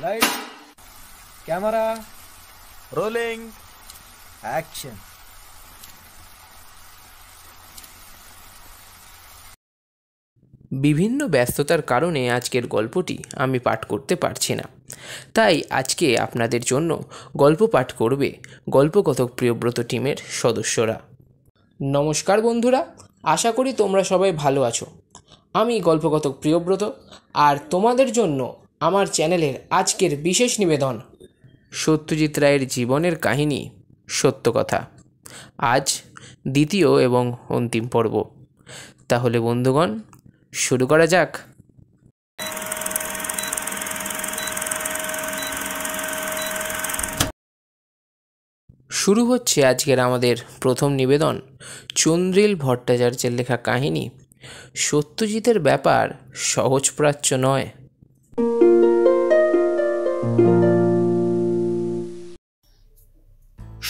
Light, camera, rolling, action. বিভিন্ন ব্যস্ততার কারণে আজকের গল্পটি আমি পাঠ করতে পারছি না, তাই আজকে আপনাদের জন্য গল্প পাঠ করবে গল্পকথক প্রিয়ব্রত টিমের সদস্যরা। নমস্কার বন্ধুরা, আশা করি তোমরা সবাই ভালো আছো। আমি গল্পকথক প্রিয়ব্রত, আর তোমাদের জন্য আমার চ্যানেলের আজকের বিশেষ নিবেদন সত্যজিৎ রায়ের জীবনের কাহিনী সত্য কথা, আজ দ্বিতীয় এবং অন্তিম পর্ব। তাহলে বন্ধুগণ, শুরু করা যাক। শুরু হচ্ছে আজকের আমাদের প্রথম নিবেদন, চন্দ্রিল ভট্টাচার্যের লেখা কাহিনী সত্যজিতের ব্যাপার সহজপ্রাচ্য নয়।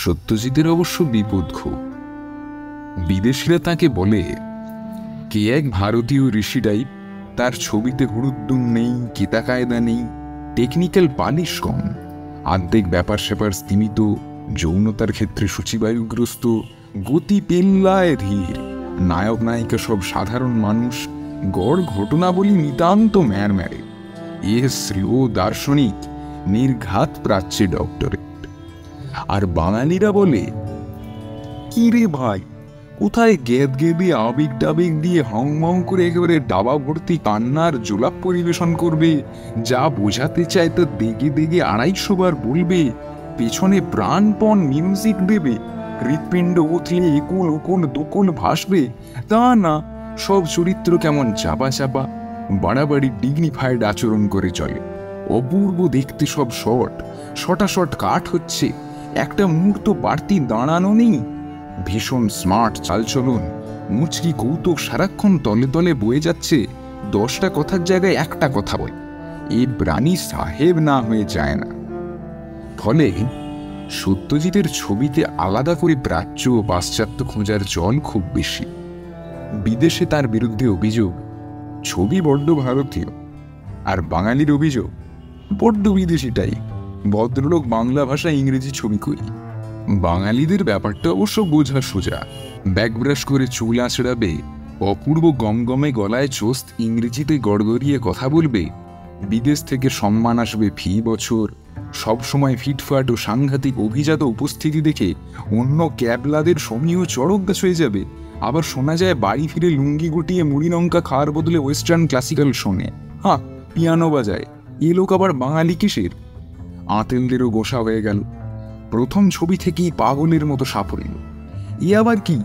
সত্যজিতের অবশ্য বিপদ খুব। বিদেশিরা তাকে বলে কে এক ভারতীয় ঋষি টাইপ, তার ছবিতে হুড়ুদ্দুম নেই, কেতা কায়দা নেই, টেকনিক্যাল পালিশ কম, আর্ধেক ব্যাপার স্যাপার স্তীমিত, যৌনতার ক্ষেত্রে সূচিবায়ুগ্রস্ত, গতি পেল্লায় ধীর, নায়ক নায়িকা সব সাধারণ মানুষ, গড় ঘটনাবলী নিতান্ত ম্যারম্যারে, এ শ্রেয় দার্শনিক, নির্ঘাত প্রাচ্যে ডক্টরেট। আর বাঙালিরা বলে, কি রে ভাই, কোথায় গেদ গেদে আবেগ ডাবেগ দিয়ে হাউমাউ করে একেবারে ডাবা ভর্তি কান্নার জোলাপ পরিবেশন করবে, যা বোঝাতে চায় তা দেগে দেগে 250 বার বলবে, পেছনে প্রাণপণ মিউজিক দেবে, হৃৎপিণ্ড উথলে একুল ওকুল দোকুল ভাসবে। তা না, সব চরিত্র কেমন চাপা চাপা, বাড়াবাড়ি ডিগনিফাইড আচরণ করে চলে। অপূর্ব দেখতে সব শটাশট কাট হচ্ছে, একটা মুহূর্ত বাড়তি দাঁড়ানো নেই। ভীষণ স্মার্ট চালচলন, মুচকি কৌতুক সারাক্ষণ তলে তলে বয়ে যাচ্ছে। 10টা কথার জায়গায় একটা কথা বলে, এ প্রাণী সাহেব না হয়ে যায় না। ফলে সত্যজিতের ছবিতে আলাদা করে প্রাচ্য ও পাশ্চাত্য খোঁজার চল খুব বেশি। বিদেশে তার বিরুদ্ধে অভিযোগ, ছবি বড্ড ভারতীয়, আর বাঙালির অভিযোগ বড্ড বিদেশিটাই, ভদ্রলোক বাংলা ভাষা ইংরেজি ছবি করি। বাঙালিদের ব্যাপারটা অবশ্য বোঝা সোজা, ব্যাকব্রাশ করে চুল আঁচড়াবে, অপূর্ব গমগমে গলায় চোস্ত ইংরেজিতে গড়গড়িয়ে কথা বলবে, বিদেশ থেকে সম্মান আসবে ফি বছর, সবসময় ফিটফাট ও সাংঘাতিক অভিজাত উপস্থিতি দেখে অন্য ক্যাবলাদের সমীহ চড়ক গাছ হয়ে যাবে। আবার শোনা যায় বাড়ি ফিরে লুঙ্গি গুটিয়ে মুড়ি লঙ্কা খাওয়ার বদলে ওয়েস্টার্ন ক্লাসিক্যাল শোনে, পিয়ানো বাজায়। এ লোক আবার বাঙালি কিসের? আঁতেলদেরও গোসা হয়ে গেল। প্রথম ছবি থেকেই পাগলের মতো সাফল্য। এ আবার কি,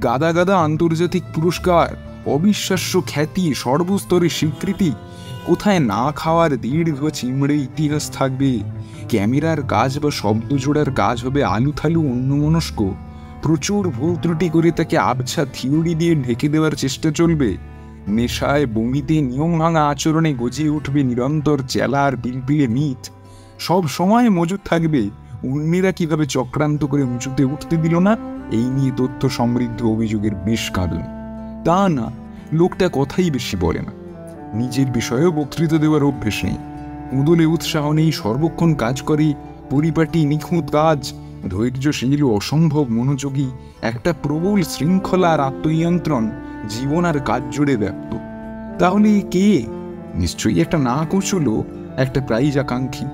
গাদা গাদা আন্তর্জাতিক পুরস্কার, অবিশ্বাস্য খ্যাতি, সর্বস্তরে স্বীকৃতি। কোথায় না খাওয়ার দীর্ঘ চিমড়ে ইতিহাস থাকবে, ক্যামেরার কাজ বা শব্দ জোড়ার কাজ হবে আলু থালু অন্যমনস্ক, প্রচুর ভুল ত্রুটি করে তাকে আবছা থিওরি দিয়ে ঢেকে দেওয়ার চেষ্টা চলবে। নেশায় বমিতে নিয়ম ভাঙা আচরণে গজিয়ে উঠবে নিরন্তর চেলার পিলপিলে মিথ। সব সময় মজুদ থাকবে অন্যেরা কিভাবে চক্রান্ত করে উঁচুতে উঠতে দিল না, এই নিয়ে তথ্য সমৃদ্ধ অভিযোগের বেশ কাঁদুনি। তা না, লোকটা কথাই বেশি বলে না, নিজের বিষয়েও বক্তৃতা দেওয়ার অভ্যেস নেই, উদলে উৎসাহ নেই, সর্বক্ষণ কাজ করে, পরিপাটি নিখুঁত কাজ, ধৈর্যশীল ও অসম্ভব মনোযোগী, একটা প্রবল শৃঙ্খলা আর আত্মনিয়ন্ত্রণ, জীবন আর কাজ জুড়ে ব্যাপ্ত। তাহলে কে? নিশ্চয়ই একটা না কৌশল, একটা প্রাইজ আকাঙ্ক্ষী।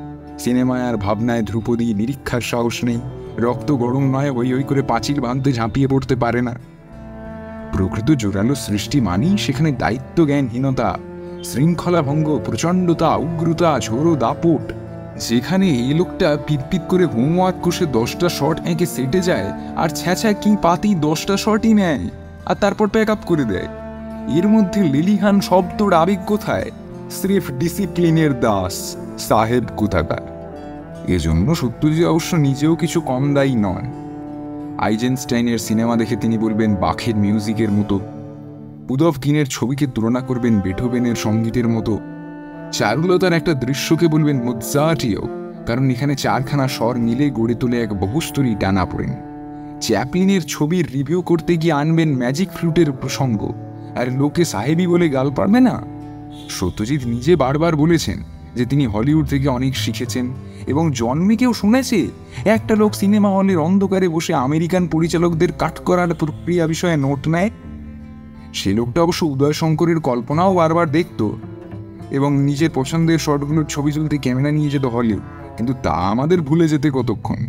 সিনেমায় আর ভাবনায় ধ্রুপদী, নিরীক্ষার সাহস নেই, রক্ত গরম নয়, ওই করে পাঁচিল ভাঙতে ঝাঁপিয়ে পড়তে পারে না। প্রকৃত জোরালো সৃষ্টি মানেই সেখানে দায়িত্ব জ্ঞানহীনতা, শৃঙ্খলা ভঙ্গ, প্রচণ্ডতা, উগ্রতা, ঝোড়ো দাপট। যেখানে এই লোকটা পিটপিট করে হোমওয়ার্ক কষে 10টা শট এঁকে সেটে যায়, আর ছ্যাঁচা কি পাতি 10টা শটই নেয় আর তারপর প্যাক আপ করে দেয়। এর মধ্যে লেলিহান শব্দর আবেগ কোথায়? স্রেফ ডিসিপ্লিনের দাস সাহেব কোথাকার। এজন্য সত্যজিৎ অবশ্য নিজেও কিছু কম দায়ী নন। আইজেনস্টাইনের সিনেমা দেখে তিনি বলবেন বাখের মিউজিকের মতো, পুদভকিনের ছবিকে তুলনা করবেন বেথোভেনের সঙ্গীতের মতো, চারুলতার একটা দৃশ্যকে বলবেন মোৎসার্টিও, কারণ এখানে 4খানা স্বর মিলে গড়ে তোলে এক বহুস্তরী টানাপোড়েন। চ্যাপলিনের ছবির রিভিউ করতে গিয়ে আনবেন ম্যাজিক ফ্লুটের প্রসঙ্গ, আর লোকে সাহেবি বলে গাল পারবে না। সত্যজিৎ নিজে বারবার বলেছেন যে তিনি হলিউড থেকে অনেক শিখেছেন এবং জন্মে কেউ শুনেছে একটা লোক সিনেমা হলের অন্ধকারে বসে আমেরিকান পরিচালকদের কাট করার প্রক্রিয়া বিষয়ে নোট নেয়? সে লোকটা অবশ্য উদয় শঙ্করের কল্পনাও বারবার দেখত এবং নিজের পছন্দের শটগুলোর ছবি তুলতে ক্যামেরা নিয়ে যেত হলিউড, কিন্তু তা আমাদের ভুলে যেতে কতক্ষণ।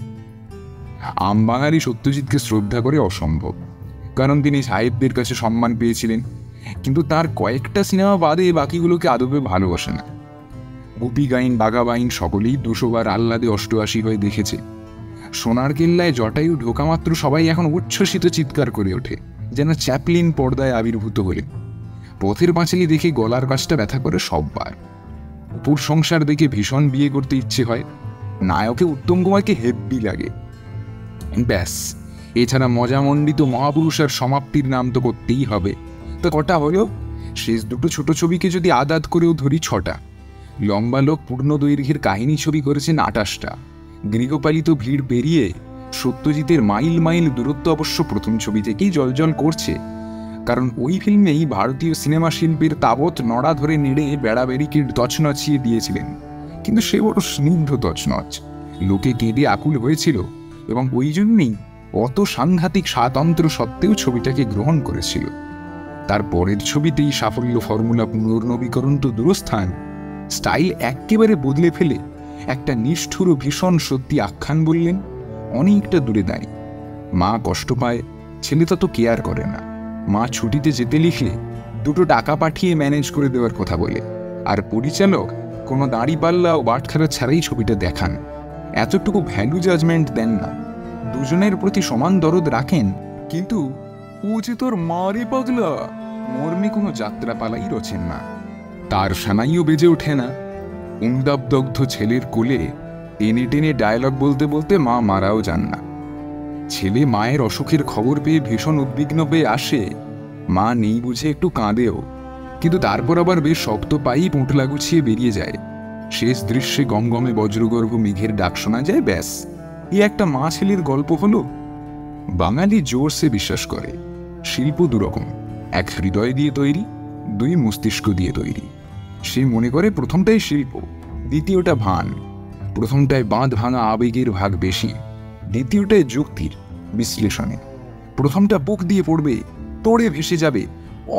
আমবাঙালি সত্যজিৎকে শ্রদ্ধা করে অসম্ভব, কারণ তিনি সাহেবদের কাছে সম্মান পেয়েছিলেন, কিন্তু তার কয়েকটা সিনেমা বাদে বাকিগুলোকে আদবে ভালোবাসে না। গুপি গাইন, বাঘা বাইন সকলেই 200 বার আহ্লাদে 88 হয়ে দেখেছে। সোনার কেল্লায় জটায়ু ঢোকামাত্র সবাই এখন উচ্ছ্বসিত চিৎকার করে ওঠে, যেন চ্যাপলিন পর্দায় আবির্ভূত হলেন। পথের পাঁচালী দেখে গলার কাছটা ব্যথা করে সববার। অপুর সংসার দেখে ভীষণ বিয়ে করতে ইচ্ছে হয়। নায়কে উত্তম কুমারকে হেব্বি লাগে। ব্যাস, এছাড়া মজামণ্ডিত মহাপুরুষের সমাপ্তির নাম তো করতেই হবে। তো কটা হলো? শেষ দুটো ছোট ছবিকে যদি আদাত করেও ধরি 6টা। লম্বা লোক পূর্ণ দৈর্ঘ্যের কাহিনী ছবি করেছেন 28টা। গৃহপালিত ভিড় পেরিয়ে সত্যজিতের মাইল মাইল দূরত্ব অবশ্য প্রথম ছবি থেকেই জলজল করছে, কারণ ওই ফিল্মেই ভারতীয় সিনেমা শিল্পের তাবৎ নড়া ধরে নেড়ে বেড়াবেড়িকে তছনছিয়ে দিয়েছিলেন। কিন্তু সে বড় স্নিগ্ধ তছনছ, লোকে কেঁদে আকুল হয়েছিল এবং ওই জন্যই অত সাংঘাতিক স্বাতন্ত্র সত্ত্বেও ছবিটাকে গ্রহণ করেছিল। তার পরের ছবিতেই সাফল্য ফর্মুলা পুনর্নবীকরণ তো দূরস্থান, স্টাইল একেবারে বদলে ফেলে একটা নিষ্ঠুর ও ভীষণ সত্যি আখ্যান বললেন। অনেকটা দূরে দাঁড়িয়ে মা কষ্ট পায়, ছেলে তত কেয়ার করে না। মা ছুটিতে যেতে লিখলে 2 টাকা পাঠিয়ে ম্যানেজ করে দেওয়ার কথা বলে, আর পরিচালক কোনো দাঁড়িপাল্লা ও বাটখারা ছাড়াই ছবিটা দেখান। এতটুকু ভ্যালু জাজমেন্ট দেন না, দুজনের প্রতি সমান দরদ রাখেন, কিন্তু ও যে তোর মারে পাগলা মর্মে কোনো যাত্রাপালাই রচেন না। তার সানাইও বেজে ওঠে না। উন্দাবদগ্ধ ছেলের কোলে টেনে টেনে ডায়লগ বলতে বলতে মা মারাও যান না। ছেলে মায়ের অসুখের খবর পেয়ে ভীষণ উদ্বিগ্ন পেয়ে আসে, মা নেই বুঝে একটু কাঁদেও, কিন্তু তারপর আবার বেশ শক্ত পায়েই পোঁটলা গুছিয়ে বেরিয়ে যায়। শেষ দৃশ্যে গমগমে বজ্রগর্ভ মেঘের ডাক শোনা যায়। ব্যাস, এই একটা মা ছেলের গল্প হলো। বাঙালি জোরসে বিশ্বাস করে শিল্প দুরকম, এক হৃদয় দিয়ে তৈরি, 2 মস্তিষ্ক দিয়ে তৈরি। সে মনে করে প্রথমটাই শিল্প, দ্বিতীয়টা ভান। প্রথমটায় বাঁধ ভাঙা আবেগের ভাগ বেশি, দ্বিতীয়টায় যুক্তির বিশ্লেষণে। প্রথমটা বুক দিয়ে পড়বে, তোড়ে ভেসে যাবে,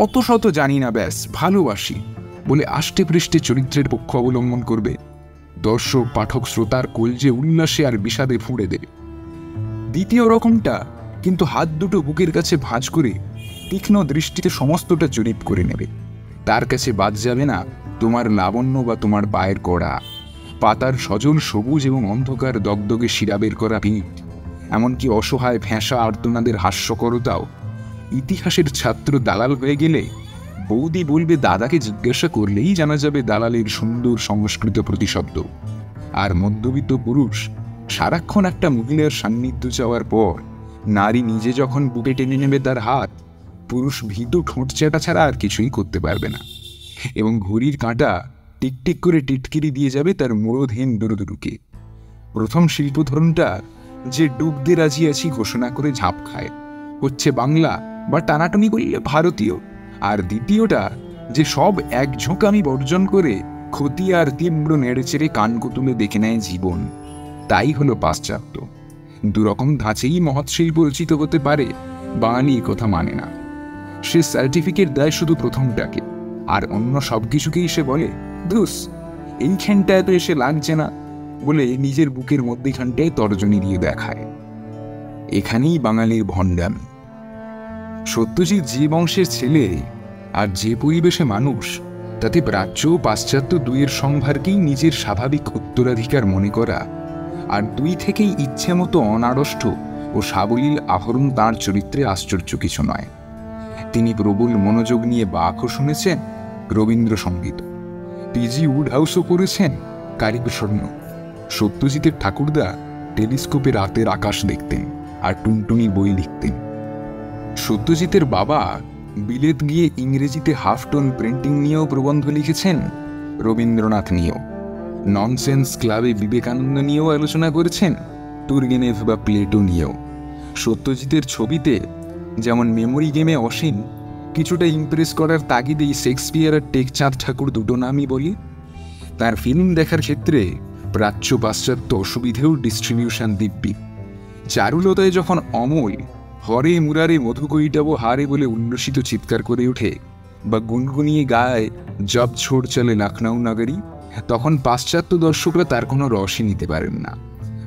অত শত জানি না, ব্যাস ভালোবাসি বলে আষ্টে পৃষ্ঠে চরিত্রের পক্ষ অবলম্বন করবে। দর্শক, পাঠক, শ্রোতার কলজে উল্লাসে আর বিষাদে ফুঁড়ে দেবে। দ্বিতীয় রকমটা কিন্তু হাত দুটো বুকের কাছে ভাঁজ করে তীক্ষ্ণ দৃষ্টিতে সমস্তটা জরিপ করে নেবে। তার কাছে বাদ যাবে না তোমার লাবণ্য বা তোমার পায়ের কড়া, পাতার সজল সবুজ এবং অন্ধকার দগদগে শিরা বের করা ভিড়, এমনকি অসহায় ভেঁসা আর্তনাদের হাস্যকরতাও। ইতিহাসের ছাত্র দালাল হয়ে গেলে বৌদি বলবে দাদাকে জিজ্ঞাসা করলেই জানা যাবে দালালের সুন্দর সংস্কৃত প্রতিশব্দ। আর মধ্যবিত্ত পুরুষ সারাক্ষণ একটা মহিলার সান্নিধ্য চাওয়ার পর নারী নিজে যখন বুকে টেনে নেবে তার হাত, পুরুষ ভীতু ঠোঁট চেটা ছাড়া আর কিছুই করতে পারবে না, এবং ঘড়ির কাঁটা টিকটিক করে টিটকিরি দিয়ে যাবে তার মোড়ধীন দুরুদুরুকে। প্রথম শিল্পধরনটা যে ডুবতে রাজি আছি ঘোষণা করে ঝাঁপ খায় হচ্ছে বাংলা বা টানাটানি করলে ভারতীয়, আর দ্বিতীয়টা যে সব এক ঝোঁকামি বর্জন করে ক্ষতি আর তীব্র নেড়েচেড়ে কানকো তুলে দেখে নেয় জীবন, তাই হলো পাশ্চাত্য। দুরকম ধাঁচেই মহৎ শিল্প রচিত হতে পারে, বাঙালি কথা মানে না। সে সার্টিফিকেট দেয় শুধু প্রথমটাকে, আর অন্য সব কিছুকেই সে বলে ধুস, এইখানটায় তো এসে লাগছে না বলে নিজের বুকের মধ্যেখানটায় তর্জনী দিয়ে দেখায়। এখানেই বাঙালির ভণ্ডামি। সত্যজিৎ যে বংশের ছেলে আর যে পরিবেশে মানুষ, তাতে প্রাচ্য ও পাশ্চাত্য 2-এর সম্ভারকেই নিজের স্বাভাবিক উত্তরাধিকার মনে করা, আর 2 থেকেই ইচ্ছে মতো অনাড়ষ্ট ও সাবলীল আহরণ তাঁর চরিত্রে আশ্চর্য কিছু নয়। তিনি প্রবল মনোযোগ নিয়ে বাকও শুনেছেন, রবীন্দ্রসঙ্গীত, পিজি উডহাউসও করেছেন, কারিপ্রসন্ন। সত্যজিতের ঠাকুরদা টেলিস্কোপে রাতের আকাশ দেখতেন আর টুনটুনি বই লিখতেন। সত্যজিতের বাবা বিলেত গিয়ে ইংরেজিতে হাফটোন প্রিন্টিং নিয়েও প্রবন্ধ লিখেছেন, রবীন্দ্রনাথ নিয়েও। ননসেন্স ক্লাবে বিবেকানন্দ নিয়েও আলোচনা করেছেন, তুর্গেনেভ বা প্লেটো নিয়েও। সত্যজিতের ছবিতে যেমন মেমোরি গেমে অসীম, কিছুটা ইমপ্রেস করার তাগিদেই শেক্সপিয়ার আর টেকচাঁদ ঠাকুর 2 নামই বলি। তার ফিল্ম দেখার ক্ষেত্রে প্রাচ্য পাশ্চাত্য অসুবিধেও ডিস্ট্রিবিউশন দিব্যি। চারুলতায় যখন অমল হরে মুরারে মধুকৈটাবো হারে বলে উল্লসিত চিৎকার করে ওঠে বা গুনগুনিয়ে গায় জব ছোড় চলে লখনৌ নগরী, তখন পাশ্চাত্য দর্শকরা তার কোনো রসই নিতে পারেন না।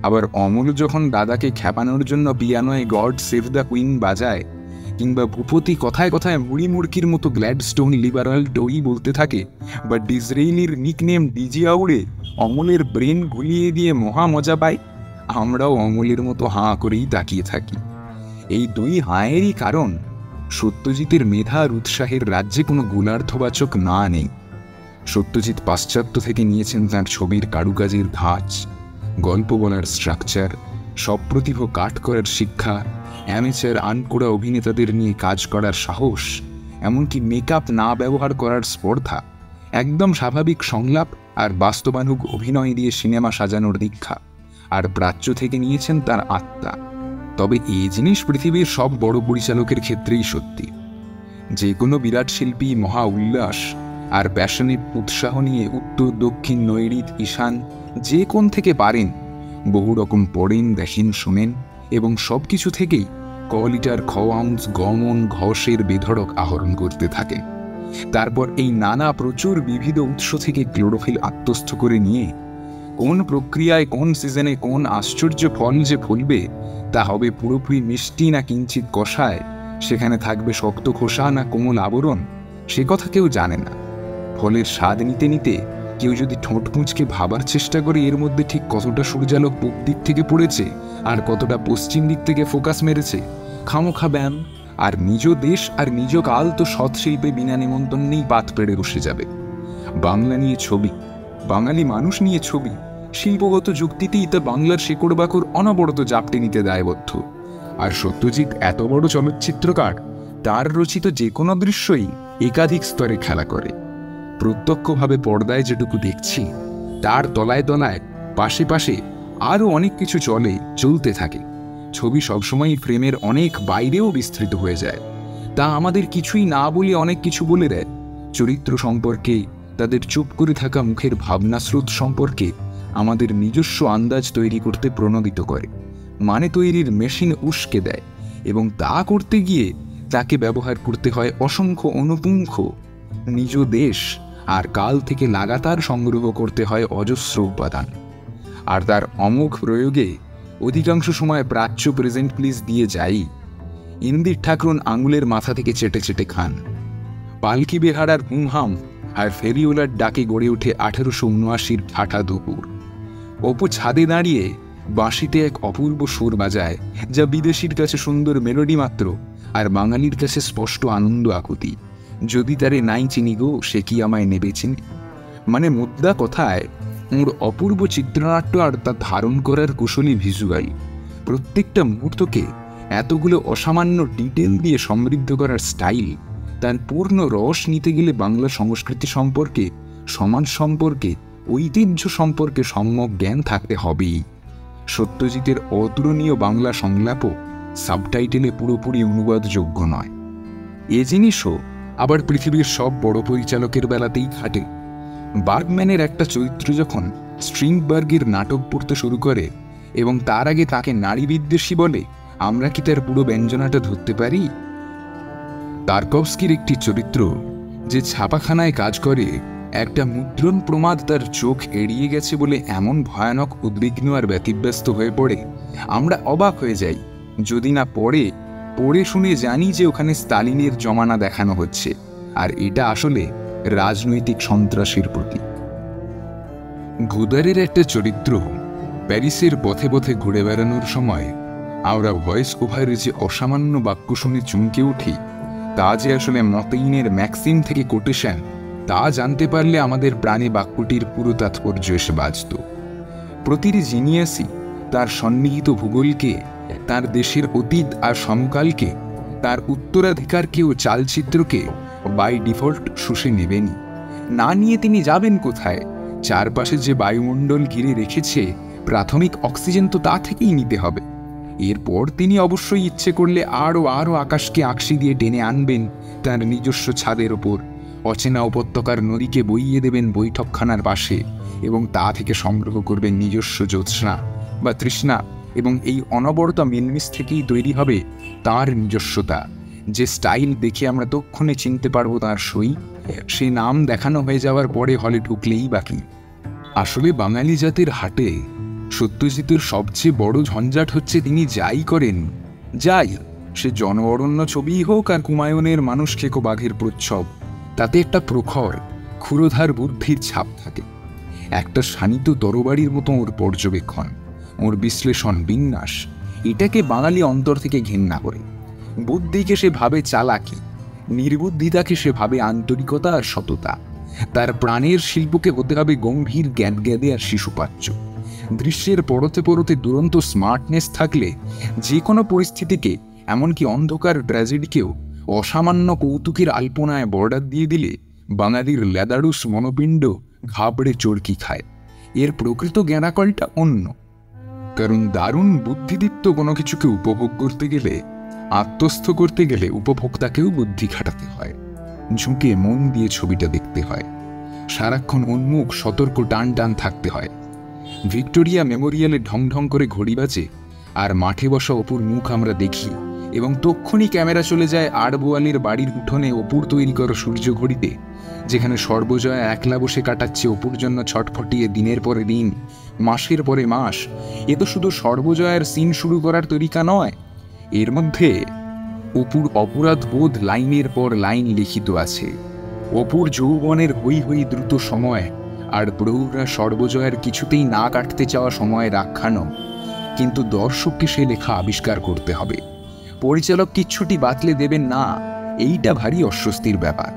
আবার অমল যখন দাদাকে খ্যাপানোর জন্য পিয়ানোয় গড সেভ দ্য কুইন বাজায়, কিংবা ভূপতি কথায় কথায় মুড়ি মুড়কির মতো গ্ল্যাডস্টোন লিবারাল ডই বলতে থাকে, বা ডিজরেইলির নিকনেম ডিজি আউড়ে অমলের ব্রেন গুলিয়ে দিয়ে মহা মজা পায়, আমরাও অমলের মতো হাঁ করেই তাকিয়ে থাকি। এই দুই হাঁয়েরই কারণ সত্যজিতের মেধা আর উৎসাহের রাজ্যে কোনো গুণার্থবাচক না নেই। সত্যজিৎ পাশ্চাত্য থেকে নিয়েছেন তাঁর ছবির কারুকাজের ধাঁচ, গল্প বলার স্ট্রাকচার, সপ্রতিভ কাট করার শিক্ষা, অ্যামেচার আনকোড়া অভিনেতাদের নিয়ে কাজ করার সাহস, এমনকি মেকআপ না ব্যবহার করার স্পর্ধা, একদম স্বাভাবিক সংলাপ আর বাস্তবানুগ অভিনয় দিয়ে সিনেমা সাজানোর দীক্ষা। আর প্রাচ্য থেকে নিয়েছেন তার আত্মা। তবে এই জিনিস পৃথিবীর সব বড় পরিচালকের ক্ষেত্রেই সত্যি। যে কোনো বিরাট শিল্পী মহা উল্লাস আর প্যাশনের উৎসাহ নিয়ে উত্তর দক্ষিণ নৈঋত ঈশান যে কোন থেকে পারেন বহু রকম পড়েন, দেখেন, শোনেন এবং সব কিছু থেকেই কলিটার খওয়াউন্স গমন ঘষের বেধড়ক আহরণ করতে থাকেন। তারপর এই নানা প্রচুর বিবিধ উৎস থেকে ক্লোরোফিল আত্মস্থ করে নিয়ে কোন প্রক্রিয়ায় কোন সিজনে কোন আশ্চর্য ফল যে ফলবে তা হবে পুরোপুরি মিষ্টি না কিঞ্চিত কষায়, সেখানে থাকবে শক্ত খোসা না কোমল আবরণ, সে কথা কেউ জানে না। ফলের স্বাদ নিতে নিতে কেউ যদি ঠোঁট মুচকে ভাবার চেষ্টা করে এর মধ্যে ঠিক কতটা সূর্যালোক পূব দিক থেকে পড়েছে আর কতটা পশ্চিম দিক থেকে ফোকাস মেরেছে, খামোখা ব্যায়াম। আর নিজ দেশ আর নিজ কাল তো সৎশিল্পে বিনা নিমন্ত্রণেই পাত পেড়ে বসে যাবে। বাংলা নিয়ে ছবি, বাঙালি মানুষ নিয়ে ছবি, শিল্পগত যুক্তিতেই তা বাংলার শেকড় বাকড় অনবরত জাপটে নিতে দায়বদ্ধ। আর সত্যজিৎ এত বড় চলচ্চিত্রকার, তার রচিত যে কোনো দৃশ্যই একাধিক স্তরে খেলা করে। প্রত্যক্ষভাবে পর্দায় যেটুকু দেখছি তার তলায় তলায় পাশে পাশে আরও অনেক কিছু চলতে থাকে। ছবি সবসময় ফ্রেমের অনেক বাইরেও বিস্তৃত হয়ে যায়। তা আমাদের কিছুই না বলে অনেক কিছু বলে দেয়। চরিত্র সম্পর্কে, তাদের চুপ করে থাকা মুখের ভাবনাস্রোত সম্পর্কে আমাদের নিজস্ব আন্দাজ তৈরি করতে প্রণোদিত করে, মানে তৈরির মেশিন উস্কে দেয়, এবং তা করতে গিয়ে তাকে ব্যবহার করতে হয় অসংখ্য অনুপুঙ্খ নিজ দেশ আর কাল থেকে লাগাতার সংগ্রহ করতে হয় অজস্র উপাদান। আর তার অমোঘ প্রয়োগে অধিকাংশ সময় প্রাচ্য প্রেজেন্ট প্লিজ দিয়ে যাই। ইন্দির ঠাকরুন আঙুলের মাথা থেকে চেটে চেটে খান। পালকি বেহারার হুমহাম আর ফেরিওলার ডাকে গড়ে ওঠে 1879 ঠাঠা দুপুর। অপু ছাদে দাঁড়িয়ে বাঁশিতে এক অপূর্ব সুর বাজায়, যা বিদেশির কাছে সুন্দর মেলোডি মাত্র আর বাঙালির কাছে স্পষ্ট আনন্দ আকুতি। যদি তারে নাই চিনি গো, সে কি আমায় নেবে চিনি। মানে মুদ্রা কথায় ওর অপূর্ব চিত্রনাট্য আর তা ধারণ করার কুশলী ভিজুয়াল, প্রত্যেকটা মুহূর্তকে এতগুলো অসামান্য ডিটেল দিয়ে সমৃদ্ধ করার স্টাইল, তার পূর্ণ রস নিতে গেলে বাংলা সংস্কৃতি সম্পর্কে, সমাজ সম্পর্কে, ঐতিহ্য সম্পর্কে সম্যক জ্ঞান থাকতে হবেই। সত্যজিতের অতুলনীয় বাংলা সংলাপও সাবটাইটেলে পুরোপুরি অনুবাদযোগ্য নয়। এ জিনিসও আবার পৃথিবীর সব বড় পরিচালকের বেলাতেই খাটে। বার্গম্যানের একটা চরিত্র যখন স্ট্রিংবার্গের নাটক পড়তে শুরু করে এবং তার আগে তাকে নারী বিদ্বেষী বলে, আমরা কি তার পুরো ব্যঞ্জনাটা ধরতে পারি? তারকভস্কির একটি চরিত্র যে ছাপাখানায় কাজ করে, একটা মুদ্রণ প্রমাদ তার চোখ এড়িয়ে গেছে বলে এমন ভয়ানক উদ্বিগ্ন আর ব্যতিব্যস্ত হয়ে পড়ে, আমরা অবাক হয়ে যাই। যদি না পড়ে শুনে জানি যে ওখানে স্তালিনের জমানা দেখানো হচ্ছে, আর এটা আসলে রাজনৈতিক সন্ত্রাসের প্রতীক। গুদারের একটা চরিত্র প্যারিসের পথে পথে ঘুরে বেড়ানোর সময় আমরা ভয়েস ওভারে যে অসামান্য বাক্য শুনে চমকে উঠি, তা যে আসলে মতেইনের ম্যাক্সিম থেকে কোটেশন, তা জানতে পারলে আমাদের প্রাণে বাক্যটির পুরো তাৎপর্য এসে বাজত। প্রতিটি জিনিয়াসই তার সন্নিহিত ভূগোলকে, তার দেশের অতীত আর সমকালকে, তার উত্তরাধিকারকে ও চালচিত্রকে বাই ডিফল্ট শুষে নেবেনই। না নিয়ে তিনি যাবেন কোথায়? চারপাশে যে বায়ুমণ্ডল ঘিরে রেখেছে, প্রাথমিক অক্সিজেন তো তা থেকেই নিতে হবে। এরপর তিনি অবশ্যই ইচ্ছে করলে আরও আকাশকে আকশি দিয়ে টেনে আনবেন তার নিজস্ব ছাদের ওপর, অচেনা উপত্যকার নদীকে বইয়ে দেবেন বৈঠকখানার পাশে, এবং তা থেকে সংগ্রহ করবে নিজস্ব জ্যোৎস্না বা তৃষ্ণা, এবং এই অনবরত মিলমিশ থেকেই তৈরি হবে তার নিজস্বতা। যে স্টাইল দেখে আমরা তক্ষণে চিনতে পারবো তার সই, সে নাম দেখানো হয়ে যাওয়ার পরে হলে ঢুকলেই বাকি। আসলে বাঙালি জাতির হাটে সত্যজিতের সবচেয়ে বড় ঝঞ্ঝাট হচ্ছে তিনি যাই করেন, সে জনঅরণ্য ছবিই হোক আর কুমায়ুনের মানুষ খেকো বাঘের প্রচ্ছব, তাতে একটা প্রখর ক্ষুরোধার বুদ্ধির ছাপ থাকে। একটা শানিত তরবারির মতো ওর পর্যবেক্ষণ, ওর বিশ্লেষণ, বিন্যাস, এটাকে বাঙালি অন্তর থেকে ঘেন্না করে। বুদ্ধিকে সে ভাবে চালাকি, নির্বুদ্ধিতাকে সে ভাবে আন্তরিকতা আর সততা। তার প্রাণের শিল্পকে হতে হবে গম্ভীর জ্ঞাদে আর শিশুপাচ্য। দৃশ্যের পরতে পরতে দুরন্ত স্মার্টনেস থাকলে যে কোনো পরিস্থিতিকে, এমনকি অন্ধকার ট্র্যাজেডিকেও অসামান্য কৌতুকের আলপনায় বর্ডার দিয়ে দিলে বাঙালির লেদারুস মনোপিণ্ড ঘাবড়ে চরকি খায়। এর প্রকৃত জ্ঞানাকলটা অন্য, কারণ দারুণ বুদ্ধিদীপ্ত কোনো কিছুকে উপভোগ করতে গেলে, আত্মস্থ করতে গেলে উপভোক্তাকেও বুদ্ধি খাটাতে হয়, ঝুঁকে মন দিয়ে ছবিটা দেখতে হয়, সারাক্ষণ উন্মুখ সতর্ক টান টান থাকতে হয়। ভিক্টোরিয়া মেমোরিয়ালে ঢং ঢং করে ঘড়ি বাজে, আর মাঠে বসা অপুর মুখ আমরা দেখি, এবং তক্ষুনি ক্যামেরা চলে যায় আড়বোয়ালির বাড়ির উঠোনে অপুর তৈরি করা সূর্য ঘড়িতে, যেখানে সর্বজয়া একলা বসে কাটাচ্ছে অপুর জন্য ছটফটিয়ে দিনের পরে দিন, মাসের পরে মাস। এ তো শুধু সর্বজয়ার সিন শুরু করার তরিকা নয়, এর মধ্যে অপুর অপরাধ বোধ লাইনের পর লাইন লিখিত আছে। অপুর যৌবনের হই হই দ্রুত সময় আর প্রৌঢ়া সর্বজয়ার কিছুতেই না কাটতে চাওয়া সময়ের আখ্যানও। কিন্তু দর্শককে সে লেখা আবিষ্কার করতে হবে, পরিচালক কিচ্ছুটি বাতলে দেবেন না, এইটা ভারী অস্বস্তির ব্যাপার।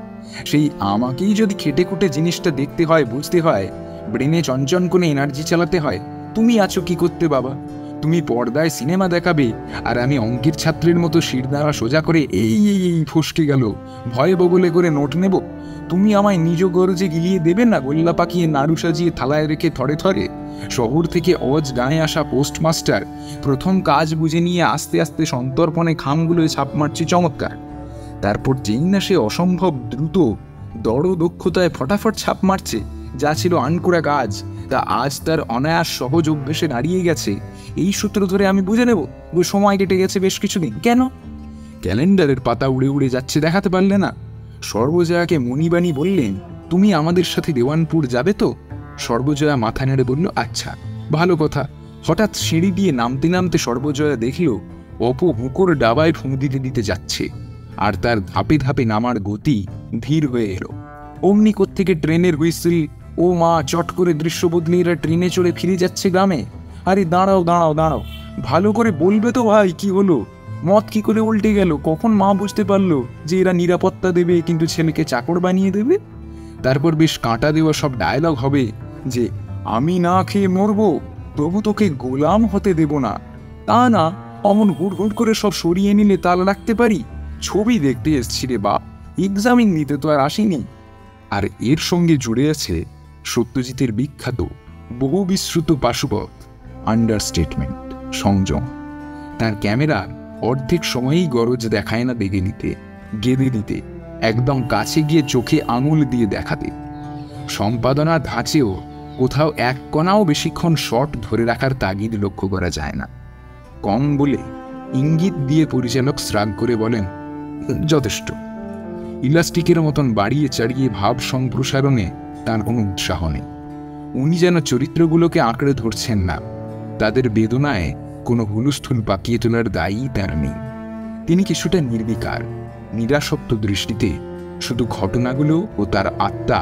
সেই আমাকেই যদি খেটে খুঁটে জিনিসটা দেখতে হয়, বুঝতে হয়, ব্রেনে চঞ্চন করে এনার্জি চালাতে হয়, তুমি আছো কি করতে বাবা? তুমি পর্দায় সিনেমা দেখাবে আর আমি অঙ্কের ছাত্রের মতো শিরদাঁড়া সোজা করে এই ফসকে গেল ভয়ে বগলে করে নোট নেব? তুমি আমায় নিজ গরজে গিলিয়ে দেবে না, গোল্লা পাকিয়ে নাড়ু সাজিয়ে থালায় রেখে থরে থরে? শহর থেকে গায়ে আসা পোস্টমাস্টার প্রথম কাজ বুঝে নিয়ে আস্তে আস্তে সন্তর্পণে খামগুলোয় ছাপ মারছে চমৎকার। তারপর যেই না সে অসম্ভব দ্রুত দড় দক্ষতায় ফটাফট ছাপ মারছে, যা ছিল আনকোড়া কাজ তা আজ তার অনায়াস সহজ অভ্যেসে দাঁড়িয়ে গেছে, এই সূত্র ধরে আমি বুঝে নেব সময় কেটে গেছে বেশ কিছুদিন। কেন? ক্যালেন্ডারের পাতা উড়ে উড়ে যাচ্ছে, দেখাতে পারলে না? সর্বজয়াকে মণিবাণী বললেন, তুমি আমাদের সাথে দেওয়ানপুর যাবে তো? সর্বজয়া মাথা নেড়ে বলল, আচ্ছা, ভালো কথা। হঠাৎ সিঁড়ি দিয়ে নামতে নামতে সর্বজয়া দেখল অপু হুঁকোর ডাবায় ফুঁ দিতে দিতে যাচ্ছে, আর তার ধাপে ধাপে নামার গতি ধীর হয়ে এলো। অমনি কোত্থেকে ট্রেনের হুইসেল, ও মা, চট করে দৃশ্য বদলে এরা ট্রেনে চড়ে ফিরে যাচ্ছে গ্রামে। আরে দাঁড়াও দাঁড়াও দাঁড়াও, ভালো করে বলবে তো ভাই, কি হলো? মত কি করে উল্টে গেল? কখন মা বুঝতে পারলো যে এরা নিরাপত্তা দেবে কিন্তু ছেলেকে চাকর বানিয়ে দেবে? তারপর বেশ কাঁটা দেওয়া সব ডায়লগ হবে যে আমি না খেয়ে মরবো, তবু তোকে গোলাম হতে দেব না। তা না, অমন হুড় হুড় করে সব সরিয়ে নিলে তাল রাখতে পারি? ছবি দেখতে এসছি রে বাপ, এক্সামিন নিতে তো আর আসিনি। আর এর সঙ্গে জুড়ে আছে সত্যজিতের বিখ্যাত বহু বিশ্রুত পাশুপথ, আন্ডারস্টেটমেন্ট, সংযম। তার ক্যামেরা অর্ধেক সময়েই গরজ দেখায় না দেখে নিতে, গেঁদে নিতে, একদম কাছে গিয়ে চোখে আঙুল দিয়ে দেখাতে। সম্পাদনা ধাঁচেও কোথাও এক কণাও বেশিক্ষণ শট ধরে রাখার তাগিদ লক্ষ্য করা যায় না। কম বলে ইঙ্গিত দিয়ে পরিচালক শ্রাগ করে বলেন, যথেষ্ট। ইলাস্টিকের মতন বাড়িয়ে চাড়িয়ে ভাব সম্প্রসারণে তার কোনো উৎসাহ নেই। উনি যেন চরিত্রগুলোকে আঁকড়ে ধরছেন না, তাদের বেদনায় কোনো হুলস্থুল পাকিয়ে তোলার দায়ী তার নেই। তিনি কিছুটা নির্বিকার, নিরাসক্ত দৃষ্টিতে শুধু ঘটনাগুলো ও তার আত্মা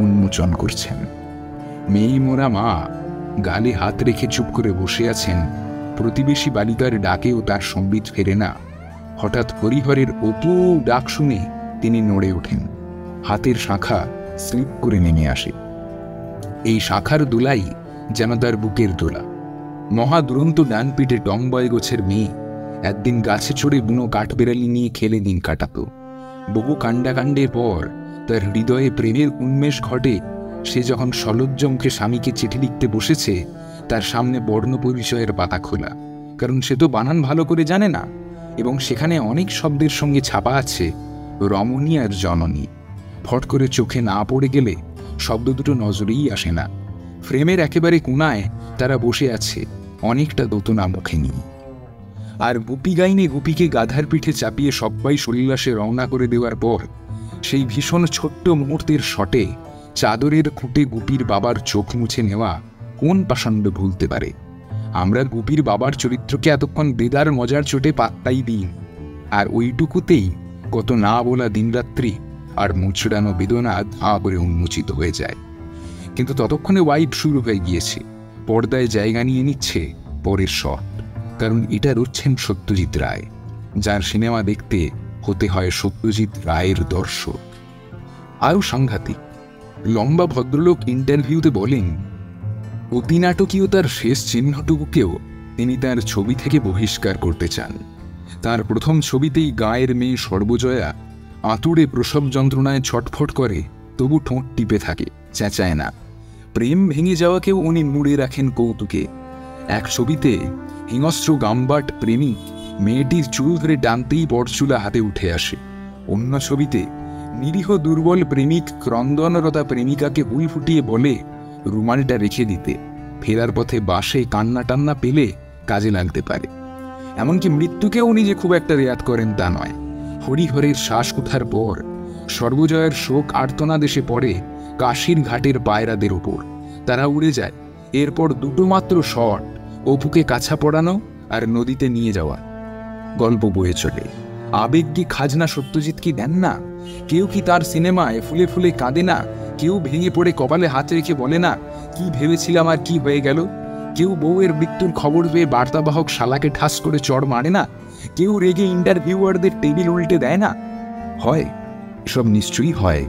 উন্মোচন করছেন। মেয়ে মোরা মা গালে হাত রেখে চুপ করে বসে আছেন, প্রতিবেশী বালিকার ডাকেও তার সম্বিত ফেরে না। হঠাৎ হরিহরের অপু ডাক শুনে তিনি নড়ে ওঠেন, হাতের শাখা স্লিপ করে নেমে আসে। এই শাখার দোলাই যেন তার বুকের দোলা। মহা দুরন্ত ডান পিঠে টংবয় গোছের মেয়ে একদিন গাছে চড়ে বুনো কাঠবেড়ালি নিয়ে খেলে দিন কাটাতো। বহু কাণ্ডাকাণ্ডের পর তার হৃদয়ে প্রেমের উন্মেষ ঘটে। সে যখন সলজ্জমকে স্বামীকে চিঠি লিখতে বসেছে, তার সামনে বর্ণ পরিচয়ের পাতা খোলা, কারণ সে তো বানান ভালো করে জানে না, এবং সেখানে অনেক শব্দের সঙ্গে ছাপা আছে রমণী আর জননী। ফট করে চোখে না পড়ে গেলে শব্দ দুটো নজরেই আসে না। ফ্রেমের একেবারে কোনায় তারা বসে আছে অনেকটা দোতনা মুখে নিয়ে। আর গুপি গাইনে গুপিকে গাধার পিঠে চাপিয়ে সবাই সলিলাসে রওনা করে দেওয়ার পর সেই ভীষণ ছোট্ট মুহূর্তের শটে চাদরের খুঁটে গুপির বাবার চোখ মুছে নেওয়া কোন পাষণ্ড ভুলতে পারে? আমরা গুপির বাবার চরিত্রকে এতক্ষণ বেদার মজার চোটে পাত্তাই দিই, আর ওইটুকুতেই কত না বলা দিনরাত্রি আর মুচড়ানো বেদনা ধা করে উন্মোচিত হয়ে যায়। কিন্তু ততক্ষণে ওয়াইপ শুরু হয়ে গিয়েছে, পর্দায় জায়গা নিয়ে নিচ্ছে পরের শট। কারণ এটা রচ্ছেন সত্যজিৎ রায়, যার সিনেমা দেখতে হতে হয় সত্যজিৎ রায়ের দর্শক। আরও সাংঘাতিক, লম্বা ভদ্রলোক ইন্টারভিউতে বলেন অতিনাটকীয়তার শেষ চিহ্নটুকুকেও তিনি তার ছবি থেকে বহিষ্কার করতে চান। তার প্রথম ছবিতেই গায়ের মেয়ে সর্বজয়া আঁতুড়ে প্রসব যন্ত্রণায় ছটফট করে, তবু ঠোঁট টিপে থাকে, চেঁচায় না। প্রেম ভেঙে যাওয়াকেও উনি মুড়ে রাখেন কৌতুকে। এক ছবিতে হিংস্র গাম্বাট প্রেমিক মেয়েটির চুল ধরে টানতেই পরচুলা হাতে উঠে আসে। অন্য ছবিতে নিরীহ দুর্বল প্রেমিক ক্রন্দনরতা প্রেমিকাকে হুল ফুটিয়ে বলে রুমালটা রেখে দিতে, ফেরার পথে বাসে কান্না টান্না পেলে কাজে লাগতে পারে। এমনকি মৃত্যুকেও উনি যে খুব একটা রেয়াত করেন তা নয়। হরিহরের শ্বাস ওঠার পর সর্বজয়ের শোক আর্তনাদ এসে পড়ে কাশীর ঘাটের পায়রাদের ওপর, তারা উড়ে যায়। এরপর দুটো মাত্র শট, অপুকে কাছা পড়ানো আর নদীতে নিয়ে যাওয়া। গল্প বয়ে চলে। আবেগ কি খাজনা সত্যজিৎ কি দেন না? কেউ কি তার সিনেমায় ফুলে ফুলে কাঁদে না? কেউ ভেঙে পড়ে কপালে হাত রেখে বলে না কি ভেবেছিলাম আর কি হয়ে গেল? কেউ বউয়ের মৃত্যুর খবর পেয়ে বার্তাবাহক শালাকে ঠাস করে চড় মারে না? কেউ রেগে ইন্টারভিউয়ারদের টেবিল উল্টে দেয় না? হয়, এসব নিশ্চয়ই হয়।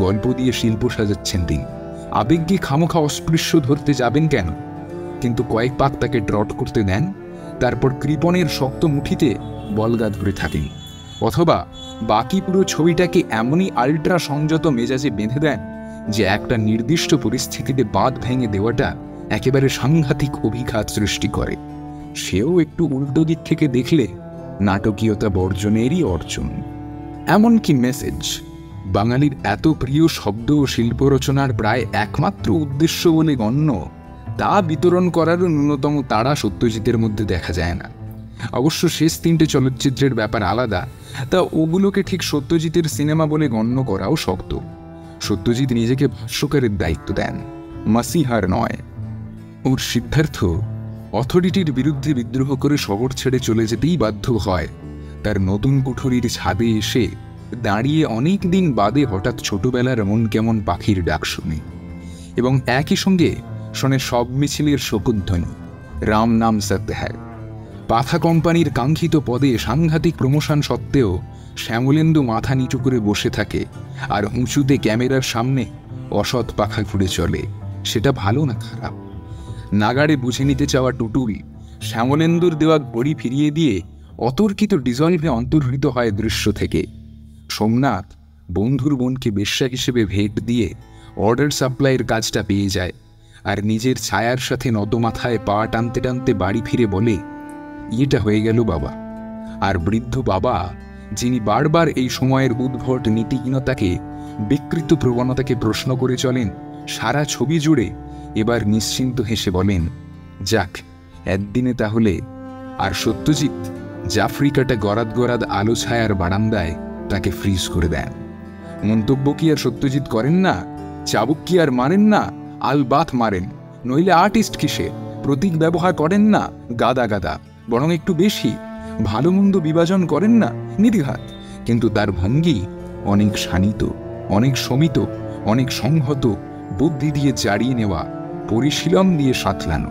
গল্প দিয়ে শিল্প সাজাচ্ছেন তিনি, আবেগকে খামোখা অস্পৃশ্য ধরতে যাবেন কেন? কিন্তু কয়েক পাক তাকে ড্রট করতে দেন, তারপর কৃপণের শক্ত মুঠিতে বলগা ধরে থাকেন। অথবা বাকি পুরো ছবিটাকে এমনই আল্ট্রা সংযত মেজাজে বেঁধে দেন যে একটা নির্দিষ্ট পরিস্থিতিতে বাঁধ ভেঙে দেওয়াটা একেবারে সাংঘাতিক অভিঘাত সৃষ্টি করে। সেও একটু উল্টো দিক থেকে দেখলে নাটকীয়তা বর্জনেরই অর্জন। এমনকি মেসেজ, বাঙালির এত প্রিয় শব্দ ও শিল্প রচনার প্রায় একমাত্র উদ্দেশ্য বলে গণ্য, তা বিতরণ করারও ন্যূনতম তাড়া সত্যজিতের মধ্যে দেখা যায় না। অবশ্য শেষ তিনটে চলচ্চিত্রের ব্যাপার আলাদা, তা ওগুলোকে ঠিক সত্যজিতের সিনেমা বলে গণ্য করাও শক্ত। সত্যজিৎ নিজেকে ভাষ্যকারের দায়িত্ব দেন, মাসিহার নয়। ওর সিদ্ধার্থ অথরিটির বিরুদ্ধে বিদ্রোহ করে শহর ছেড়ে চলে যেতেই বাধ্য হয়। তার নতুন কুঠুরির ছাদে এসে দাঁড়িয়ে অনেক দিন বাদে হঠাৎ ছোটবেলার মন কেমন পাখির ডাক শুনে, এবং একই সঙ্গে শোনে সব মিছিলের শকুধ্বনি, রাম নাম সত্য হ্যায়। পাথা কোম্পানির কাঙ্ক্ষিত পদে সাংঘাতিক প্রমোশন সত্ত্বেও শ্যামলেন্দু মাথা নিচু করে বসে থাকে, আর উঁচুতে ক্যামেরার সামনে অসৎ পাখা ঘুরে চলে। সেটা ভালো না খারাপ? নাগাড়ে বুঝে নিতে চাওয়া টুটুল শ্যামলেন্দুর দেওয়া ঘড়ি ফিরিয়ে দিয়ে অতর্কিত ডিজলভে অন্তর্হিত হয় দৃশ্য থেকে। সোমনাথ বন্ধুর বোনকে বেশ্যা হিসেবে ভেট দিয়ে অর্ডার সাপ্লাইয়ের কাজটা পেয়ে যায়, আর নিজের ছায়ার সাথে নতমাথায় পা টানতে টানতে বাড়ি ফিরে বলে, এটা হয়ে গেল বাবা। আর বৃদ্ধ বাবা, যিনি বারবার এই সময়ের উদ্ভট নীতিহীনতাকে, বিকৃত প্রবণতাকে প্রশ্ন করে চলেন সারা ছবি জুড়ে, এবার নিশ্চিন্ত হেসে বলেন, যাক একদিনে তাহলে। আর সত্যজিৎ জাফরি কাটা গরাদ গরাদ আলো ছায়ার বারান্দায় তাকে ফ্রিজ করে দেন। মন্তব্য কি আর সত্যজিৎ করেন না? চাবুক কি আর মারেন না? আলবাত মারেন, নইলে আর্টিস্ট কিসে? প্রতীক ব্যবহার করেন না গাদা গাদা, বরং একটু বেশি। ভালো মন্দ বিভাজন করেন না নির্ঘাত, কিন্তু তার ভঙ্গি অনেক শানিত, অনেক শমিত, অনেক সংহত, বুদ্ধি দিয়ে জারিয়ে নেওয়া, পরিশীলন দিয়ে সাঁতলানো।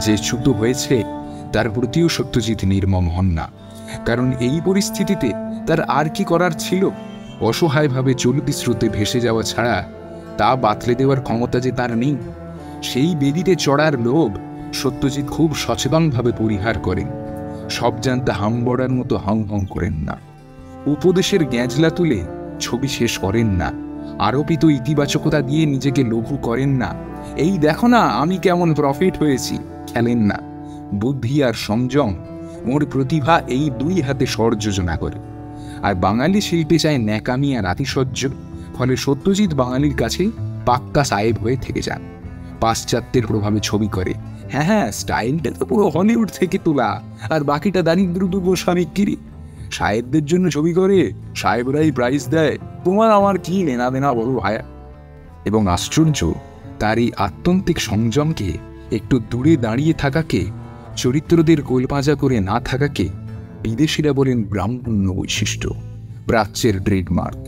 যে চ্যুত হয়েছে তার প্রতিও সত্যজিৎ নির্মম হন না, কারণ এই পরিস্থিতিতে তার আর কি করার ছিল? অসহায়ভাবে চলতি স্রোতে ভেসে যাওয়া ছাড়া তা বাতলে দেওয়ার ক্ষমতা যে তার নেই। সেই বেদিতে চড়ার লোভ সত্যজিৎ খুব সচেতনভাবে পরিহার করেন। সব জানতে হামবড়ার মতো হাং হাং করেন না। উপদেশের গ্যাঁজলা তুলে ছবি শেষ করেন না। আরোপিত ইতিবাচকতা দিয়ে নিজেকে লঘু করেন না। এই দেখো না আমি কেমন প্রফিট হয়েছি খেলেন না। বুদ্ধি আর সংযম, ওর প্রতিভা, এই দুই হাতে স্বর যোজনা করে। আর বাঙালি শিল্পী চায় ন্যাকামি আর আতিশয্য, ফলে সত্যজিৎ বাঙালির কাছে পাক্কা সাহেব হয়ে থেকে যান। পাশ্চাত্যের প্রভাবে ছবি করে। হ্যাঁ হ্যাঁ, স্টাইলটা তো পুরো হলিউড থেকে তোলা, আর বাকিটা দারিদ্র গোস্বামী কিরি। সাহেবদের জন্য ছবি করে, সাহেবরাই প্রাইজ দেয়, তোমার আমার কি লেনা দেনা বলো ভাইয়া। এবং আশ্চর্য, তার এই আত্যন্তিক সংযমকে, একটু দূরে দাঁড়িয়ে থাকাকে, চরিত্রদের গোলপাঁজা করে না থাকাকে বিদেশিরা বলেন ব্রাহ্মণ্য বৈশিষ্ট্য, প্রাচ্যের ট্রেডমার্ক।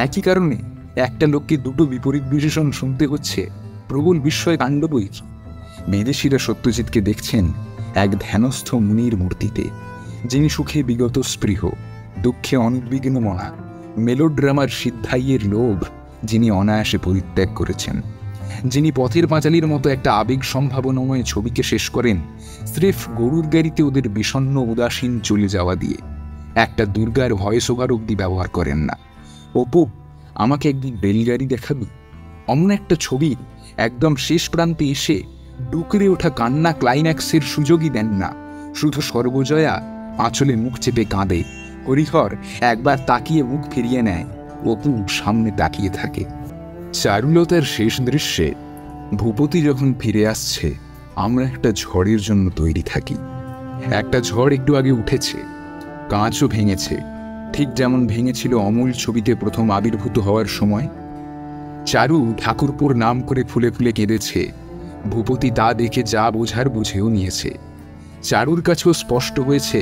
একই কারণে একটা লোককে দুটো বিপরীত বিশেষণ শুনতে হচ্ছে প্রবল বিস্ময় কাণ্ড বই। বিদেশিরা সত্যজিৎকে দেখছেন এক ধ্যানস্থ মুনির মূর্তিতে, যিনি সুখে বিগত স্পৃহ, দুঃখে অনুদ্বিগ্ন মনা, মেলোড্রামার সিদ্ধাইয়ের লোভ যিনি অনায়াসে পরিত্যাগ করেছেন, যিনি পথের পাঁচালীর মতো একটা আবেগ সম্ভাবনাময় ছবিকে শেষ করেন স্রেফ গরুর গাড়িতে ওদের বিষণ্ণ উদাসীন চলে যাওয়া দিয়ে, একটা দুর্গার ভয়েস ওভার অব্দি ব্যবহার করেন না। অপু, আমাকে একদিন রেলগাড়ি দেখাবি, অমন একটা ছবি একদম শেষ প্রান্তে এসে ডুকরে ওঠা কান্না ক্লাইম্যাক্সের সুযোগই দেন না। শুধু সর্বজয়া আঁচলে মুখ চেপে কাঁদে, হরিহর একবার তাকিয়ে মুখ ফিরিয়ে নেয়, অপু সামনে তাকিয়ে থাকে। চারুলতার শেষ দৃশ্যে ভূপতি যখন ফিরে আসছে, আমরা একটা ঝড়ের জন্য তৈরি থাকি। একটা ঝড় একটু আগে উঠেছে, কাঁচও ভেঙেছে, ঠিক যেমন ভেঙেছিল অমূল ছবিতে প্রথম আবির্ভূত হওয়ার সময়। চারু ঠাকুরপুর নাম করে ফুলে ফুলে কেঁদেছে, ভূপতি তা দেখে যা বোঝার বুঝেও নিয়েছে। চারুর কাছেও স্পষ্ট হয়েছে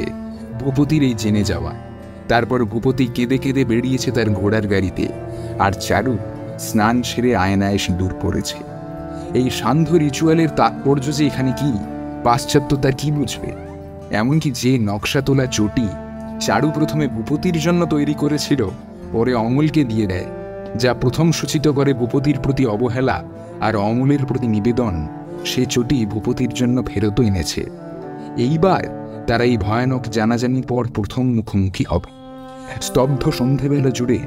ভূপতির এই জেনে যাওয়া। তারপর ভূপতি কেঁদে কেঁদে বেরিয়েছে তার ঘোড়ার গাড়িতে, আর চারু স্নান সেরে আয়নায় সিঁদুর পড়েছে। এই সান্ধ্য রিচুয়ালের তাৎপর্য যে এখানে কি, পাশ্চাত্য তার কি বুঝবে? এমনকি যে নকশা তোলা চটি চারু প্রথমে ভূপতির জন্য তৈরি করেছিল, পরে অমূলকে দিয়ে দেয়, যা প্রথম সূচিত করে ভূপতির প্রতি অবহেলা আর অমূলের প্রতি নিবেদন, সে চটি ভূপতির জন্য ফেরত এনেছে। এইবার তারা এই ভয়ানক জানাজানির পর প্রথম মুখোমুখি হবে। স্তব্ধ সন্ধেবেলা জুড়ে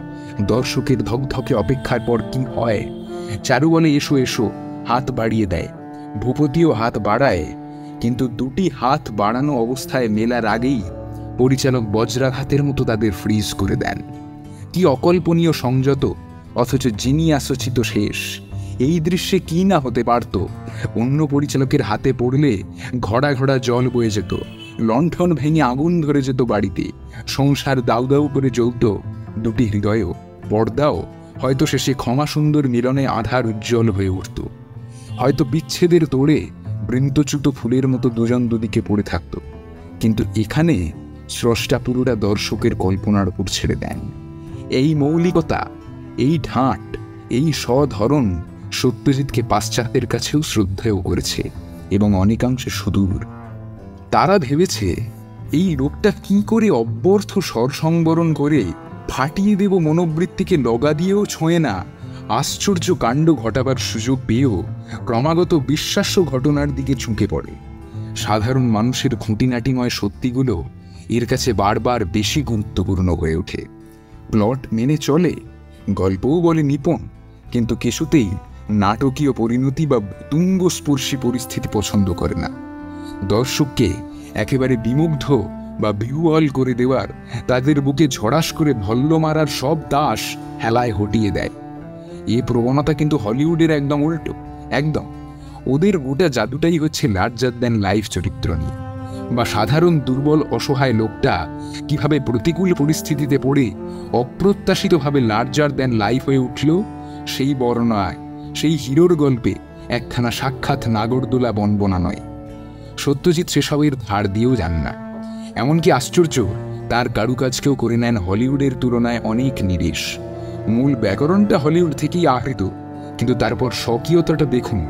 দর্শকের ধকধকে অপেক্ষার পর কি হয়? চারু বলে এসো এসো, হাত বাড়িয়ে দেয়। ভূপতিও হাত বাড়ায়, কিন্তু দুটি হাত বাড়ানো অবস্থায় মেলার আগেই পরিচালক বজ্রাঘাতের মতো তাদের ফ্রিজ করে দেন। কি অকল্পনীয় সংযত, অথচ যিনি আসচিত শেষ। এই দৃশ্যে কি না হতে পারত? অন্য পরিচালকের হাতে পড়লে ঘড়া ঘড়া জল বয়ে যেত, লণ্ঠন ভেঙে আগুন ধরে যেত বাড়িতে, সংসার দাউ দাউ করে জ্বলত দুটি হৃদয়ও, পর্দাও হয়তো শেষে ক্ষমা সুন্দর মিলনে আধার উজ্জ্বল হয়ে উঠত। হয়তো বিচ্ছেদের তোড়ে বৃন্তচ্যুত ফুলের মতো দুজন দুদিকে পড়ে থাকত। কিন্তু এখানে স্রষ্টা পুরোটা দর্শকের কল্পনার উপর ছেড়ে দেন। এই মৌলিকতা, এই ঢাঁট, এই সধরণ সত্যজিৎকে পাশ্চাত্যের কাছেও শ্রদ্ধেয় করেছে এবং অনেকাংশে সুদূর। তারা ভেবেছে এই লোকটা কি করে অব্যর্থ স্বর সংবরণ করে ফাটিয়ে দেব মনোবৃত্তিকে লগা দিয়েও ছোঁয়ে না, আশ্চর্য কাণ্ড ঘটাবার সুযোগ পেয়েও ক্রমাগত বিশ্বাস্য ঘটনার দিকে ঝুঁকে পড়ে। সাধারণ মানুষের খুঁটিনাটিময় সত্যিগুলো এর কাছে বারবার বেশি গুরুত্বপূর্ণ হয়ে ওঠে। প্লট মেনে চলে, গল্পও বলে নিপুণ, কিন্তু কিছুতেই নাটকীয় পরিণতি বা তুঙ্গস্পর্শী পরিস্থিতি পছন্দ করে না। দর্শককে একেবারে বিমুগ্ধ বা বিহ্বল করে দেওয়ার, তাদের বুকে ঝড়াস করে ভল্ল মারার সব দাস হেলায় হটিয়ে দেয়। এই প্রবণতা কিন্তু হলিউডের একদম উল্টো। একদম ওদের গোটা জাদুটাই হচ্ছে লার্জার দ্যান লাইফ চরিত্র নিয়ে, বা সাধারণ দুর্বল অসহায় লোকটা কিভাবে প্রতিকূল পরিস্থিতিতে পড়ে অপ্রত্যাশিতভাবে লার্জার দ্যান লাইফ হয়ে উঠল, সেই বর্ণনায়, সেই হিরোর গল্পে একখানা সাক্ষাৎ নাগরদোলা বনবনা নয়। সত্যজিৎ সেসবের ধার দিয়েও যান না। এমনকি আশ্চর্য, তার কারুকাজকেও করে নেন হলিউডের তুলনায় অনেক নিরেশ। মূল ব্যাকরণটা হলিউড থেকেই আহৃত, কিন্তু তারপর স্বকীয়তাটা দেখুন।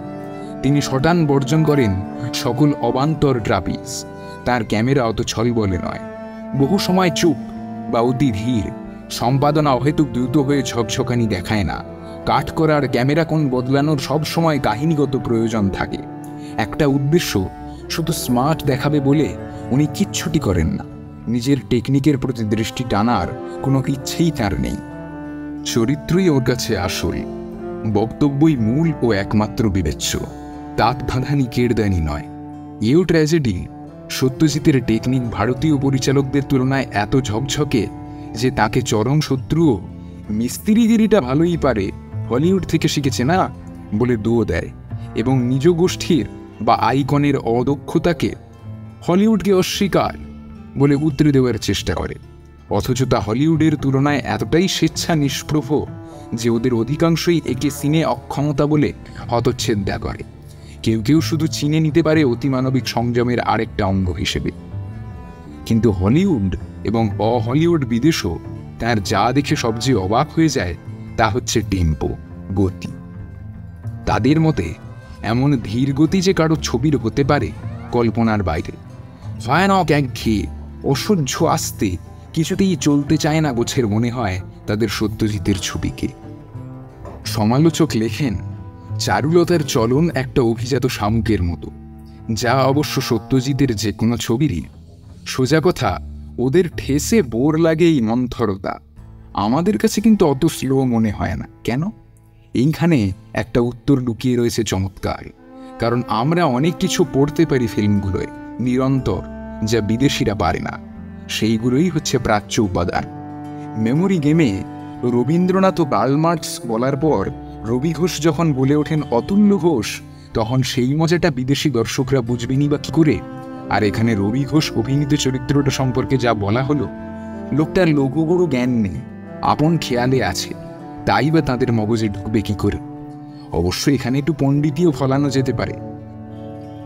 তিনি শটান বর্জন করেন সকল অবান্তর ট্রাপিজ। তার ক্যামেরা অত ছল বলে নয়, বহু সময় চুপ বা অতি ধীর, সম্পাদনা অহেতুক দ্রুত হয়ে ঝকঝকানি দেখায় না। কাট করার ক্যামেরা কোণ বদলানোর সব সময় কাহিনীগত প্রয়োজন থাকে। একটা উদ্দেশ্য শুধু স্মার্ট দেখাবে বলে উনি কিচ্ছুটি করেন না। নিজের টেকনিকের প্রতি দৃষ্টি টানার কোনো ইচ্ছেই তার নেই। চরিত্রই ওর কাছে আসল, বক্তব্যই মূল ও একমাত্র বিবেচ্য, তাঁত বাঁধানি কেড়দানি নয়। এও ট্র্যাজেডি, সত্যজিতের টেকনিক ভারতীয় পরিচালকদের তুলনায় এত ঝকঝকে যে তাকে চরম শত্রুও মিস্ত্রিগিরিটা ভালোই পারে, হলিউড থেকে শিখেছে না বলে দোও দেয়। এবং নিজ গোষ্ঠীর বা আইকনের অদক্ষতাকে হলিউডকে অস্বীকার বলে উতরে দেওয়ার চেষ্টা করে, অথচ তা হলিউডের তুলনায় এতটাই স্বেচ্ছা নিষ্প্রভ যে ওদের অধিকাংশই একে সিনে অক্ষমতা বলে হতচ্ছেদা করে। কেউ কেউ শুধু চিনে নিতে পারে অতিমানবিক সংযমের আরেকটা অঙ্গ হিসেবে। কিন্তু হলিউড এবং অহলিউড বিদেশও তার যা দেখে সবচেয়ে অবাক হয়ে যায় তা হচ্ছে টেম্পো, গতি। তাদের মতে এমন ধীর গতি যে কারো ছবির হতে পারে কল্পনার বাইরে। ভয়ানক একঘেয়ে অসহ্য আস্তে কিছুতেই চলতে চায় না গোছের মনে হয় তাদের সত্যজিতের ছবিকে। সমালোচক লেখেন, চারুলতার চলন একটা অভিজাত শামুকের মতো, যা অবশ্য সত্যজিতের যে কোনো ছবিরই। সোজা কথা, ওদের ঠেসে বোর লাগে এই মন্থরতা, আমাদের কাছে কিন্তু অত স্লো মনে হয় না। কেন? এইখানে একটা উত্তর লুকিয়ে রয়েছে চমৎকার, কারণ আমরা অনেক কিছু পড়তে পারি ফিল্মগুলোয় নিরন্তর, যা বিদেশিরা পারে না। সেইগুলোই হচ্ছে প্রাচ্য উপাদান। মেমোরি গেমে রবীন্দ্রনাথ ও কার্ল মার্কস বলার পর রবি ঘোষ যখন বলে ওঠেন অতুল্য ঘোষ, তখন সেই মজাটা বিদেশি দর্শকরা বুঝবেনি বা কি করে? আর এখানে রবি ঘোষ অভিনীত চরিত্রটা সম্পর্কে যা বলা হলো, লোকটার লঘুগুরু জ্ঞান নেই, আপন খেয়ালে আছে, তাই বা তাদের মগজে ঢুকবে কি করে? অবশ্য এখানে একটু পণ্ডিতিও ফলানো যেতে পারে।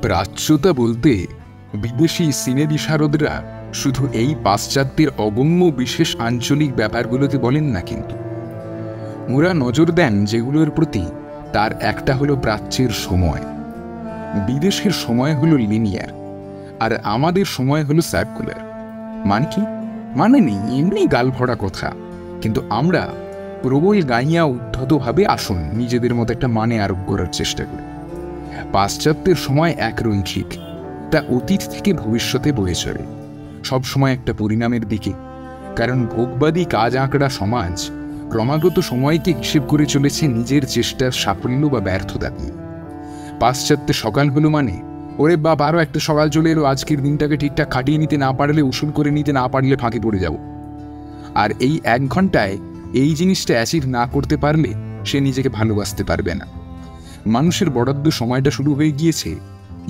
প্রাচ্যতা বলতে বিদেশি সিনে বিশারদরা শুধু এই পাশ্চাত্যের অগম্য বিশেষ আঞ্চলিক ব্যাপারগুলোতে বলেন না, কিন্তু ওরা নজর দেন যেগুলোর প্রতি, তার একটা হলো প্রাচ্যের সময়। বিদেশের সময় হলো লিনিয়ার, আর আমাদের সময় হলো সার্কুলার। মানে কি? মানে নেই, এমনি গাল ভরা কথা, কিন্তু আমরা প্রবল গাইয়া উদ্ধতভাবে আসুন নিজেদের মতো একটা মানে আরোপ করার চেষ্টা করি। পাশ্চাত্যের সময় একরৈখিক, তা অতীত থেকে ভবিষ্যতে বয়ে চলে, সবসময় একটা পরিণামের দিকে। কারণ ভোগবাদী কাজ আঁকড়া সমাজ ক্রমাগত সময়কে হিসেব করে চলেছে নিজের চেষ্টার সাফল্য বা ব্যর্থতা দিয়ে। পাশ্চাত্যে সকাল হলো মানে, ওরে বাপ, আরও একটা সকাল চলে এলো, আজকের দিনটাকে ঠিকঠাক খাটিয়ে নিতে না পারলে, উসুল করে নিতে না পারলে ফাঁকে পড়ে যাব। আর এই 1 ঘন্টায় এই জিনিসটা অ্যাচিভ না করতে পারলে সে নিজেকে ভালোবাসতে পারবে না। মানুষের বরাদ্দ সময়টা শুরু হয়ে গিয়েছে,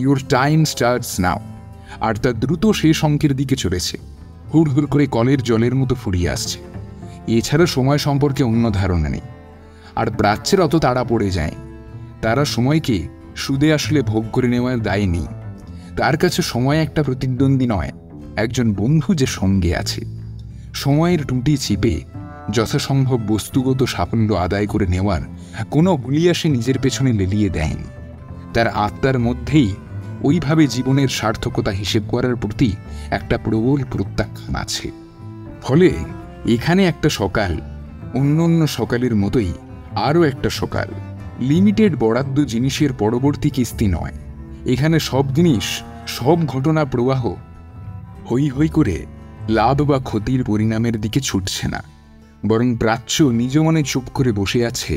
ইউর টাইম স্টার্টস নাও, আর তা দ্রুত শেষ অঙ্কের দিকে চলেছে, হুড় হুড় করে কলের জলের মতো ফুরিয়ে আসছে। এছাড়া সময় সম্পর্কে অন্য ধারণা নেই। আর প্রাচ্যের অত তাড়া পড়ে যায়, তারা সময়কে সুদে আসলে ভোগ করে নেওয়ার দায় নেই। তার কাছে সময় একটা প্রতিদ্বন্দ্বী নয়, একজন বন্ধু যে সঙ্গে আছে। সময়ের টুটি চিপে যথাসম্ভব বস্তুগত সাফল্য আদায় করে নেওয়ার কোনো ভুলিয়া সে নিজের পেছনে লেলিয়ে দেয়নি। তার আত্মার মধ্যেই ওইভাবে জীবনের সার্থকতা হিসেব করার প্রতি একটা প্রবল প্রত্যাখ্যান আছে। ফলে এখানে একটা সকাল অন্য অন্য সকালের মতোই আরও একটা সকাল, লিমিটেড বরাদ্দ জিনিসের পরবর্তী কিস্তি নয়। এখানে সব জিনিস, সব ঘটনা প্রবাহ হই হই করে লাভ বা ক্ষতির পরিণামের দিকে ছুটছে না, বরং প্রাচ্য নিজ মনে চুপ করে বসে আছে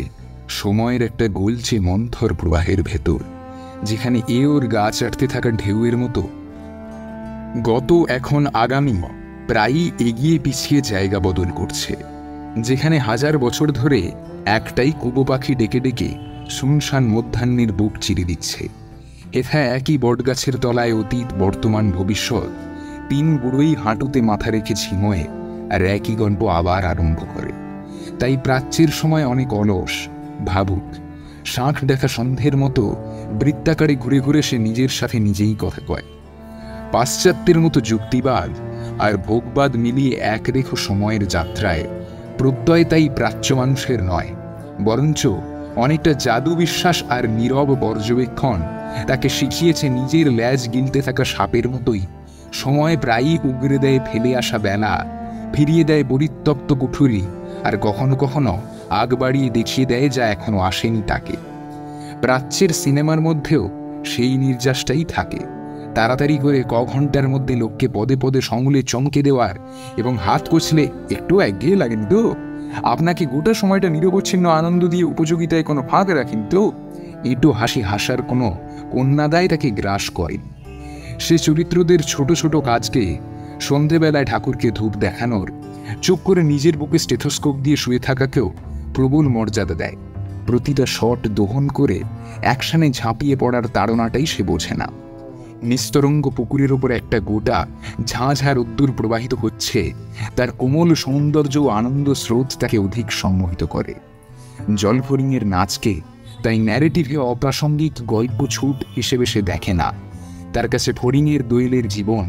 সময়ের একটা গলছে মন্থর প্রবাহের ভেতর, যেখানে এ ওর গা চাটতে থাকা ঢেউয়ের মতো গত এখন আগামী প্রায়ই এগিয়ে পিছিয়ে জায়গা বদল করছে। যেখানে 1000 বছর ধরে একটাই কুবো পাখি ডেকে ডেকে শুনশান মধ্যাহ্নের বুক চিরে দিচ্ছে, হেথা একই বটগাছের তলায় অতীত বর্তমান ভবিষ্যৎ 3 বুড়োই হাঁটুতে মাথা রেখে ঝিমোয় আর একই গল্প আবার আরম্ভ করে। তাই প্রাচ্যের সময় অনেক অলস, ভাবুক, শাঁখ দেখা সন্ধ্যের মতো বৃত্তাকারে ঘুরে ঘুরে সে নিজের সাথে নিজেই কথা কয়। পাশ্চাত্যের মতো যুক্তিবাদ আর ভোগবাদ মিলিয়ে এক রেখো সময়ের যাত্রায় প্রত্যয় তাই প্রাচ্য মানুষের নয়, বরঞ্চ অনেকটা জাদু বিশ্বাস আর নীরব পর্যবেক্ষণ তাকে শিখিয়েছে নিজের ল্যাজ গিলতে থাকা সাপের মতোই সময় প্রায়ই উগরে দেয় ফেলে আসা বেলা, ফিরিয়ে দেয় পরিত্যক্ত কুঠুরি, আর কখনো কখনো আগ বাড়িয়ে দেখিয়ে দেয় যা এখনো আসেনি তাকে। প্রাচ্যের সিনেমার মধ্যেও সেই নির্যাসটাই থাকে, তাড়াতাড়ি করে ঘন্টার মধ্যে লোককে পদে পদে সমূলে চমকে দেওয়ার এবং হাত কষলে একটু একঘেয়ে লাগেন তো, আপনাকে গোটা সময়টা নিরবচ্ছিন্ন আনন্দ দিয়ে উপযোগিতায় কোনো ফাঁক রাখেন তো, একটু হাসি হাসার কোনো কন্যাদায় তাকে গ্রাস করেন। সে চরিত্রদের ছোট ছোট কাজকে, সন্ধেবেলায় ঠাকুরকে ধূপ দেখানোর, চুপ করে নিজের বুকে স্টেথোস্কোপ দিয়ে শুয়ে থাকাকেও প্রবল মর্যাদা দেয়। প্রতিটা শট দহন করে অ্যাকশনে ঝাঁপিয়ে পড়ার তাড়নাটাই সে বোঝে না। নিস্তরঙ্গ পুকুরের ওপর একটা গোটা ঝাঁঝাঁ রোদ্দুর প্রবাহিত হচ্ছে, তার কোমল সৌন্দর্য ও আনন্দ স্রোত তাকে অধিক সম্মোহিত করে। জলফড়িংয়ের নাচকে তাই ন্যারেটিভে অপ্রাসঙ্গিক গল্প ছুট হিসেবে সে দেখে না। তার কাছে ফড়িংয়ের দোয়েলের জীবন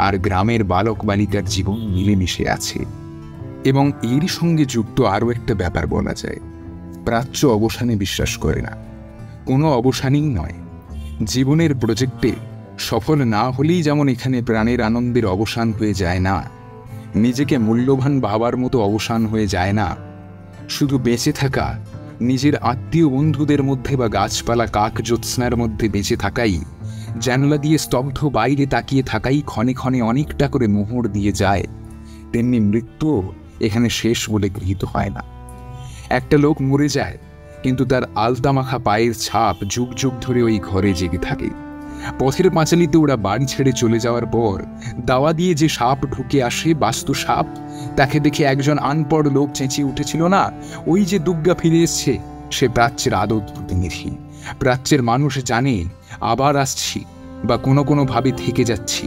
আর গ্রামের বালক বালিকার জীবন মিলেমিশে আছে। এবং এরই সঙ্গে যুক্ত আরও একটা ব্যাপার বলা যায়, প্রাচ্য অবসানে বিশ্বাস করে না, কোনো অবসানই নয়। জীবনের প্রজেক্টে সফল না হলেই যেমন এখানে প্রাণের আনন্দের অবসান হয়ে যায় না, নিজেকে মূল্যবান ভাবার মতো অবসান হয়ে যায় না, শুধু বেঁচে থাকা, নিজের আত্মীয় বন্ধুদের মধ্যে বা গাছপালা কাক জ্যোৎস্নার মধ্যে বেঁচে থাকাই, জানলা দিয়ে স্তব্ধ বাইরে তাকিয়ে থাকাই ক্ষণে ক্ষণে অনেকটা করে মোহর দিয়ে যায়, তেমনি মৃত্যু এখানে শেষ বলে গৃহীত হয় না। একটা লোক মরে যায়, কিন্তু তার আলতামাখা পায়ের ছাপ যুগ যুগ ধরে ওই ঘরে জেগে থাকে। পথের পাঁচালিতে ওরা বাড়ি ছেড়ে চলে যাওয়ার পর দাওয়া দিয়ে যে সাপ ঢুকে আসে, বাস্তু সাপ, তাকে দেখে একজন আনপড় লোক চেঁচিয়ে উঠেছিল না, ওই যে দুর্গা ফিরে এসছে, সে প্রাচ্যের আদত প্রতিনিধি। প্রাচ্যের মানুষ জানে আবার আসছি বা কোনোভাবে থেকে যাচ্ছি,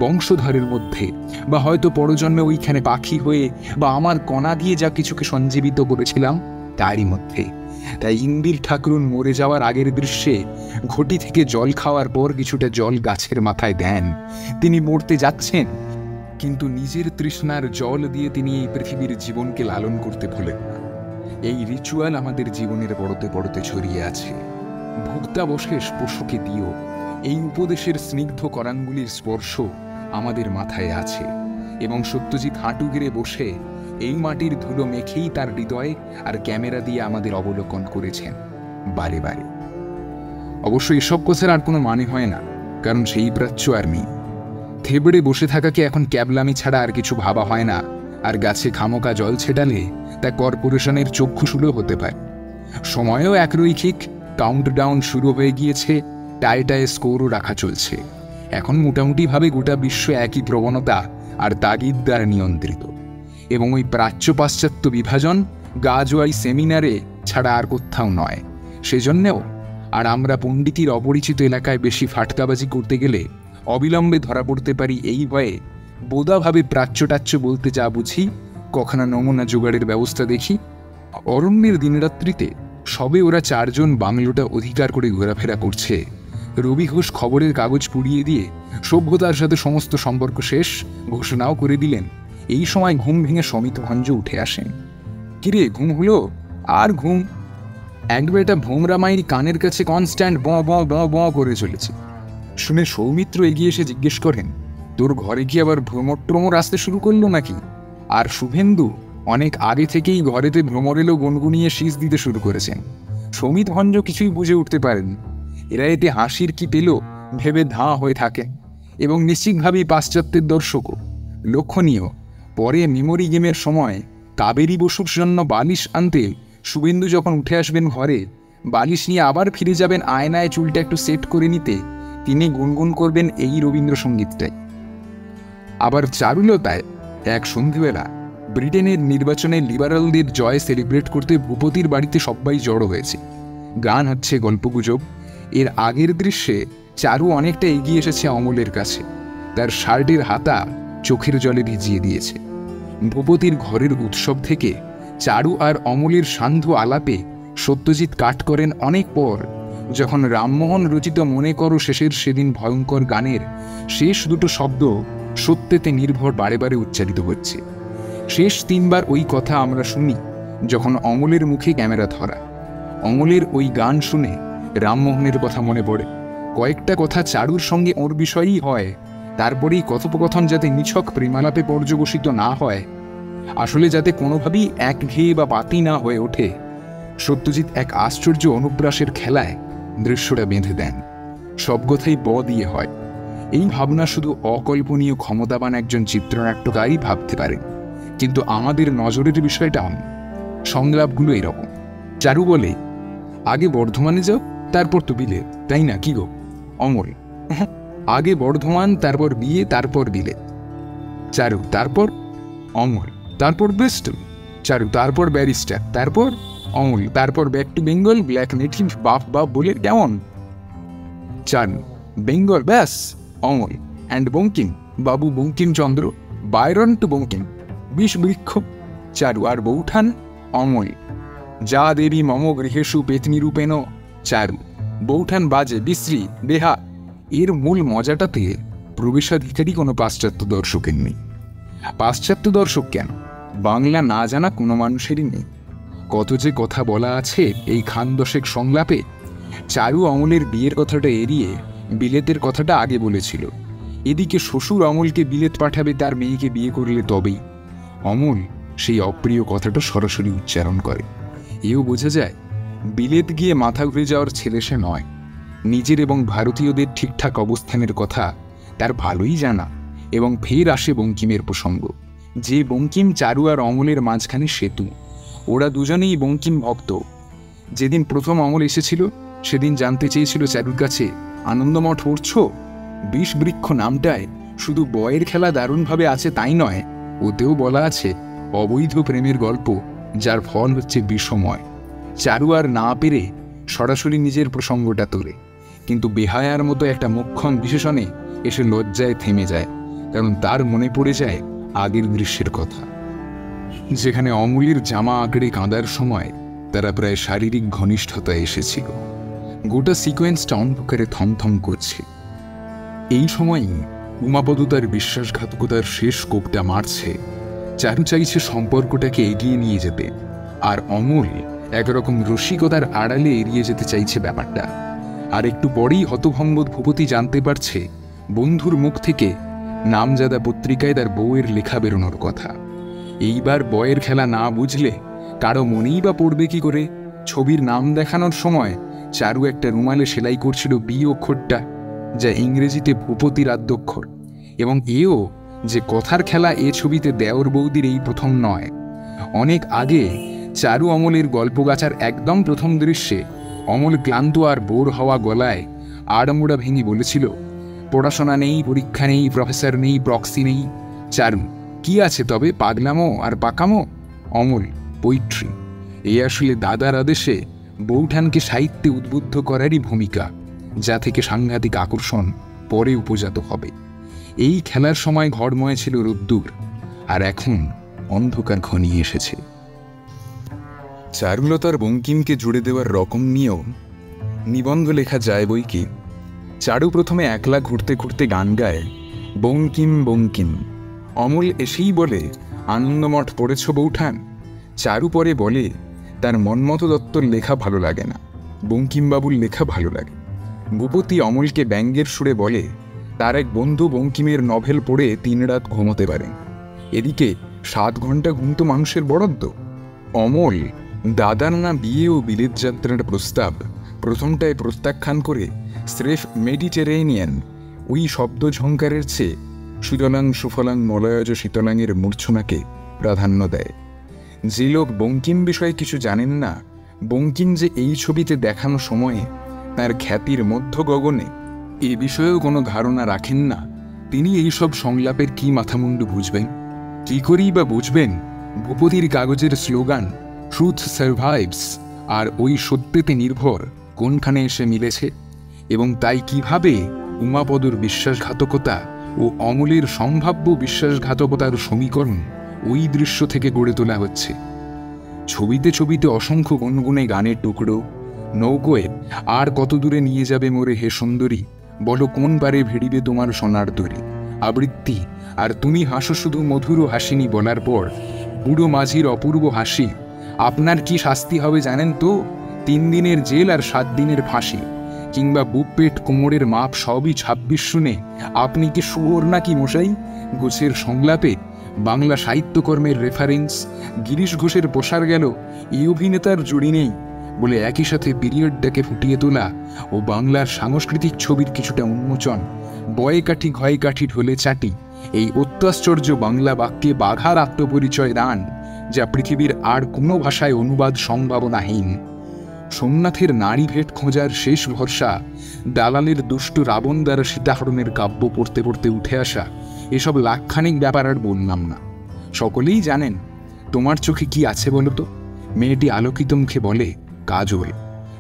বংশধরের মধ্যে বা হয়তো পরজন্মে ওইখানে পাখি হয়ে বা আমার কণা দিয়ে যা কিছুকে সঞ্জীবিত করেছিলাম তারই মধ্যে। তাই ইন্দির ঠাকুরুন মরে যাওয়ার আগের দৃশ্যে ঘটি থেকে জল খাওয়ার পর কিছুটা জল গাছের মাথায় দেন। তিনি মরতে যাচ্ছেন, কিন্তু নিজের তৃষ্ণার জল দিয়ে তিনি এই পৃথিবীর জীবনকে লালন করতে ভুলেন না। এই রিচুয়াল আমাদের জীবনের পরতে পরতে ছড়িয়ে আছে। ভুক্তাবশেষ পশুকে দিও, এই উপদেশের স্নিগ্ধ করাঙ্গুলির স্পর্শ আমাদের মাথায় আছে। এবং সত্যজিৎ হাঁটু গেড়ে বসে এই মাটির ধুলো মেখেই তার হৃদয়ে আর ক্যামেরা দিয়ে আমাদের অবলোকন করেছেন বারে বারে। অবশ্য এসব কথার আর কোনো মানে হয় না, কারণ সেই প্রাচ্য আর নেই। থেবড়ে বসে থাকাকে এখন ক্যাবলামি ছাড়া আর কিছু ভাবা হয় না, আর গাছে খামোকা জল ছেটালে তা কর্পোরেশনের চক্ষুশূলও হতে পারে। সময়ও একরৈখিক, কাউন্টডাউন শুরু হয়ে গিয়েছে, টায়ে টায়ে স্কোরও রাখা চলছে। এখন মোটামুটিভাবে গোটা বিশ্ব একই প্রবণতা আর তাগিদ দ্বারা নিয়ন্ত্রিত। এবং ওই প্রাচ্য পাশ্চাত্য বিভাজন গাজওয়াই সেমিনারে ছাড়া আর কোথাও নয়। সেজন্যেও আর আমরা পণ্ডিতির অপরিচিত এলাকায় বেশি ফাটকাবাজি করতে গেলে অবিলম্বে ধরা পড়তে পারি এই ভয়ে বোধাভাবে প্রাচ্য বলতে যা বুঝি, কখনো নমুনা জোগাড়ের ব্যবস্থা দেখি। অরণ্যের দিনরাত্রিতে সবে ওরা 4 জন বাংলোটা অধিকার করে ঘোরাফেরা করছে। রবি ঘোষ খবরের কাগজ পুড়িয়ে দিয়ে সভ্যতার সাথে সমস্ত সম্পর্ক শেষ ঘোষণাও করে দিলেন। এই সময় ঘুম ভেঙে সমিত ভঞ্জ উঠে আসেন। কিরে, ঘুম হলো? আর ঘুম? একবার এটা ভোমরামাইয়ের কানের কাছে কনস্ট্যান্ট ব ব ব ব করে চলেছে। শুনে সৌমিত্র এগিয়ে এসে জিজ্ঞেস করেন, তোর ঘরে কি আবার ভ্রমর আসতে শুরু করলো নাকি? আর শুভেন্দু অনেক আগে থেকেই ঘরেতে ভ্রমর এলো গুনগুনিয়ে শীষ দিতে শুরু করেছেন। সমিত ভঞ্জ কিছুই বুঝে উঠতে পারেন। এরা এতে হাসির কি পেল ভেবে ধাঁ হয়ে থাকে। এবং নিশ্চিতভাবেই পাশ্চাত্যের দর্শকও। লক্ষণীয়, পরে মেমোরি গেমের সময় কাবেরী বসুর জন্য বালিশ আনতে শুভেন্দু যখন উঠে আসবেন ঘরে, বালিশ নিয়ে আবার ফিরে যাবেন আয়নায় চুলটা একটু সেট করে নিতে, তিনি গুনগুন করবেন এই রবীন্দ্রসঙ্গীতটাই। আবার চারুলতায় এক সন্ধ্যেবেলা ব্রিটেনের নির্বাচনে লিবারালদের জয় সেলিব্রেট করতে ভূপতির বাড়িতে সবাই জড়ো হয়েছে। গান হচ্ছে, গল্পগুজব। এর আগের দৃশ্যে চারু অনেকটা এগিয়ে এসেছে অমলের কাছে, তার শার্টের হাতা চোখের জলে ভিজিয়ে দিয়েছে। ভূপতির ঘরের উৎসব থেকে চারু আর অমলের সান্ধ্য আলাপে সত্যজিৎ কাট করেন অনেক পর, যখন রামমোহন রচিত মনে করো শেষের সেদিন ভয়ঙ্কর গানের শেষ দুটো শব্দ সত্যতে নির্ভর বারে বারে উচ্চারিত হচ্ছে। শেষ 3 বার ওই কথা আমরা শুনি যখন অমলের মুখে ক্যামেরা ধরা। অমলের ওই গান শুনে রামমোহনের কথা মনে পড়ে। কয়েকটা কথা চারুর সঙ্গে ওর বিষয়ই হয়, তারপরেই কথোপকথন যাতে নিছক প্রেমালাপে পর্যবসিত না হয়, আসলে যাতে কোনোভাবেই একঘেয়ে বা পাতি না হয়ে ওঠে, সত্যজিৎ এক আশ্চর্য অনুপ্রাসের খেলায় দৃশ্যটা বেঁধে দেন। সব কথাই ব দিয়ে হয়। এই ভাবনা শুধু অকল্পনীয় ক্ষমতাবান একজন চিত্রনাট্যকারই ভাবতে পারেন, কিন্তু আমাদের নজরের বিষয়টা সংলাপগুলো এরকম। চারু বলে, আগে বর্ধমানে যাও, তারপর তো বিলেত, তাই না কি গো? অমল, আগে বর্ধমান, তারপর বিয়ে, তারপর বিলেত। চারু, তারপর? অমল, তারপর ব্রিস্টল। চারু, তারপর ব্যারিস্টার, তারপর? অমল, তারপর back to Bengal, black native, বাপ বাপ বলে কেমন? চারু, বেঙ্গল, ব্যাস। Amal, and Bankim, Babu Bankimchandra, Byron two Bankim, Bishabriksha. চারু, আর বৌঠান? অমল, যা দেবী মম গৃহেষু পেতনি রূপেণ। চারু, বৌঠান বাজে বিশ্রী বেহা। এর মূল মজাটাতে প্রবেশাধিকারী কোনো পাশ্চাত্য দর্শকের নেই। পাশ্চাত্য দর্শক কেন, বাংলা না জানা কোনো মানুষেরই নেই। কত যে কথা বলা আছে এই খান দশেক সংলাপে। চারু অমলের বিয়ের কথাটা এড়িয়ে বিলেতের কথাটা আগে বলেছিল। এদিকে শ্বশুর অমলকে বিলেত পাঠাবে তার মেয়েকে বিয়ে করলে তবেই। অমল সেই অপ্রিয় কথাটা সরাসরি উচ্চারণ করে। এও বোঝা যায় বিলেত গিয়ে মাথা ঘুরে যাওয়ার ছেলে সে নয়। নিজের এবং ভারতীয়দের ঠিকঠাক অবস্থানের কথা তার ভালোই জানা। এবং ফের আসে বঙ্কিমের প্রসঙ্গ, যে বঙ্কিম চারু আর অমলের মাঝখানে সেতু। ওরা দুজনেই বঙ্কিম ভক্ত। যেদিন প্রথম অমল এসেছিল সেদিন জানতে চেয়েছিল চারুর কাছে, আনন্দমঠ পড়ছ? বিষবৃক্ষ নামটায় শুধু বয়ের খেলা দারুণভাবে আছে তাই নয়, ওতেও বলা আছে অবৈধ প্রেমের গল্প, যার ফল হচ্ছে বিষময়। চারু আর না পেরে সরাসরি নিজের প্রসঙ্গটা তোলে, কিন্তু বেহায়ার মতো একটা মোক্ষম বিশেষণে এসে লজ্জায় থেমে যায়, কারণ তার মনে পড়ে যায় আগের দৃশ্যের কথা, যেখানে অমূল্যের জামা আঁকড়ে কাঁদার সময় তারা প্রায় শারীরিক ঘনিষ্ঠতায় এসেছিল। গোটা সিকোয়েন্সটা অন্ধকারে থমথম করছে। এই সময়ই উমাপদ তার বিশ্বাসঘাতকতার শেষ কোপটা মারছে। চারু চাইছে সম্পর্কটাকে এগিয়ে নিয়ে যেতে, আর অমল একরকম রসিকতার আড়ালে এড়িয়ে যেতে চাইছে ব্যাপারটা। আর একটু পরেই হতভম্ব ভূপতি জানতে পারছে বন্ধুর মুখ থেকে নামজাদা পত্রিকায় তার বউয়ের লেখা বেরোনোর কথা। এইবার বয়ের খেলা না বুঝলে কারো মনেই বা পড়বে কি করে? ছবির নাম দেখানোর সময় চারু একটা রুমালে সেলাই করছিল বি অক্ষরটা, যা ইংরেজিতে ভূপতির আদ্যক্ষর। এবং এও যে কথার খেলা এ ছবিতে দেওর বৌদির এই প্রথম নয়। অনেক আগে চারু অমলের গল্পগাছার একদম প্রথম দৃশ্যে অমল ক্লান্ত আর বোর হওয়া গলায় আড়মোড়া ভেঙে বলেছিল, পড়াশোনা নেই, পরীক্ষা নেই, প্রফেসর নেই, প্রক্সি নেই। চারু, কি আছে তবে, পাগলামো আর পাকামো? অমল, পোইট্রি। এই আসলে দাদার আদেশে বৌঠানকে সাহিত্যে উদ্বুদ্ধ করারই ভূমিকা, যা থেকে সাংঘাতিক আকর্ষণ পরে উপজাত হবে। এই খেলার সময় ঘরময় ছিল রোদ্দুর, আর এখন অন্ধকার ঘনিয়ে এসেছে। চারুলতার বঙ্কিমকে জুড়ে দেওয়ার রকম নিয়েও নিবন্ধ লেখা যায় বই কি। চারু প্রথমে একলা ঘুরতে ঘুরতে গান গায়, বঙ্কিম বঙ্কিম। অমল এসেই বলে, আনন্দমঠ পড়েছ বৌঠান? চারু পরে বলে তার মন্মথ দত্তর লেখা ভালো লাগে না, বঙ্কিমবাবুর লেখা ভালো লাগে। ভূপতি অমলকে ব্যঙ্গের সুরে বলে তার এক বন্ধু বঙ্কিমের নভেল পড়ে 3 রাত ঘুমোতে পারে। এদিকে 7 ঘন্টা ঘুম তো মানুষের বরাদ্দ। অমল দাদার না বিয়ে ও বিলেত যাত্রার প্রস্তাব প্রথমটায় প্রত্যাখ্যান করে স্রেফ মেডিটেরেনিয়ান ওই শব্দ ঝঙ্কারের চেয়ে সুজলাং সুফলাং মলয়জ শীতলাংয়ের মূর্ছনাকে প্রাধান্য দেয়। যে লোক বঙ্কিম বিষয়ে কিছু জানেন না, বঙ্কিম যে এই ছবিতে দেখানো সময়ে তার খ্যাতির মধ্য গগনে, এ বিষয়েও কোনো ধারণা রাখেন না, তিনি এইসব সংলাপের কি মাথামুন্ডু বুঝবেন? কি করেই বা বুঝবেন ভূপতির কাগজের স্লোগান ট্রুথ সার্ভাইভস আর ওই সত্যতে নির্ভর কোনখানে এসে মিলেছে? এবং তাই কিভাবে উমাপদর বিশ্বাসঘাতকতা ও অমলের সম্ভাব্য বিশ্বাসঘাতকতার সমীকরণ ওই দৃশ্য থেকে গড়ে তোলা হচ্ছে। ছবিতে ছবিতে অসংখ্য গুনগুনে গানের টুকরো, নৌকোয় আর কত দূরে নিয়ে যাবে মোরে হে সুন্দরী, বলো কোন পারে ভিড়িবে তোমার সোনার তরী, আবৃত্তি আর তুমি হাসো শুধু মধুর হাসিনি বলার পর বুড়ো মাঝির অপূর্ব হাসি, আপনার কি শাস্তি হবে জানেন তো? 3 দিনের জেল আর 7 দিনের ফাঁসি। কিংবা বুক পেট কোমরের মাপ সবই 26 শুনে আপনি কি শুয়োর নাকি মশাই? ঘোষের সংলাপে বাংলা সাহিত্যকর্মের রেফারেন্স, গিরিশ ঘোষের প্রসার গেল এই অভিনেতার জুড়ি নেই বলে একই সাথে পিরিয়ডটাকে ফুটিয়ে তোলা ও বাংলার সাংস্কৃতিক ছবির কিছুটা উন্মোচন, বয়ে কাঠি ঘয়ে কাঠি ঢোলে চাটি, এই অত্যাশ্চর্য বাংলা বাক্যে বাঘার আত্মপরিচয় দান, যা পৃথিবীর আর কোনো ভাষায় অনুবাদ সম্ভাবনাহীন। সোমনাথের নারী ভেট খোঁজার শেষ ভরসা, দালালের দুষ্ট রাবণ দ্বারা সীতাহরণের কাব্য পড়তে পড়তে উঠে আসা, এসব লাখখানিক ব্যাপার আর বললাম না। সকলেই জানেন তোমার চোখে কি আছে বলো তো? মেয়েটি আলোকিত মুখে বলে, কাজল।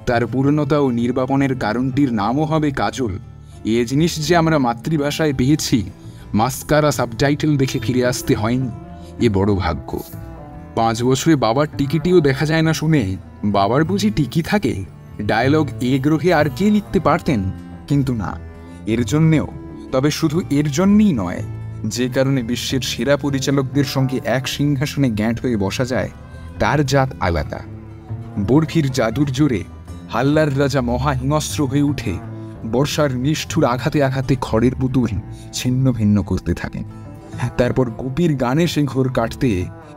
তার পূর্ণতা ও নির্বাপনের কারণটির নামও হবে কাজল। এ জিনিস যে আমরা মাতৃভাষায় পেয়েছি, মাস্কারা সাবটাইটেল দেখে ফিরে আসতে হয়নি, এ বড় ভাগ্য। 5 বছরে বাবার টিকিটিও দেখা যায় না শুনে বাবার বুঝি টিকি থাকে? ডায়লগ এ গ্রহে আর কে লিখতে পারতেন? কিন্তু না, এর জন্যেও, তবে শুধু এর জন্যই নয়, যে কারণে বিশ্বের সেরা পরিচালকদের সঙ্গে এক সিংহাসনে গ্যাঁট হয়ে বসা যায়, তার জাত আলাদা। বরফির জাদুর জোরে হাল্লার রাজা মহা হিংস্র হয়ে উঠে বর্ষার নিষ্ঠুর আঘাতে আঘাতে খড়ের পুতুল ছিন্ন ভিন্ন করতে থাকেন। তারপর গুপির গানে সে ঘোর কাটতে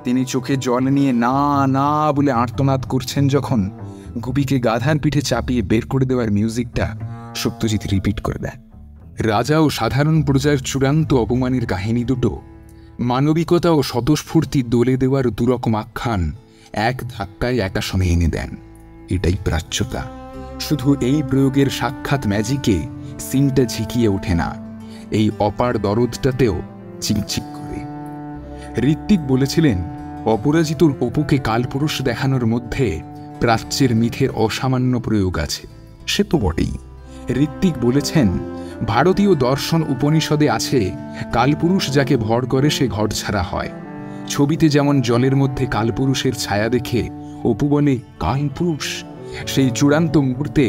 তিনি চোখে জল নিয়ে না না বলে আর্তনাদ করছেন যখন গুপিকে গাধার পিঠে চাপিয়ে বের করে দেওয়ার মিউজিকটা সত্যজিৎ রিপিট করে দেয়। রাজা ও সাধারণ প্রজার চূড়ান্ত অপমানের কাহিনী দুটো মানবিকতা ও স্বতঃস্ফূর্তি দোলে দেওয়ার দুরকম আখ্যান এক ধাক্কায় একাশনে এনে দেন। এটাই প্রাচ্যতা। শুধু এই প্রয়োগের সাক্ষাৎ ম্যাজিকে সিনটা ঝিকিয়ে ওঠে না, এই অপার দরদটাতেও চিকচিক করে। ঋত্বিক বলেছিলেন, অপরাজিতর অপুকে কালপুরুষ দেখানোর মধ্যে প্রাচ্যের মিথের অসামান্য প্রয়োগ আছে। সে তো বটেই। ঋত্বিক বলেছেন, ভারতীয় দর্শন উপনিষদে আছে, কালপুরুষ যাকে ভর করে সে ঘরছাড়া হয়। ছবিতে যেমন জলের মধ্যে কালপুরুষের ছায়া দেখে অপু বলে কালপুরুষ, সেই চূড়ান্ত মুহূর্তে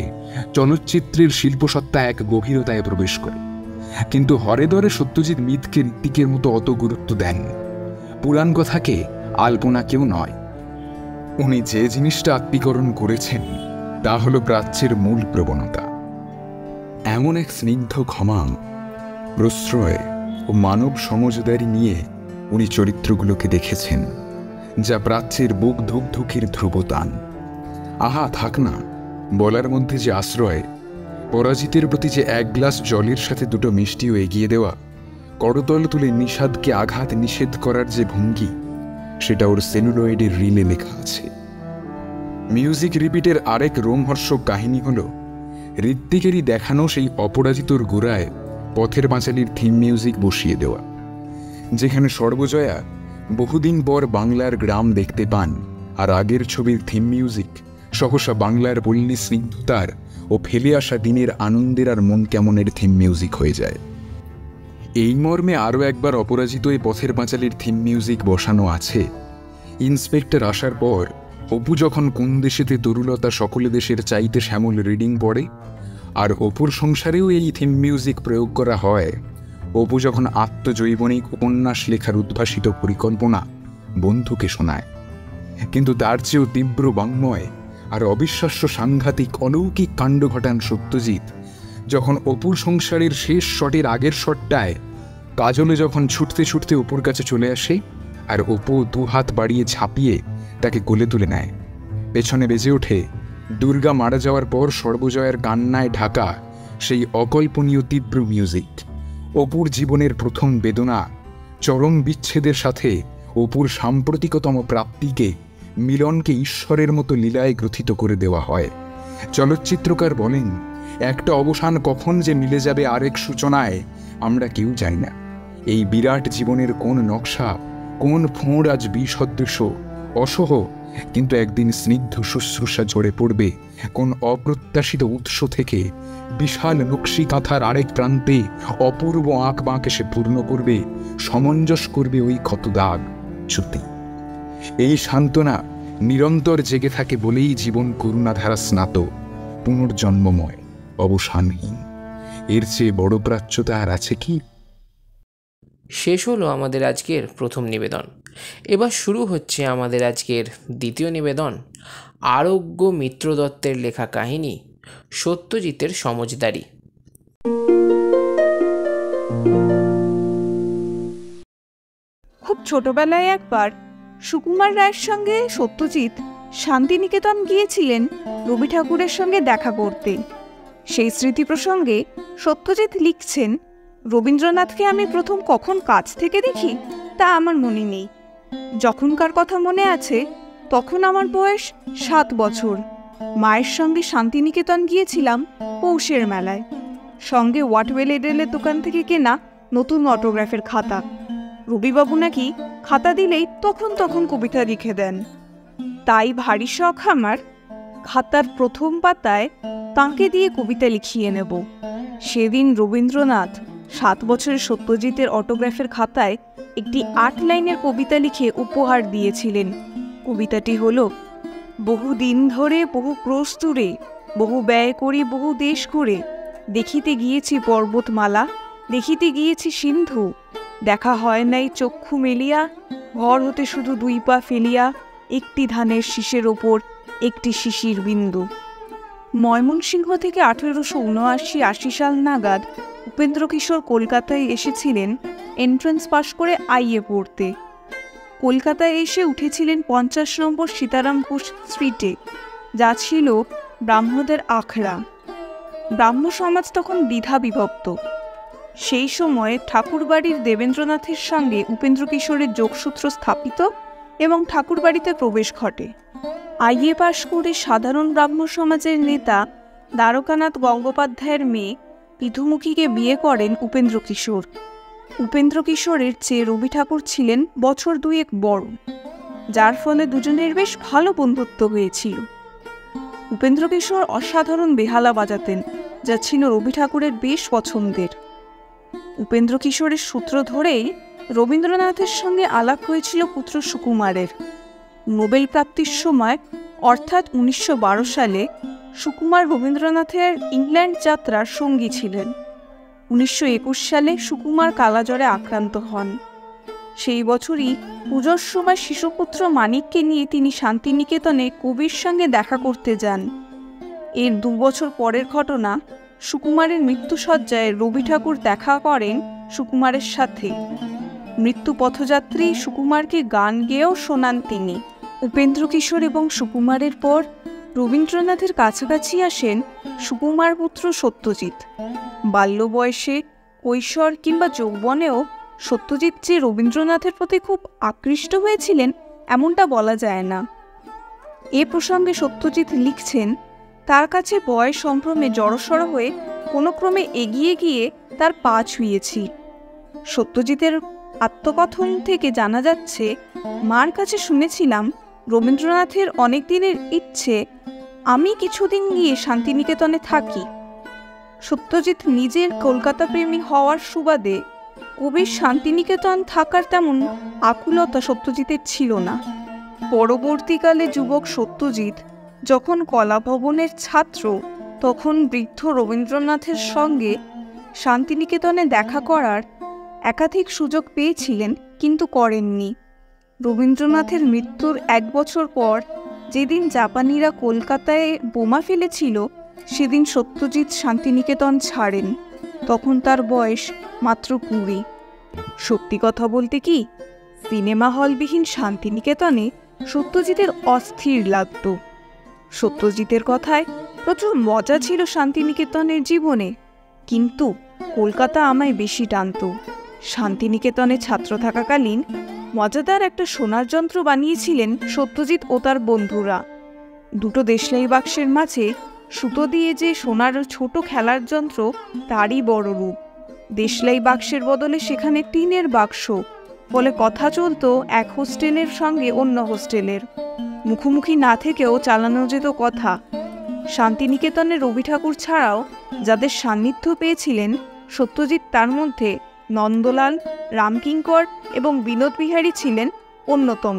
চলচ্চিত্রের শিল্পসত্তা এক গভীরতায় প্রবেশ করে। কিন্তু হরেদরে সত্যজিৎ মিথকে ঋত্বিকের মতো অত গুরুত্ব দেন। পুরাণ কথাকে আলপনা কেউ নয়। উনি যে জিনিসটা আত্মীকরণ করেছেন তা হল প্রাচ্যের মূল প্রবণতা। এমন এক স্নিগ্ধ ক্ষমা, প্রশ্রয় ও মানব সমজদারি নিয়ে উনি চরিত্রগুলোকে দেখেছেন, যা প্রাচ্যের বুক ধুকধুকির ধ্রুবতান। আহা থাক না, বলার মধ্যে যে আশ্রয়, পরাজিতের প্রতি যে 1 গ্লাস জলের সাথে 2টো মিষ্টিও এগিয়ে দেওয়া, করতল তুলে নিষাদকে আঘাত নিষেধ করার যে ভঙ্গি, সেটা ওর সেলুলয়েডের রিলে লেখা আছে। মিউজিক রিপিটের আরেক রোমহর্ষক কাহিনী হল ঋত্বিকেরই দেখানো সেই অপরাজিতর গোড়ায় পথের পাঁচালীর থিম মিউজিক বসিয়ে দেওয়া, যেখানে সর্বজয়া বহুদিন পর বাংলার গ্রাম দেখতে পান, আর আগের ছবির থিম মিউজিক সহসা বাংলার পল্লী স্নিগ্ধতার ও ফেলে আসা দিনের আনন্দের আর মন কেমনের থিম মিউজিক হয়ে যায়। এই মর্মে আরও একবার অপরাজিত এই পথের পাঁচালীর থিম মিউজিক বসানো আছে। ইন্সপেক্টর আসার পর অপু যখন কোন দেশেতে তরুলতা সকলে দেশের চাইতে শ্যামল রিডিং পড়ে, আর অপুর সংসারেও এই থিম মিউজিক প্রয়োগ করা হয় অপু যখন আত্মজৈবনিক উপন্যাস লেখার উদ্ভাসিত পরিকল্পনা বন্ধুকে শোনায়। কিন্তু তার চেয়েও তীব্র বাংময় আর অবিশ্বাস্য সাংঘাতিক অলৌকিক কাণ্ড ঘটান সত্যজিৎ যখন অপুর সংসারের শেষ শটের আগের শটটায় কাজলে যখন ছুটতে ছুটতে অপুর কাছে চলে আসে আর অপু 2 হাত বাড়িয়ে ঝাঁপিয়ে তাকে কোলে তুলে নেয়। পেছনে বেজে ওঠে দুর্গা মারা যাওয়ার পর সর্বজয়ার কান্নায় ঢাকা সেই অকল্পনীয় তীব্র মিউজিক। অপুর জীবনের প্রথম বেদনা, চরম বিচ্ছেদের সাথে অপুর সাম্প্রতিকতম প্রাপ্তিকে, মিলনকে ঈশ্বরের মতো লীলায় গ্রথিত করে দেওয়া হয়। চলচ্চিত্রকার বলেন, একটা অবসান কখন যে মিলে যাবে আরেক সূচনায় আমরা কেউ জানি না। এই বিরাট জীবনের কোন নকশা, কোন ফোঁড় আজ বিসদৃশ অসহ, কিন্তু একদিন স্নিগ্ধ শুশ্রূষা ঝরে পড়বে কোন অপ্রত্যাশিত উৎস থেকে, বিশাল নকশি কাঁথার আরেক প্রান্তে অপূর্ব আঁক বাঁক এসে পূর্ণ করবে, সমঞ্জস করবে ওই ক্ষত দাগ চ্যুতি। এই সান্ত্বনা নিরন্তর জেগে থাকে বলেই জীবন করুণাধারা স্নাত, পুনর্জন্মময়, অবসানহীন। এর চেয়ে বড় প্রাচ্যতা আর আছে কি? শেষ হলো আমাদের আজকের প্রথম নিবেদন। এবার শুরু হচ্ছে আমাদের আজকের দ্বিতীয় নিবেদন, আরোগ্য মিত্র দত্তের লেখা কাহিনী সত্যজিতের সমজদারি। খুব ছোটবেলায় একবার সুকুমার রায়ের সঙ্গে সত্যজিৎ শান্তিনিকেতন গিয়েছিলেন রবি ঠাকুরের সঙ্গে দেখা করতে। সেই স্মৃতি প্রসঙ্গে সত্যজিৎ লিখছেন, রবীন্দ্রনাথকে আমি প্রথম কখন কাছ থেকে দেখি তা আমার মনে নেই। যখনকার কথা মনে আছে তখন আমার বয়স 7 বছর। মায়ের সঙ্গে শান্তিনিকেতন গিয়েছিলাম পৌষের মেলায়। সঙ্গে ওয়াটওয়েল এডেলের দোকান থেকে কেনা নতুন অটোগ্রাফের খাতা। রবিবাবু নাকি খাতা দিলেই তখন কবিতা লিখে দেন। তাই ভারী শখ আমার খাতার প্রথম পাতায় তাঁকে দিয়ে কবিতা লিখিয়ে নেব। সেদিন রবীন্দ্রনাথ 7 বছরের সত্যজিতের অটোগ্রাফের খাতায় একটি 8 লাইনের কবিতা লিখে উপহার দিয়েছিলেন। কবিতাটি হলো, বহুদিন ধরে বহু প্রস্তুরে, বহু ব্যয় করি বহু দেশ ঘুরে, দেখিতে গিয়েছি পর্বতমালা, দেখিতে গিয়েছি সিন্ধু, দেখা হয় নাই চক্ষু মেলিয়া, ঘর হতে শুধু 2 পা ফেলিয়া, একটি ধানের শীষের ওপর একটি শিশির বিন্দু। ময়মনসিংহ থেকে 1879-80 সাল নাগাদ উপেন্দ্রকিশোর কলকাতায় এসেছিলেন এন্ট্রান্স পাশ করে আইএ পড়তে। কলকাতায় এসে উঠেছিলেন 50 নম্বর সীতারাম ঘোষ স্ট্রিটে, যা ছিল ব্রাহ্মদের আখড়া। ব্রাহ্ম সমাজ তখন দ্বিধা বিভক্ত। সেই সময়ে ঠাকুরবাড়ির দেবেন্দ্রনাথের সঙ্গে উপেন্দ্রকিশোরের যোগসূত্র স্থাপিত এবং ঠাকুরবাড়িতে প্রবেশ ঘটে। আইএ পাশ করে সাধারণ ব্রাহ্ম সমাজের নেতা দ্বারকানাথ গঙ্গোপাধ্যায়ের মেয়ে পিধুমুখীকে বিয়ে করেন উপেন্দ্রকিশোর। উপেন্দ্রকিশোরের চেয়ে রবি ঠাকুর ছিলেন বছর 2 বড়, যার ফলে দুজনের বেশ ভালো বন্ধুত্ব হয়েছিল। উপেন্দ্রকিশোর অসাধারণ বেহালা বাজাতেন, যা ছিল রবি ঠাকুরের বেশ পছন্দের। উপেন্দ্রকিশোরের সূত্র ধরেই রবীন্দ্রনাথের সঙ্গে আলাপ হয়েছিল পুত্র সুকুমারের। নোবেল প্রাপ্তির সময় অর্থাৎ 1912 সালে সুকুমার রবীন্দ্রনাথের ইংল্যান্ড যাত্রার সঙ্গী ছিলেন। 1921 সালে সুকুমার কালাজ্বরে আক্রান্ত হন। সেই বছরই পুজোর সময় শিশুপুত্র মানিককে নিয়ে তিনি শান্তিনিকেতনে কবির সঙ্গে দেখা করতে যান। এর 2 বছর পরের ঘটনা, সুকুমারের মৃত্যুশয্যায় রবি ঠাকুর দেখা করেন সুকুমারের সাথে। মৃত্যু পথযাত্রী সুকুমারকে গান গেয়েও শোনান তিনি। উপেন্দ্রকিশোর এবং সুকুমারের পর রবীন্দ্রনাথের কাছাকাছি আসেন সুকুমার পুত্র সত্যজিৎ। বাল্য বয়সে, কৈশোর কিংবা যৌবনেও সত্যজিৎ যে রবীন্দ্রনাথের প্রতি খুব আকৃষ্ট হয়েছিলেন এমনটা বলা যায় না। এ প্রসঙ্গে সত্যজিৎ লিখছেন, তার কাছে বয়স সম্ভ্রমে জড়সড় হয়ে কোনো ক্রমে এগিয়ে গিয়ে তার পা ছুঁয়েছি। সত্যজিতের আত্মকথন থেকে জানা যাচ্ছে, মার কাছে শুনেছিলাম রবীন্দ্রনাথের অনেক দিনের ইচ্ছে আমি কিছুদিন গিয়ে শান্তিনিকেতনে থাকি। সত্যজিৎ নিজের কলকাতা প্রেমী হওয়ার সুবাদে কবির শান্তিনিকেতন থাকার তেমন আকুলতা সত্যজিতের ছিল না। পরবর্তীকালে যুবক সত্যজিৎ যখন কলাভবনের ছাত্র, তখন বৃদ্ধ রবীন্দ্রনাথের সঙ্গে শান্তিনিকেতনে দেখা করার একাধিক সুযোগ পেয়েছিলেন, কিন্তু করেননি। রবীন্দ্রনাথের মৃত্যুর 1 বছর পর, যেদিন জাপানিরা কলকাতায় বোমা ফেলেছিল, সেদিন সত্যজিৎ শান্তিনিকেতন ছাড়েন। তখন তার বয়স মাত্র 20। সত্যি কথা বলতে কি, সিনেমা হলবিহীন শান্তিনিকেতনে সত্যজিতের অস্থির লাগত। সত্যজিতের কথায় প্রচুর মজা ছিল শান্তিনিকেতনের জীবনে, কিন্তু কলকাতা আমায় বেশি টানত। শান্তিনিকেতনে ছাত্র থাকাকালীন মজাদার একটা সোনার যন্ত্র বানিয়েছিলেন সত্যজিৎ ও তার বন্ধুরা। 2 দেশলাই বাক্সের মাঝে সুতো দিয়ে যে সোনার ছোট খেলার যন্ত্র, তারই বড় রূপ। দেশলাই বাক্সের বদলে সেখানে টিনের বাক্স, ফলে কথা চলত এক হোস্টেলের সঙ্গে অন্য হোস্টেলের। মুখোমুখি না থেকেও চালানো যেত কথা। শান্তিনিকেতনে রবি ঠাকুর ছাড়াও যাদের সান্নিধ্য পেয়েছিলেন সত্যজিৎ, তার মধ্যে নন্দলাল, রামকিঙ্কর এবং বিনোদ বিহারী ছিলেন অন্যতম।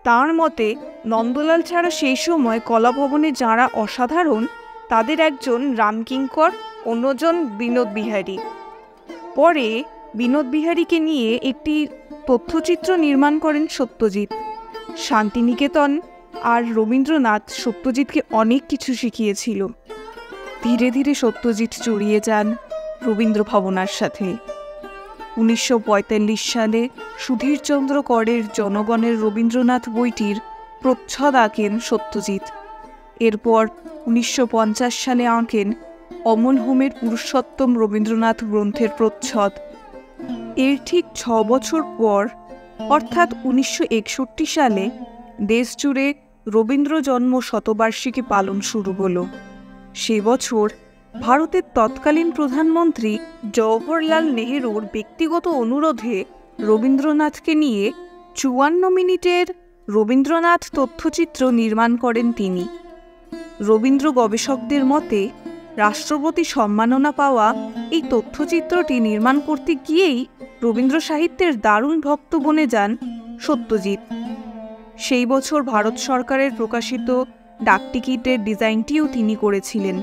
তাঁর মতে নন্দলাল ছাড়া সেই সময় কলাভবনে যাঁরা অসাধারণ, তাদের একজন রামকিঙ্কর, অন্যজন বিনোদ বিহারী। পরে বিনোদ বিহারীকে নিয়ে একটি তথ্যচিত্র নির্মাণ করেন সত্যজিৎ। শান্তিনিকেতন আর রবীন্দ্রনাথ সত্যজিৎকে অনেক কিছু শিখিয়েছিল। ধীরে ধীরে সত্যজিৎ জড়িয়ে যান রবীন্দ্র ভাবনার সাথে। 1945 সালে সুধীরচন্দ্র করের জনগণের রবীন্দ্রনাথ বইটির প্রচ্ছদ আঁকেন সত্যজিৎ। এরপর 1950 সালে আঁকেন অমল হোমের পুরুষোত্তম রবীন্দ্রনাথ গ্রন্থের প্রচ্ছদ। এর ঠিক 6 বছর পর, অর্থাৎ 1961 সালে দেশজুড়ে রবীন্দ্র জন্ম শতবার্ষিকী পালন শুরু হলো। সে বছর ভারতের তৎকালীন প্রধানমন্ত্রী জওহরলাল নেহেরুর ব্যক্তিগত অনুরোধে রবীন্দ্রনাথকে নিয়ে 54 মিনিটের রবীন্দ্রনাথ তথ্যচিত্র নির্মাণ করেন তিনি। রবীন্দ্র গবেষকদের মতে রাষ্ট্রপতি সম্মাননা পাওয়া এই তথ্যচিত্রটি নির্মাণ করতে গিয়েই রবীন্দ্র সাহিত্যের দারুণ ভক্ত বনে যান সত্যজিৎ। সেই বছর ভারত সরকারের প্রকাশিত ডাকটিকিটের ডিজাইনটিও তিনি করেছিলেন।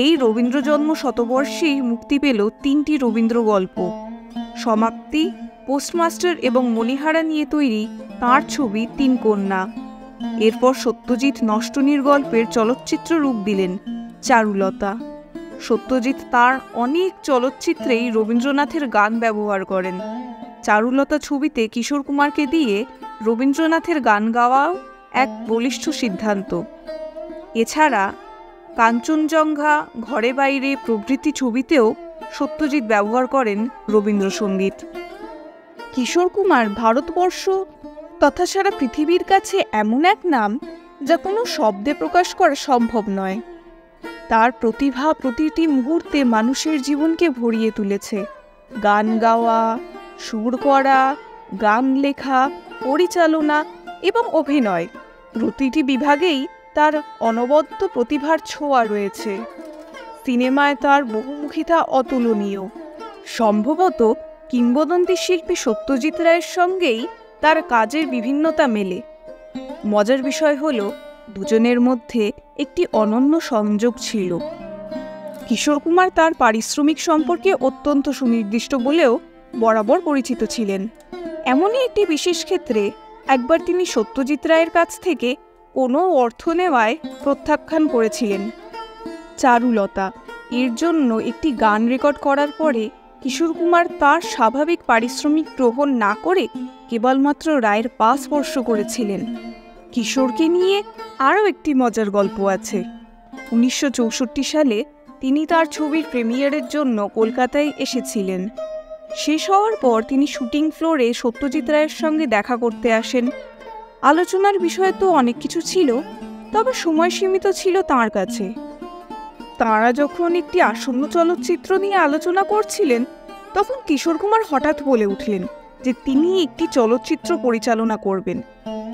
এই রবীন্দ্র জন্ম শতবর্ষেই মুক্তি পেল 3টি রবীন্দ্র গল্প। সমাপ্তি, পোস্টমাস্টার এবং মণিহারা নিয়ে তৈরি তাঁর ছবি 3 কন্যা। এরপর সত্যজিৎ নষ্টনীর গল্পের চলচ্চিত্র রূপ দিলেন চারুলতা। সত্যজিৎ তার অনেক চলচ্চিত্রেই রবীন্দ্রনাথের গান ব্যবহার করেন। চারুলতা ছবিতে কিশোর কুমারকে দিয়ে রবীন্দ্রনাথের গান গাওয়াও এক বলিষ্ঠ সিদ্ধান্ত। এছাড়া কাঞ্চনজঙ্ঘা, ঘরে বাইরে প্রভৃতি ছবিতেও সত্যজিৎ ব্যবহার করেন রবীন্দ্রসঙ্গীত। কিশোর কুমার ভারতবর্ষ তথা সারা পৃথিবীর কাছে এমন এক নাম যা কোনো শব্দে প্রকাশ করা সম্ভব নয়। তার প্রতিভা প্রতিটি মুহূর্তে মানুষের জীবনকে ভরিয়ে তুলেছে। গান গাওয়া, সুর করা, গান লেখা, পরিচালনা এবং অভিনয় প্রতিটি বিভাগেই তার অনবদ্য প্রতিভার ছোঁয়া রয়েছে। সিনেমায় তার বহুমুখিতা অতুলনীয়। সম্ভবত কিংবদন্তি শিল্পী সত্যজিৎ রায়ের সঙ্গেই তার কাজের বিভিন্নতা মেলে। মজার বিষয় হল দুজনের মধ্যে একটি অনন্য সংযোগ ছিল। কিশোর কুমার তার পারিশ্রমিক সম্পর্কে অত্যন্ত সুনির্দিষ্ট বলেও বরাবর পরিচিত ছিলেন। এমনই একটি বিশেষ ক্ষেত্রে একবার তিনি সত্যজিৎ রায়ের কাছ থেকে কোনো অর্থ নেওয়ায় প্রত্যাখ্যান করেছিলেন। চারুলতা এর জন্য একটি গান রেকর্ড করার পরে কিশোর কুমার তার স্বাভাবিক পারিশ্রমিক গ্রহণ না করে কেবলমাত্র রায়ের পা স্পর্শ করেছিলেন। কিশোরকে নিয়ে আরও একটি মজার গল্প আছে। 1964 সালে তিনি তার ছবির প্রিমিয়ারের জন্য কলকাতায় এসেছিলেন। শেষ হওয়ার পর তিনি শুটিং ফ্লোরে সত্যজিৎ রায়ের সঙ্গে দেখা করতে আসেন। আলোচনার বিষয় তো অনেক কিছু ছিল, তবে সময় সীমিত ছিল তাঁর কাছে। তাঁরা যখন একটি আসন্ন চলচ্চিত্র নিয়ে আলোচনা করছিলেন, তখন কিশোর কুমার হঠাৎ বলে উঠলেন যে তিনি একটি চলচ্চিত্র পরিচালনা করবেন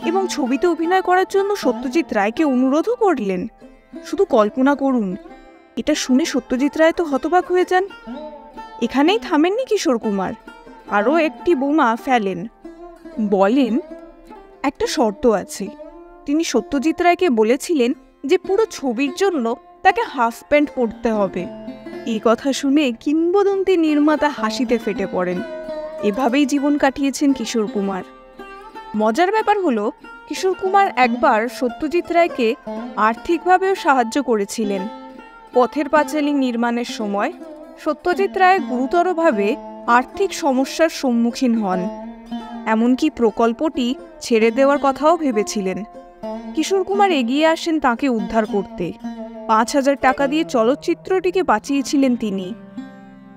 এবং ছবিতে অভিনয় করার জন্য সত্যজিৎ রায়কে অনুরোধও করলেন। শুধু কল্পনা করুন, এটা শুনে সত্যজিৎ রায় তো হতবাক হয়ে যান। এখানেই থামেননি কিশোর কুমার, আরও একটি বোমা ফেলেন। বলেন, একটা শর্ত আছে। তিনি সত্যজিৎ রায়কে বলেছিলেন যে পুরো ছবির জন্য তাকে হাফ প্যান্ট পরতে হবে। এই কথা শুনে কিংবদন্তি নির্মাতা হাসিতে ফেটে পড়েন। এভাবেই জীবন কাটিয়েছেন কিশোর কুমার। মজার ব্যাপার হলো, কিশোর কুমার একবার সত্যজিৎ রায়কে আর্থিকভাবেও সাহায্য করেছিলেন। পথের পাঁচালী নির্মাণের সময় সত্যজিৎ রায় গুরুতরভাবে আর্থিক সমস্যার সম্মুখীন হন। এমনকি প্রকল্পটি ছেড়ে দেওয়ার কথাও ভেবেছিলেন। কিশোর কুমার এগিয়ে আসেন তাকে উদ্ধার করতে। 5,000 টাকা দিয়ে চলচ্চিত্রটিকে বাঁচিয়েছিলেন তিনি।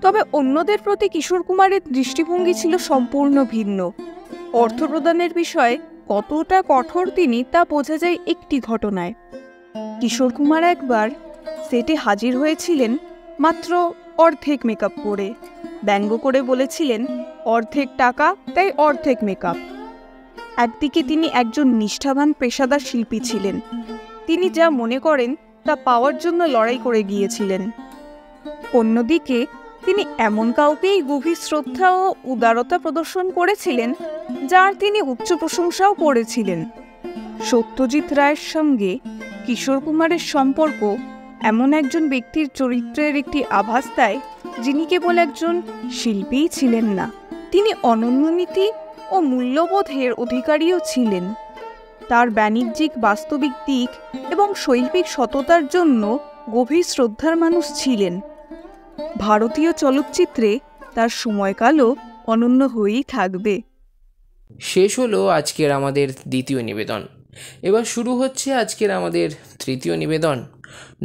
তবে অন্যদের প্রতি কিশোর কুমারের দৃষ্টিভঙ্গি ছিল সম্পূর্ণ ভিন্ন। অর্থ প্রদানের বিষয়ে কতটা কঠোর তিনি তা বোঝা যায় একটি ঘটনায়। কিশোর কুমার একবার সেটে হাজির হয়েছিলেন মাত্র অর্ধেক মেকআপ করে। ব্যঙ্গ করে বলেছিলেন, অর্ধেক টাকা তাই অর্ধেক মেকআপ। একদিকে তিনি একজন নিষ্ঠাবান পেশাদার শিল্পী ছিলেন। তিনি যা মনে করেন তা পাওয়ার জন্য লড়াই করে গিয়েছিলেন। অন্যদিকে তিনি এমন কাউকেই গভীর শ্রদ্ধা ও উদারতা প্রদর্শন করেছিলেন যার তিনি উচ্চ প্রশংসাও করেছিলেন। সত্যজিৎ রায়ের সঙ্গে কিশোর কুমারের সম্পর্ক এমন একজন ব্যক্তির চরিত্রের একটি আভাস দেয়, যিনি কেবল একজন শিল্পীই ছিলেন না, তিনি অনন্য নীতি ও মূল্যবোধের অধিকারীও ছিলেন। তার বাণিজ্যিক বাস্তবিক দিক এবং শৈল্পিক সততার জন্য গভীর শ্রদ্ধার মানুষ ছিলেন। ভারতীয় চলচ্চিত্রে তার সময়কালও অনন্য হয়েই থাকবে। শেষ হলো আজকের আমাদের দ্বিতীয় নিবেদন। এবার শুরু হচ্ছে আজকের আমাদের তৃতীয় নিবেদন,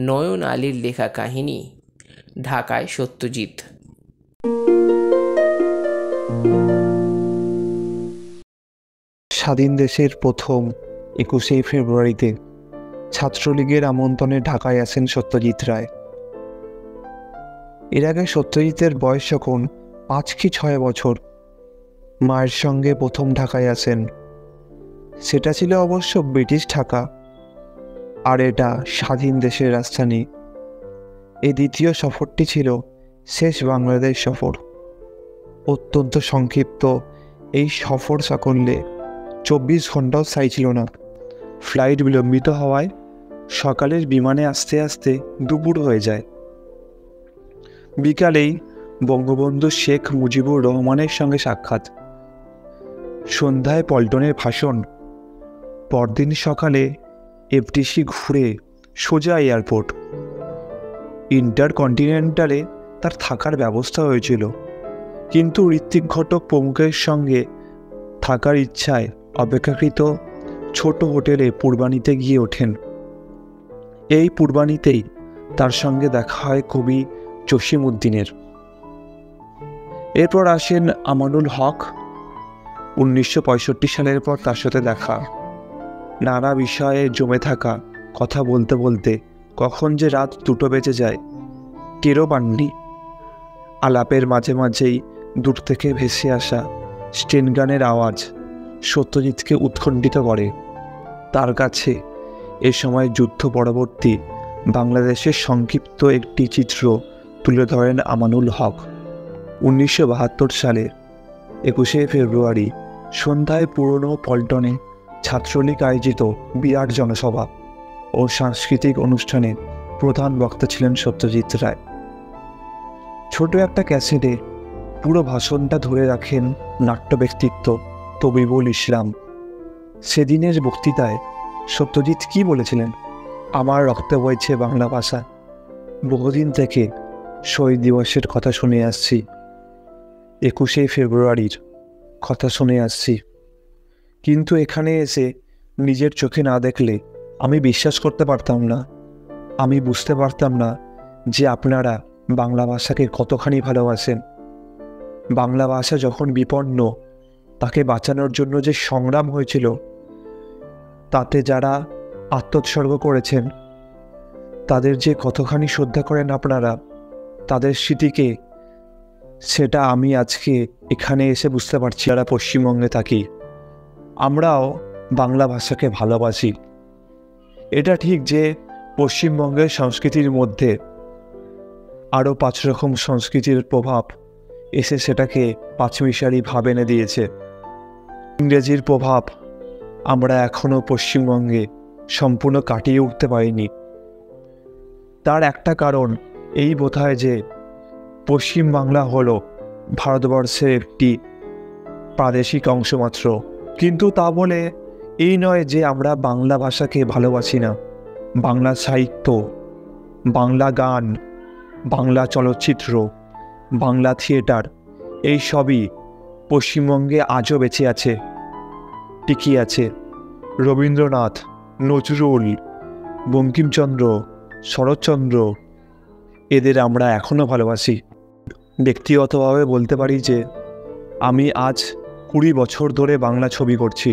নয়ন আলীর লেখা কাহিনী ঢাকায় সত্যজিৎ। স্বাধীন দেশের প্রথম 21শে ফেব্রুয়ারিতে ছাত্রলীগের আমন্ত্রণে ঢাকায় আসেন সত্যজিৎ রায়। এর আগে সত্যজিতের বয়স যখন 5 কি 6 বছর, মায়ের সঙ্গে প্রথম ঢাকায় আসেন। সেটা ছিল অবশ্য ব্রিটিশ ঢাকা, আর এটা স্বাধীন দেশের রাজধানী। এই দ্বিতীয় সফরটি ছিল শেষ বাংলাদেশ সফর। অত্যন্ত সংক্ষিপ্ত এই সফর সাকল্যে 24 ঘন্টাও সাই ছিল না। ফ্লাইট বিলম্বিত হওয়ায় সকালের বিমানে আসতে আসতে দুপুর হয়ে যায়। বিকালেই বঙ্গবন্ধু শেখ মুজিবুর রহমানের সঙ্গে সাক্ষাৎ। সন্ধ্যায় পল্টনের ভাষণ। পরদিন সকালে এফডিসি ঘুরে সোজা এয়ারপোর্ট। ইন্টারকন্টিনেন্টালে তার থাকার ব্যবস্থা হয়েছিল, কিন্তু ঋত্বিক ঘটক প্রমুখের সঙ্গে থাকার ইচ্ছায় অপেক্ষাকৃত ছোট হোটেলে পূর্বাণীতে গিয়ে ওঠেন। এই পূর্বাণীতেই তার সঙ্গে দেখা হয় কবি জসিমউদ্দিনের। এরপর আসেন আমানুল হক। 1965 সালের পর তার সাথে দেখা, নানা বিষয়ে জমে থাকা, কথা বলতে বলতে কখন যে রাত 2টো বেজে যায় টেরও পাননি। আলাপের মাঝে মাঝেই দূর থেকে ভেসে আসা স্টেনগানের আওয়াজ সত্যজিৎকে উৎকণ্ঠিত করে। তার কাছে এ সময় যুদ্ধ পরবর্তী বাংলাদেশের সংক্ষিপ্ত একটি চিত্র তুলে ধরেন আমানুল হক। 1972 সালে 21শে ফেব্রুয়ারি সন্ধ্যায় পুরনো পল্টনে ছাত্রলীগ আয়োজিত বিরাট জনসভা ও সাংস্কৃতিক অনুষ্ঠানে প্রধান বক্তা ছিলেন সত্যজিৎ রায়। ছোট একটা ক্যাসেটে পুরো ভাষণটা ধরে রাখেন নাট্য ব্যক্তিত্ব তবিবুল ইসলাম। সেদিনের বক্তৃতায় সত্যজিৎ কি বলেছিলেন? আমার রক্তে বইছে বাংলা ভাষা। বহুদিন থেকে শহীদ দিবসের কথা শুনে আসছি, 21শে ফেব্রুয়ারির কথা শুনে আসছি, কিন্তু এখানে এসে নিজের চোখে না দেখলে আমি বিশ্বাস করতে পারতাম না। আমি বুঝতে পারতাম না যে আপনারা বাংলা ভাষাকে কতখানি ভালোবাসেন। বাংলা ভাষা যখন বিপন্ন, তাকে বাঁচানোর জন্য যে সংগ্রাম হয়েছিল, তাতে যারা আত্মোৎসর্গ করেছেন, তাদের যে কতখানি শ্রদ্ধা করেন আপনারা, তাদের স্মৃতিকে, সেটা আমি আজকে এখানে এসে বুঝতে পারছি। যারা পশ্চিমবঙ্গে থাকি, আমরাও বাংলা ভাষাকে ভালোবাসি। এটা ঠিক যে পশ্চিমবঙ্গের সংস্কৃতির মধ্যে আরও 5 রকম সংস্কৃতির প্রভাব এসে সেটাকে পাঁচমিশালি ভাব এনে দিয়েছে। ইংরেজির প্রভাব আমরা এখনও পশ্চিমবঙ্গে সম্পূর্ণ কাটিয়ে উঠতে পারিনি। তার একটা কারণ এই বোধহয় যে পশ্চিমবাংলা হলো ভারতবর্ষের একটি প্রাদেশিক অংশ মাত্র। কিন্তু তা বলে এই নয় যে আমরা বাংলা ভাষাকে ভালোবাসি না। বাংলা সাহিত্য, বাংলা গান, বাংলা চলচ্চিত্র, বাংলা থিয়েটার, এই সবই পশ্চিমবঙ্গে আজও বেঁচে আছে, টিকিয়ে আছে। রবীন্দ্রনাথ, নজরুল, বঙ্কিমচন্দ্র, শরৎচন্দ্র, এদের আমরা এখনও ভালোবাসি। ব্যক্তিগতভাবে বলতে পারি যে আমি আজ 20 বছর ধরে বাংলা ছবি করছি।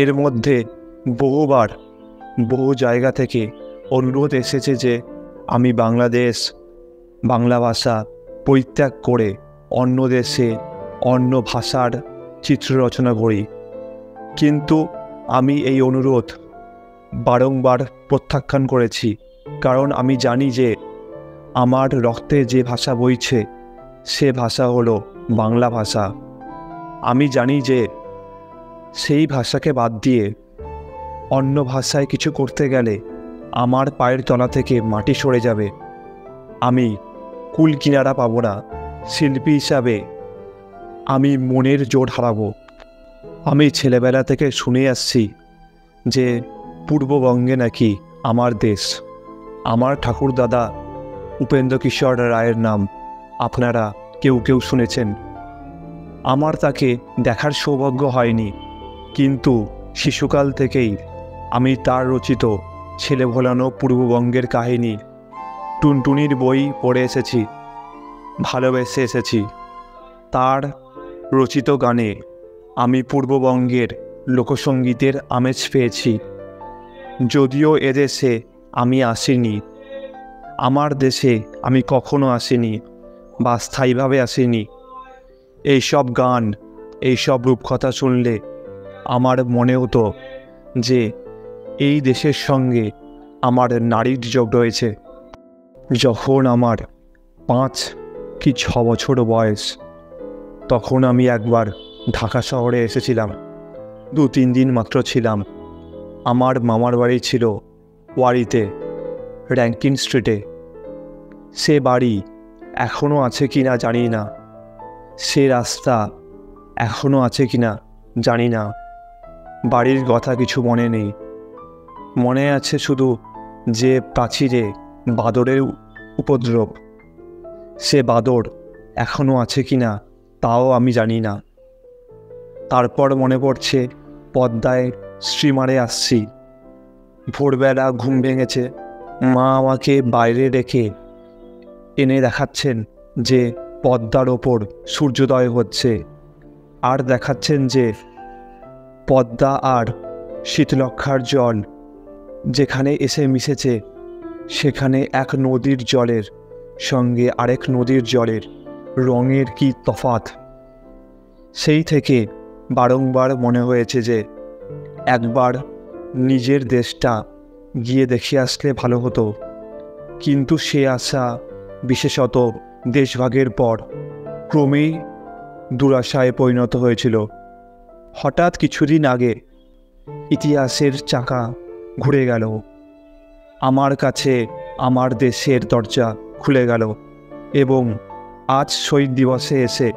এর মধ্যে বহুবার বহু জায়গা থেকে অনুরোধ এসেছে যে আমি বাংলাদেশ, বাংলা ভাষা পরিত্যাগ করে অন্য দেশে অন্য ভাষার চিত্র রচনা করি, কিন্তু আমি এই অনুরোধ বারংবার প্রত্যাখ্যান করেছি। কারণ আমি জানি যে আমার রক্তে যে ভাষা বইছে সে ভাষা হলো বাংলা ভাষা। আমি জানি যে সেই ভাষাকে বাদ দিয়ে অন্য ভাষায় কিছু করতে গেলে আমার পায়ের তলা থেকে মাটি সরে যাবে, আমি কুল কিনারা পাবো না। শিল্পী হিসাবে আমি মনের জোর হারাবো। আমি ছেলেবেলা থেকে শুনে আসছি যে পূর্ববঙ্গে নাকি আমার দেশ। আমার ঠাকুরদাদা উপেন্দ্রকিশোর রায়ের নাম আপনারা কেউ কেউ শুনেছেন। আমার তাকে দেখার সৌভাগ্য হয়নি, কিন্তু শিশুকাল থেকেই আমি তার রচিত ছেলে ভোলানো পূর্ববঙ্গের কাহিনী, টুনটুনির বই পড়ে এসেছি, ভালোবেসে এসেছি। তার রচিত গানে আমি পূর্ববঙ্গের লোকসঙ্গীতের আমেজ পেয়েছি। যদিও এদেশে আমি আসিনি, আমার দেশে আমি কখনো আসিনি বা স্থায়ীভাবে আসিনি, এইসব গান, এইসব রূপকথা শুনলে আমার মনে হতো যে এই দেশের সঙ্গে আমার নারীর যোগ রয়েছে। যখন আমার 5 কি 6 বছর বয়স, তখন আমি একবার ঢাকা শহরে এসেছিলাম। 2-3 দিন মাত্র ছিলাম। আমার মামার বাড়ি ছিল ওয়ারিতে, র্যাঙ্কিন স্ট্রিটে। সে বাড়ি এখনও আছে কি না জানি না, সে রাস্তা এখনও আছে কি না জানি না। বাড়ির কথা কিছু মনে নেই। মনে আছে শুধু যে প্রাচীরে বাদরের উপদ্রব। সে বাদর এখনও আছে কি না তাও আমি জানি না। তারপর মনে পড়ছে পদ্মায় স্টিমারে আসছি। ভোরবেলা ঘুম ভেঙেছে, মা আমাকে বাইরে রেখে এনে দেখাচ্ছেন যে পদ্মার ওপর সূর্যোদয় হচ্ছে, আর দেখাচ্ছেন যে পদ্মা আর শীতলক্ষ্যার জল যেখানে এসে মিশেছে, সেখানে এক নদীর জলের সঙ্গে আরেক নদীর জলের রঙের কি তফাৎ। সেই থেকে বারংবার মনে হয়েছে যে একবার নিজের দেশটা গিয়ে দেখে আসলে ভালো হতো। কিন্তু সে আশা, বিশেষত দেশভাগের পর, ক্রমেই দুরাশায় পরিণত হয়েছিল। হঠাৎ কিছুদিন আগে ইতিহাসের চাকা ঘুরে গেল। আমার কাছে আমার দেশের দরজা খুলে গেল এবং আজ শহীদ দিবসে এসে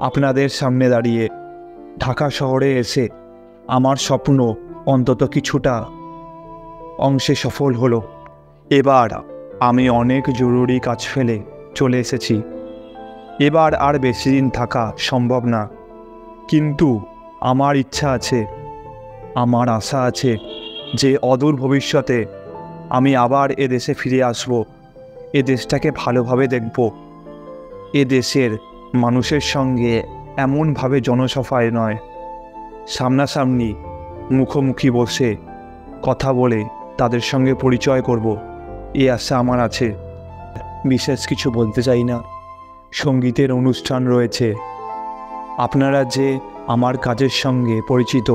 আপনাদের সামনে দাঁড়িয়ে, ঢাকা শহরে এসে আমার স্বপ্ন অন্তত কিছুটা অংশে সফল হলো। এবার আমি অনেক জরুরি কাজ ফেলে চলে এসেছি। এবার আর বেশি দিন থাকা সম্ভব না, কিন্তু আমার ইচ্ছা আছে, আমার আশা আছে যে অদূর ভবিষ্যতে আমি আবার এ দেশে ফিরে আসব। এ দেশটাকে ভালোভাবে দেখব। এ দেশের মানুষের সঙ্গে এমনভাবে জনসভায় নয়, সামনাসামনি মুখোমুখি বসে কথা বলে তাদের সঙ্গে পরিচয় করব, এ আশা আমার আছে। বিশেষ কিছু বলতে চাই না। সঙ্গীতের অনুষ্ঠান রয়েছে। আপনারা যে আমার কাজের সঙ্গে পরিচিত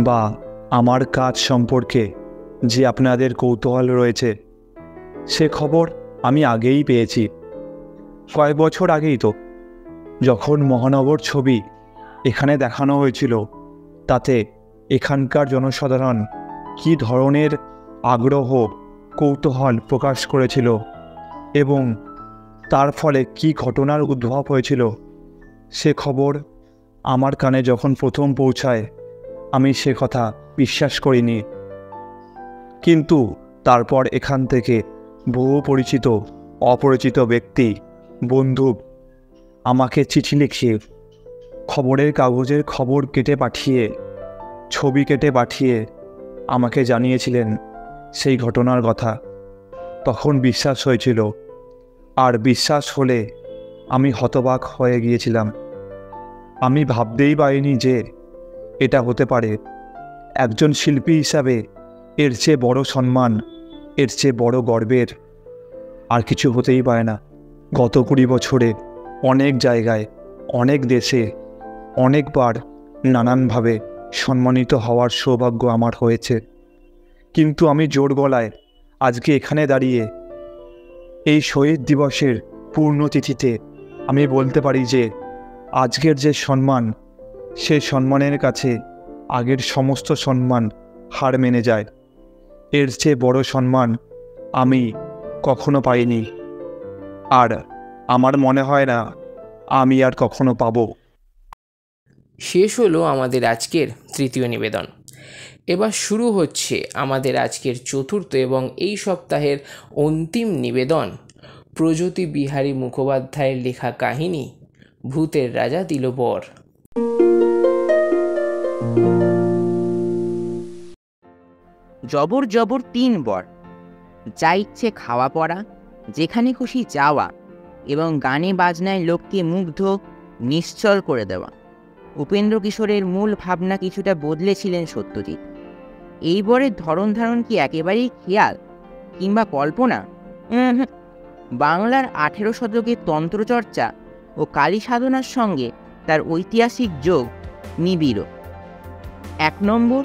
বা আমার কাজ সম্পর্কে যে আপনাদের কৌতূহল রয়েছে, সে খবর আমি আগেই পেয়েছি। কয়েক বছর আগেই তো, যখন মহানগর ছবি এখানে দেখানো হয়েছিল, তাতে এখানকার জনসাধারণ কী ধরনের আগ্রহ, কৌতূহল প্রকাশ করেছিল এবং তার ফলে কী ঘটনার উদ্ভব হয়েছিল, সে খবর আমার কানে যখন প্রথম পৌঁছায়, আমি সে কথা বিশ্বাস করিনি। কিন্তু তারপর এখান থেকে বহু পরিচিত অপরিচিত ব্যক্তি, বন্ধু আমাকে চিঠি লিখিয়ে, খবরের কাগজের খবর কেটে পাঠিয়ে, ছবি কেটে পাঠিয়ে আমাকে জানিয়েছিলেন সেই ঘটনার কথা। তখন বিশ্বাস হয়েছিল, আর বিশ্বাস হলে আমি হতবাক হয়ে গিয়েছিলাম। আমি ভাবতেই পারিনি যে এটা হতে পারে। একজন শিল্পী হিসাবে এর চেয়ে বড় সম্মান, এর চেয়ে বড় গর্বের আর কিছু হতেই পারে না। গত 20 বছরে অনেক জায়গায়, অনেক দেশে, অনেকবার নানানভাবে সম্মানিত হওয়ার সৌভাগ্য আমার হয়েছে। কিন্তু আমি জোর গলায় আজকে এখানে দাঁড়িয়ে এই শহীদ দিবসের পূর্ণতিথিতে আমি বলতে পারি যে আজকের যে সম্মান, সে সম্মানের কাছে আগের সমস্ত সম্মান হার মেনে যায়। এর চেয়ে বড় সম্মান আমি কখনো পাইনি, আর আমার মনে হয় না আমি আর কখনো পাবো। শেষ হলো আমাদের আজকের তৃতীয় নিবেদন। এবার শুরু হচ্ছে আমাদের আজকের চতুর্থ এবং এই সপ্তাহের অন্তিম নিবেদন। প্রযতি বিহারী মুখোপাধ্যায়ের লেখা কাহিনী ভূতের রাজা দিল বর। জবর জবর 3 বর, যা ইচ্ছে খাওয়া পড়া, যেখানে খুশি যাওয়া এবং গানে বাজনায় লোককে মুগ্ধ নিশ্চল করে দেওয়া। উপেন্দ্র কিশোরের মূল ভাবনা কিছুটা বদলেছিলেন সত্যজিৎ। এই বরের ধরন ধারণ কি একেবারেই খেয়াল কিংবা কল্পনা? বাংলার 18 শতকের তন্ত্রচর্চা ও কালী সাধনার সঙ্গে তার ঐতিহাসিক যোগ নিবিড়। 1 নম্বর,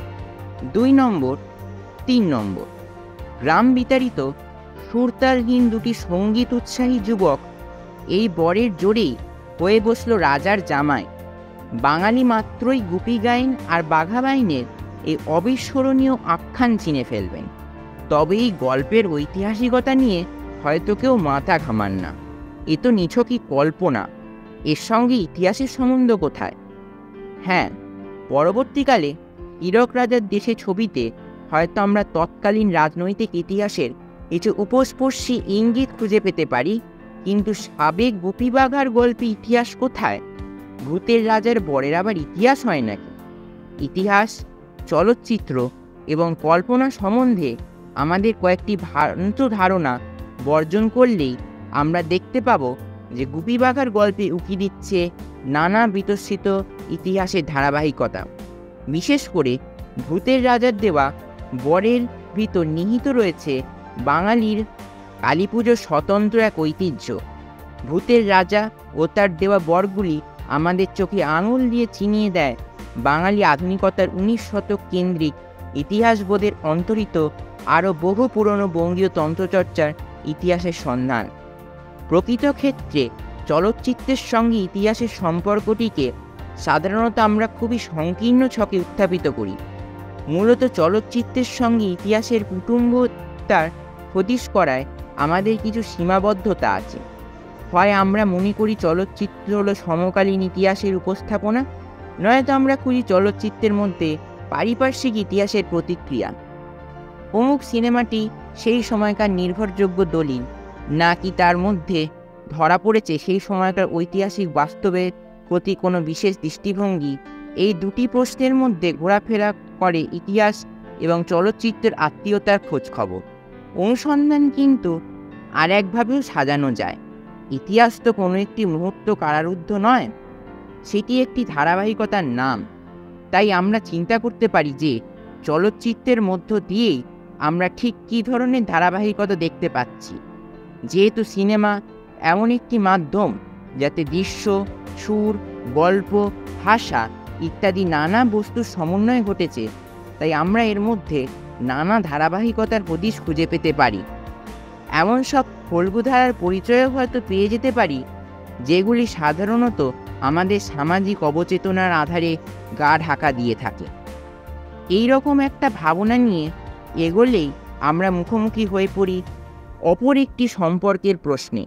2 নম্বর, 3 নম্বর। গ্রাম বিতাড়িত সুরতালহীন দুটি সঙ্গীত উৎসাহী যুবক এই বরের জোরেই হয়ে বসল রাজার জামাই। বাঙালি মাত্রই গুপি গাইন আর বাঘা বাইনের এই অবিস্মরণীয় আখ্যান চিনে ফেলবেন। তবে এই গল্পের ঐতিহাসিকতা নিয়ে হয়তো কেউ মাথা ঘামান না। এ তো নিছকই কল্পনা, এর সঙ্গে ইতিহাসের সম্বন্ধ কোথায়? হ্যাঁ, পরবর্তীকালে হীরক রাজার দেশে ছবিতে হয়তো আমরা তৎকালীন রাজনৈতিক ইতিহাসের কিছু উপস্পর্শী ইঙ্গিত খুঁজে পেতে পারি, কিন্তু সাবেক গুপি বাঘার গল্পে ইতিহাস কোথায়? ভূতের রাজার বরের আবার ইতিহাস হয় নাকি? ইতিহাস, চলচ্চিত্র এবং কল্পনা সম্বন্ধে আমাদের কয়েকটি ভ্রান্ত ধারণা বর্জন করলেই আমরা দেখতে পাব যে গুপি বাঘার গল্পে উকি দিচ্ছে নানা বিতর্কিত ইতিহাসের ধারাবাহিকতা। বিশেষ করে ভূতের রাজার দেওয়া বরের ভিতর নিহিত রয়েছে বাঙালির কালী পুজোর স্বতন্ত্র এক ঐতিহ্য। ভূতের রাজা ও তার দেওয়া বরগুলি আমাদের চোখে আঙুল দিয়ে চিনিয়ে দেয় বাঙালি আধুনিকতার 19 শতক কেন্দ্রিক ইতিহাসবোধের অন্তরিত আরও বহু পুরনো বঙ্গীয় তন্ত্রচর্চার ইতিহাসের সন্ধান। প্রকৃত ক্ষেত্রে চলচ্চিত্রের সঙ্গে ইতিহাসের সম্পর্কটিকে সাধারণত আমরা খুবই সংকীর্ণ ছকে উত্থাপিত করি। মূলত চলচ্চিত্রের সঙ্গে ইতিহাসের কুটুম্বতার হদিশ করায় আমাদের কিছু সীমাবদ্ধতা আছে। হয় আমরা মনে করি চলচ্চিত্র হলো সমকালীন ইতিহাসের উপস্থাপনা, নয়তো আমরা খুঁজি চলচ্চিত্রের মধ্যে পারিপার্শ্বিক ইতিহাসের প্রতিক্রিয়া। অমুক সিনেমাটি সেই সময়কার নির্ভরযোগ্য দলিল, নাকি তার মধ্যে ধরা পড়েছে সেই সময়কার ঐতিহাসিক বাস্তবের প্রতি কোনো বিশেষ দৃষ্টিভঙ্গি? এই দুটি প্রশ্নের মধ্যে ঘোরাফেরা করে ইতিহাস এবং চলচ্চিত্রের আত্মীয়তার খোঁজখবর। অনুসন্ধান কিন্তু আর একভাবেও সাজানো যায়। ইতিহাস তো কোনো একটি মুহূর্ত কারারুদ্ধ নয়, সেটি একটি ধারাবাহিকতার নাম। তাই আমরা চিন্তা করতে পারি যে চলচ্চিত্রের মধ্য দিয়েই আমরা ঠিক কী ধরনের ধারাবাহিকতা দেখতে পাচ্ছি। যেহেতু সিনেমা এমন একটি মাধ্যম যাতে দৃশ্য, সুর, গল্প, ভাষা ইত্যাদি নানা বস্তুর সমন্বয় ঘটেছে, তাই আমরা এর মধ্যে নানা ধারাবাহিকতার হদিশ খুঁজে পেতে পারি। এমন সব ফল্গুধারার পরিচয়ও হয়তো পেয়ে যেতে পারি যেগুলি সাধারণত আমাদের সামাজিক অবচেতনার আধারে গা ঢাকা দিয়ে থাকে। এই রকম একটা ভাবনা নিয়ে এগোলেই আমরা মুখোমুখি হয়ে পড়ি অপর একটি সম্পর্কের প্রশ্নে,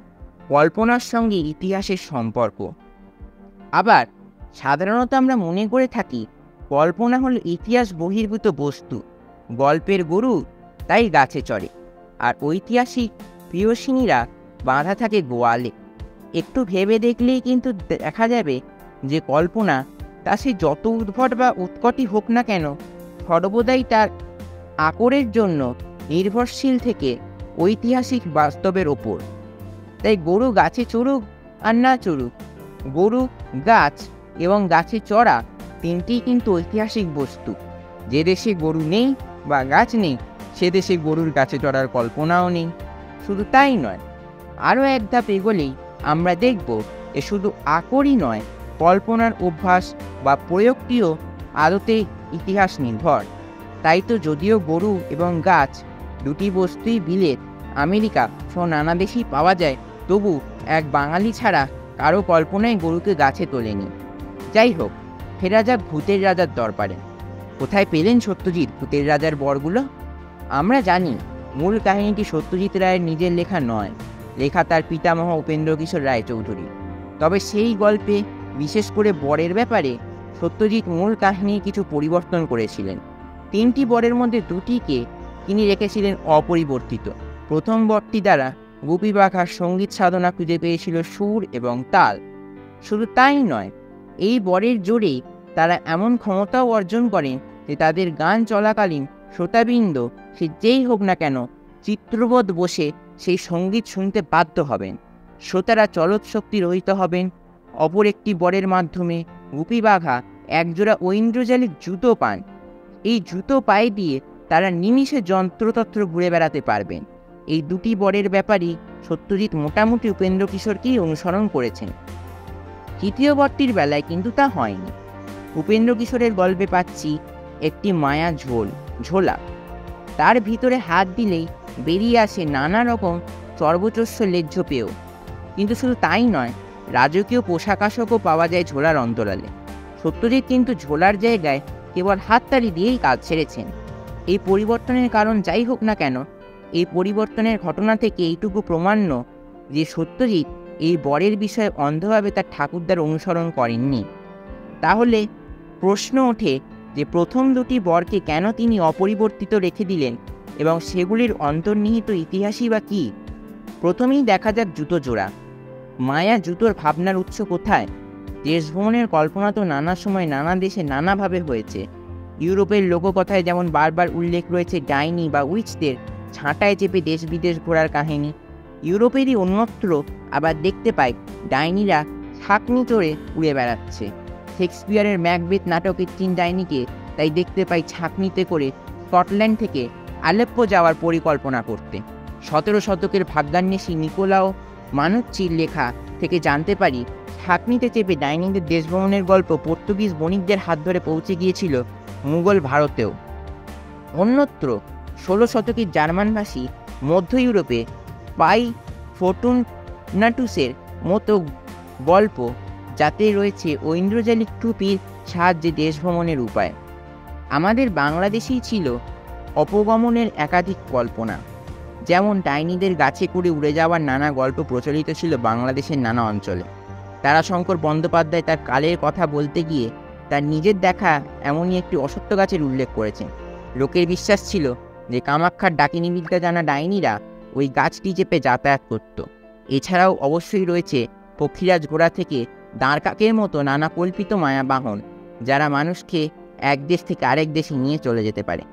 কল্পনার সঙ্গে ইতিহাসের সম্পর্ক। আবার সাধারণত আমরা মনে করে থাকি কল্পনা হলো ইতিহাস বহির্ভূত বস্তু, গল্পের গরু তাই গাছে চড়ে, আর ঐতিহাসিক প্রিয়সিনীরা বাঁধা থাকে গোয়ালে। একটু ভেবে দেখলেই কিন্তু দেখা যাবে যে কল্পনা তা সে যত উদ্ভট বা উৎকটই হোক না কেন, সর্বদাই তার আকরের জন্য নির্ভরশীল থেকে ঐতিহাসিক বাস্তবের ওপর। তাই গরু গাছে চড়ুক আর না চড়ুক, গরু, গাছ এবং গাছে চড়া তিনটিই কিন্তু ঐতিহাসিক বস্তু। যে দেশে গরু নেই বা গাছ নেই, সে দেশে গরুর গাছে চড়ার কল্পনাও নেই। শুধু তাই নয়, আরও এক ধাপ এগোলেই আমরা দেখব এ শুধু আকরই নয়, কল্পনার অভ্যাস বা প্রয়োগটিও আদতে ইতিহাস নির্ভর। তাই তো যদিও গরু এবং গাছ দুটি বস্তুই বিলেত, আমেরিকা সহ নানা দেশেই পাওয়া যায়, তবু এক বাঙালি ছাড়া কারো কল্পনায় গরুকে গাছে তোলেনি। যাই হোক, ফেরা যাক ভূতের রাজার দরবারে। কোথায় পেলেন সত্যজিৎ ভূতের রাজার বরগুলো? আমরা জানি মূল কাহিনীটি সত্যজিৎ রায়ের নিজের লেখা নয়, লেখা তার পিতামহ উপেন্দ্রকিশোর রায়চৌধুরী। তবে সেই গল্পে বিশেষ করে বরের ব্যাপারে সত্যজিৎ মূল কাহিনীর কিছু পরিবর্তন করেছিলেন। 3টি বরের মধ্যে 2টিকে তিনি রেখেছিলেন অপরিবর্তিত। প্রথম বরটি দ্বারা গুপি বাঘার সঙ্গীত সাধনা খুঁজে পেয়েছিল সুর এবং তাল। শুধু তাই নয়, এই বরের জোরেই তারা এমন ক্ষমতাও অর্জন করেন যে তাদের গান চলাকালীন শ্রোতাবৃন্দ, সে যেই হোক না কেন, চিত্রবৎ বসে সেই সঙ্গীত শুনতে বাধ্য হবেন। শ্রোতারা চলৎশক্তি রহিত হবেন। অপর একটি বরের মাধ্যমে গুপি বাঘা একজোড়া ঐন্দ্রজালিক জুতো পান। এই জুতো পায়ে দিয়ে তারা নিমিষে যন্ত্রতন্ত্র ঘুরে বেড়াতে পারবেন। এই 2টি বরের ব্যাপারই সত্যজিৎ মোটামুটি উপেন্দ্রকিশোরকেই অনুসরণ করেছেন। তৃতীয় বরটির বেলায় কিন্তু তা হয়নি। উপেন্দ্রকিশোরের গল্পে পাচ্ছি একটি মায়া ঝোলা। তার ভিতরে হাত দিলেই বেরিয়ে আসে নানা রকম সর্বচস্য লেজ্জ পেয়েও। কিন্তু শুধু তাই নয়, রাজকীয় পোশাক আশাকও পাওয়া যায় ঝোলার অন্তরালে। সত্যজিৎ কিন্তু ঝোলার জায়গায় কেবল হাততালি দিয়েই কাজ ছেড়েছেন। এই পরিবর্তনের কারণ যাই হোক না কেন, এই পরিবর্তনের ঘটনা থেকে এইটুকু প্রমাণ্য যে সত্যজিৎ এই বরের বিষয়ে অন্ধভাবে তার ঠাকুরদার অনুসরণ করেননি। তাহলে প্রশ্ন ওঠে যে প্রথম দুটি বরকে কেন তিনি অপরিবর্তিত রেখে দিলেন এবং সেগুলির অন্তর্নিহিত ইতিহাসই বা কী? প্রথমেই দেখা যাক জুতো জোড়া। মায়া জুতোর ভাবনার উৎস কোথায়? দেশভ্রমণের কল্পনা তো নানা সময় নানা দেশে নানাভাবে হয়েছে। ইউরোপের লোককথায় যেমন বারবার উল্লেখ রয়েছে ডাইনি বা উইচদের ছাঁটায় চেপে দেশ বিদেশ ঘোরার কাহিনী। ইউরোপেরই অন্যত্র আবার দেখতে পাই ডাইনিরা ছাকনি চড়ে উড়ে বেড়াচ্ছে। শেক্সপিয়ারের ম্যাকবেথ নাটকের 3 ডাইনিকে তাই দেখতে পাই ছাকনিতে করে স্কটল্যান্ড থেকে আলেপ্পো যাওয়ার পরিকল্পনা করতে। 17 শতকের ভাগ্যান্বেষী নিকোলাও মানুচ্চির লেখা থেকে জানতে পারি ছাকনিতে চেপে ডাইনিদের দেশভ্রমণের গল্প পর্তুগিজ বণিকদের হাত ধরে পৌঁছে গিয়েছিল মুঘল ভারতেও। অন্যত্র 16 শতকের জার্মানভাষী মধ্য ইউরোপে পাই ফর্টুনাটুসের মতো গল্প, যাতে রয়েছে ঐন্দ্রজালিক টুপির সাহায্যে দেশভ্রমণের উপায়। আমাদের বাংলাদেশেই ছিল অপগমনের একাধিক কল্পনা। যেমন ডাইনিদের গাছে করে উড়ে যাওয়ার নানা গল্প প্রচলিত ছিল বাংলাদেশের নানা অঞ্চলে। তারাশঙ্কর বন্দ্যোপাধ্যায় তার কালের কথা বলতে গিয়ে তার নিজের দেখা এমনই একটি অসত্য গাছের উল্লেখ করেছেন। লোকের বিশ্বাস ছিল যে কামাখ্যার ডাকিনীবিদ্যা জানা ডাইনিরা ওই গাছটি চেপে যাতায়াত করত। এছাড়াও অবশ্যই রয়েছে পক্ষীরাজ ঘোড়া থেকে দাঁড় কাকের মতো নানা কল্পিত মায়াবাহন, যারা মানুষকে এক দেশ থেকে আরেক দেশে নিয়ে চলে যেতে পারে।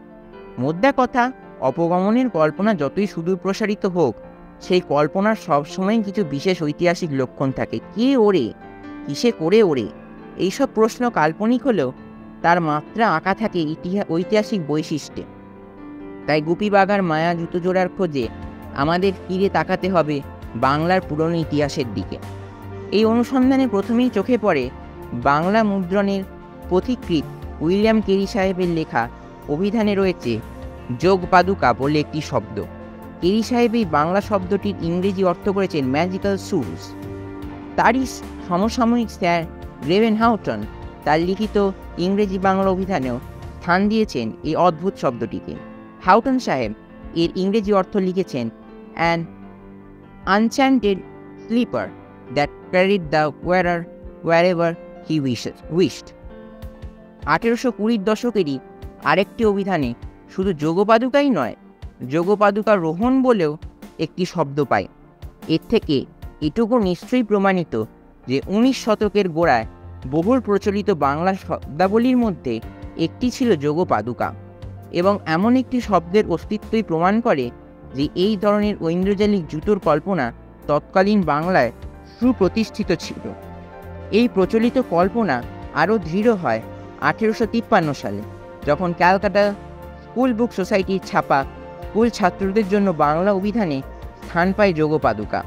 মোদ্দা কথা, অপগমনের কল্পনা যতই সুদূর প্রসারিত হোক, সেই কল্পনার সবসময় কিছু বিশেষ ঐতিহাসিক লক্ষণ থাকে। কে ওড়ে, কিসে করে ওড়ে, এইসব প্রশ্ন কাল্পনিক হলেও তার মাত্রা আঁকা থাকে ঐতিহাসিক বৈশিষ্ট্যে। তাই গুপি বাঘার মায়া জুতো জোড়ার খোঁজে আমাদের ফিরে তাকাতে হবে বাংলার পুরনো ইতিহাসের দিকে। এই অনুসন্ধানে প্রথমেই চোখে পড়ে বাংলা মুদ্রণের পথিকৃৎ উইলিয়াম কেরি সাহেবের লেখা অভিধানে রয়েছে যোগ পাদুকা বলে একটি শব্দ। কেরি সাহেব এই বাংলা শব্দটির ইংরেজি অর্থ করেছেন ম্যাজিক্যাল শুজ। তারই সমসাময়িক স্যার রেভেন হাউটন তার লিখিত ইংরেজি বাংলা অভিধানেও স্থান দিয়েছেন এই অদ্ভুত শব্দটিকে। হাউটন সাহেব এর ইংরেজি অর্থ লিখেছেন an enchanted slipper that carried the warrior wherever he wished। 1820 দশকেরই আরেকটি অভিধানে শুধু যোগপাদুকাই নয়, যোগপাদুকা রোহণ বলেও একটি শব্দ পাই। এর থেকে এটুকু নিশ্চয়ই প্রমাণিত যে 19 শতকের গোড়ায় বহুল প্রচলিত বাংলা শব্দাবলীর মধ্যে একটি ছিল যোগপাদুকা, এবং এমন একটি শব্দের অস্তিত্বই প্রমাণ করে যে এই ধরনের ঐন্দ্রজালিক জুতোর কল্পনা তৎকালীন বাংলায় সুপ্রতিষ্ঠিত ছিল। এই প্রচলিত কল্পনা আরও দৃঢ় হয় 1853 সালে, যখন ক্যালকাটা স্কুল বুক সোসাইটির ছাপা স্কুল ছাত্রদের জন্য বাংলা অভিধানে স্থান পায় যোগপাদুকা।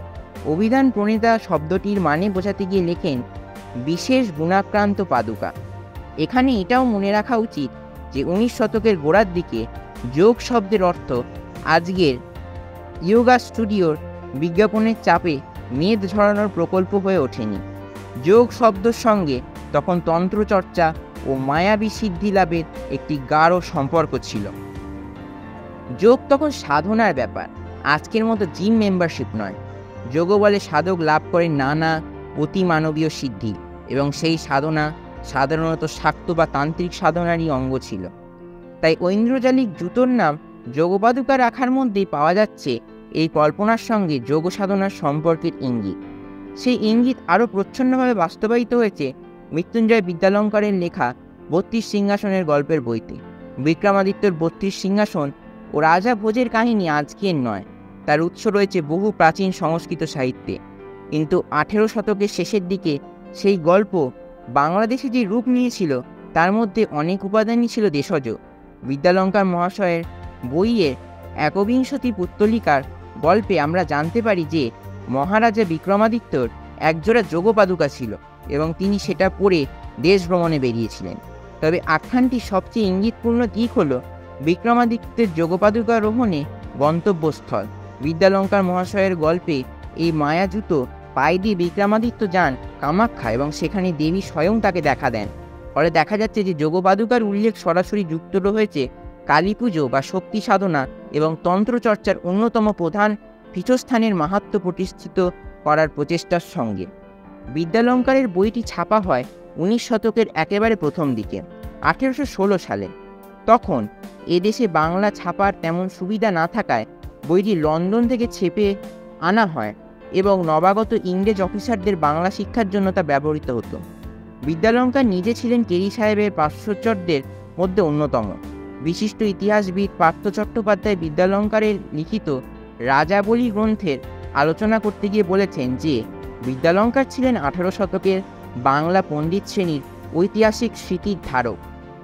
অভিধান প্রণেতা শব্দটির মানে বোঝাতে গিয়ে লেখেন বিশেষ গুণাক্রান্ত পাদুকা। এখানে এটাও মনে রাখা উচিত যে 19 শতকের গোড়ার দিকে যোগ শব্দের অর্থ আজকের ইয়োগা স্টুডিওর বিজ্ঞাপনের চাপে মেদ ঝরানোর প্রকল্প হয়ে ওঠেনি। যোগ শব্দের সঙ্গে তখন তন্ত্রচর্চা ও মায়াবী সিদ্ধি লাভের একটি গাঢ় সম্পর্ক ছিল। যোগ তখন সাধনার ব্যাপার, আজকের মতো জিম মেম্বারশিপ নয়। যোগ বলে সাধক লাভ করে নানা অতিমানবীয় সিদ্ধি, এবং সেই সাধনা সাধারণত শাক্ত বা তান্ত্রিক সাধনারই অঙ্গ ছিল। তাই ঐন্দ্রজালিক জুতোর নাম যোগপাদুকা রাখার মধ্যেই পাওয়া যাচ্ছে এই কল্পনার সঙ্গে যোগ সাধনার সম্পর্কের ইঙ্গিত। সেই ইঙ্গিত আরও প্রচ্ছন্নভাবে বাস্তবায়িত হয়েছে মৃত্যুঞ্জয় বিদ্যালঙ্কারের লেখা 32 সিংহাসনের গল্পের বইতে। বিক্রমাদিত্যর 32 সিংহাসন ও রাজা ভোজের কাহিনী আজকের নয়, তার উৎস রয়েছে বহু প্রাচীন সংস্কৃত সাহিত্যে। কিন্তু 18 শতকের শেষের দিকে সেই গল্প বাংলাদেশে যে রূপ নিয়েছিল তার মধ্যে অনেক উপাদানই ছিল দেশজ। বিদ্যালঙ্কার মহাশয়ের বইয়ের একবিংশতি পুত্তলিকার গল্পে আমরা জানতে পারি যে মহারাজা বিক্রমাদিত্যর একজোড়া যোগপাদুকা ছিল এবং তিনি সেটা পরে দেশ ভ্রমণে বেরিয়েছিলেন। তবে আখ্যানটির সবচেয়ে ইঙ্গিতপূর্ণ দিক হল বিক্রমাদিত্যের যোগপাদুকারোহণে গন্তব্যস্থল। বিদ্যালঙ্কার মহাশয়ের গল্পে এই মায়াজুতো পায়ে দিয়ে বিক্রমাদিত্য যান কামাখ্যা এবং সেখানে দেবী স্বয়ং তাকে দেখা দেন। ফলে দেখা যাচ্ছে যে যোগপাদুকার উল্লেখ সরাসরি যুক্ত রয়েছে কালী পুজো বা শক্তি সাধনা এবং তন্ত্রচর্চার অন্যতম প্রধান পীঠস্থানের মাহাত্ম্য প্রতিষ্ঠিত করার প্রচেষ্টার সঙ্গে। বিদ্যালঙ্কারের বইটি ছাপা হয় 19 শতকের একেবারে প্রথম দিকে, 1816 সালে। তখন এদেশে বাংলা ছাপার তেমন সুবিধা না থাকায় বইটি লন্ডন থেকে ছেপে আনা হয় এবং নবাগত ইংরেজ অফিসারদের বাংলা শিক্ষার জন্য তা ব্যবহৃত হতো। বিদ্যালঙ্কার নিজে ছিলেন কেরি সাহেবের পার্শ্বচরদের মধ্যে অন্যতম। বিশিষ্ট ইতিহাসবিদ পার্থ চট্টোপাধ্যায় বিদ্যালঙ্কারের লিখিত রাজাবলী গ্রন্থের আলোচনা করতে গিয়ে বলেছেন যে বিদ্যালঙ্কার ছিলেন 18 শতকের বাংলা পণ্ডিত শ্রেণীর ঐতিহাসিক স্মৃতির ধারক।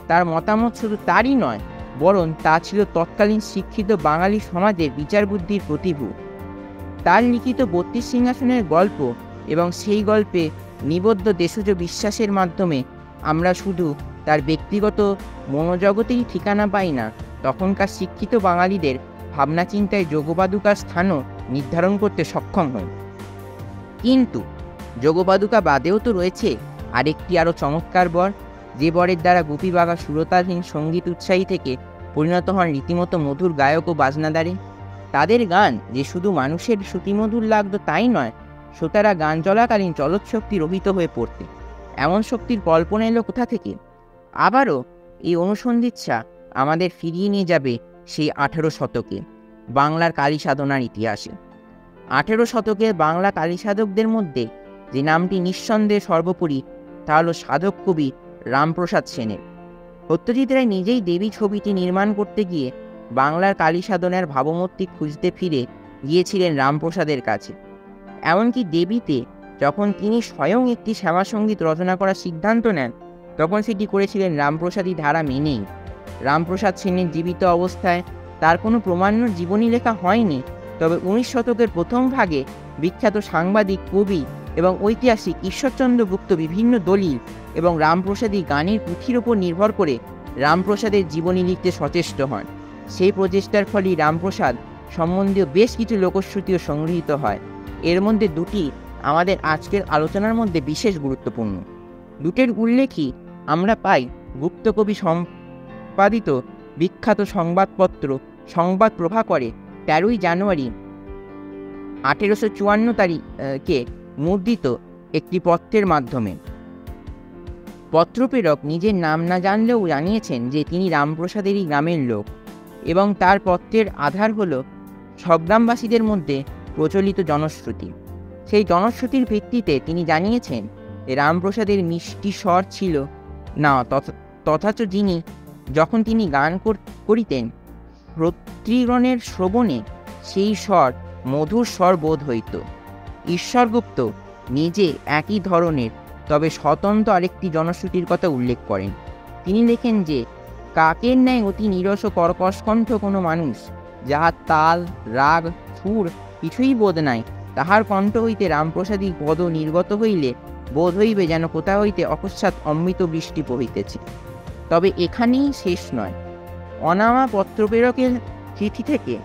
তার মতামত শুধু তারই নয়, বরং তা ছিল তৎকালীন শিক্ষিত বাঙালি সমাজের বিচার বুদ্ধির প্রতিভূ। তার লিখিত 32 সিংহাসনের গল্প এবং সেই গল্পে নিবদ্ধ দেশজ বিশ্বাসের মাধ্যমে আমরা শুধু তার ব্যক্তিগত মনোজগতেই ঠিকানা পাই না, তখনকার শিক্ষিত বাঙালিদের ভাবনা চিন্তায় যোগপাদুকার স্থানও নির্ধারণ করতে সক্ষম হই। কিন্তু যোগপাদুকা বাদেও তো রয়েছে আরেকটি আরও চমৎকার বর, যে বরের দ্বারা গুপি বাঘা সুরতাধীন সঙ্গীত উৎসাহী থেকে পরিণত হন রীতিমতো মধুর গায়ক ও বাজনাদারে। তাদের গান যে শুধু মানুষের শ্রুতিমধুর লাগতো তাই নয়, শ্রোতারা গান চলাকালীন চলৎশক্তি রহিত হয়ে পড়তে। এমন শক্তির কল্পনা এলো কোথা থেকে? আবারও এই অনুসন্ধিৎসা আমাদের ফিরিয়ে নিয়ে যাবে সেই 18 শতকে বাংলার কালী সাধনার ইতিহাসে। 18 শতকের বাংলা কালী সাধকদের মধ্যে যে নামটি নিঃসন্দেহে সর্বোপরি তা হল সাধক কবি রামপ্রসাদ সেনের। সত্যজিৎ রায় নিজেই দেবী ছবিটি নির্মাণ করতে গিয়ে বাংলার কালী সাধনার ভাবমূর্তি খুঁজতে ফিরে গিয়েছিলেন রামপ্রসাদের কাছে। এমনকি দেবীতে যখন তিনি স্বয়ং একটি শ্যামাসঙ্গীত রচনা করার সিদ্ধান্ত নেন, তখন সেটি করেছিলেন রামপ্রসাদী ধারা মেনেই। রামপ্রসাদ সেনের জীবিত অবস্থায় তার কোনো প্রমাণ্য জীবনী লেখা হয়নি, তবে 19 শতকের প্রথম ভাগে বিখ্যাত সাংবাদিক, কবি এবং ঐতিহাসিক ঈশ্বরচন্দ্র গুপ্ত বিভিন্ন দলিল এবং রামপ্রসাদী গানের পুঁথির ওপর নির্ভর করে রামপ্রসাদের জীবনী লিখতে সচেষ্ট হন। সেই প্রচেষ্টার ফলেই রামপ্রসাদ সম্বন্ধীয় বেশ কিছু লোকশ্রুতিও সংগৃহীত হয়। এর মধ্যে দুটি আমাদের আজকের আলোচনার মধ্যে বিশেষ গুরুত্বপূর্ণ। দুটির উল্লেখই আমরা পাই গুপ্তকবি সম্পাদিত বিখ্যাত সংবাদপত্র সংবাদ প্রভাকরে 13ই জানুয়ারি 1854 তারিখে মুদ্রিত একটি পত্রের মাধ্যমে। পত্রপ্রেরক নিজের নাম না জানলেও জানিয়েছেন যে তিনি রামপ্রসাদেরই গ্রামের লোক এবং তার পত্রের আধার হল সগ্রামবাসীদের মধ্যে প্রচলিত জনশ্রুতি। সেই জনশ্রুতির ভিত্তিতে তিনি জানিয়েছেন যে রামপ্রসাদের মিষ্টি স্বর ছিল না, তথাচ যখন তিনি গান করিতেন শ্রোতৃগণের শ্রবণে সেই স্বর মধুর স্বর বোধ হইত। ঈশ্বরগুপ্ত নিজে একই ধরনের তবে স্বতন্ত্র আরেকটি জনশ্রুতির কথা উল্লেখ করেন। তিনি লেখেন যে কাকের ন্যায় অতি নিরস কর্কশকণ্ঠ কোনো মানুষ, যাহার তাল রাগ সুর কিছুই বোধ নাই, তাহার কণ্ঠ হইতে রামপ্রসাদী পদ নির্গত হইলে বোধ হইবে যেন কোথা হইতে অকস্মাৎ অমৃত বৃষ্টি পড়িতেছে। তবে এখানেই শেষ নয়। অনামা পত্রপ্রেরকের চিঠি থেকে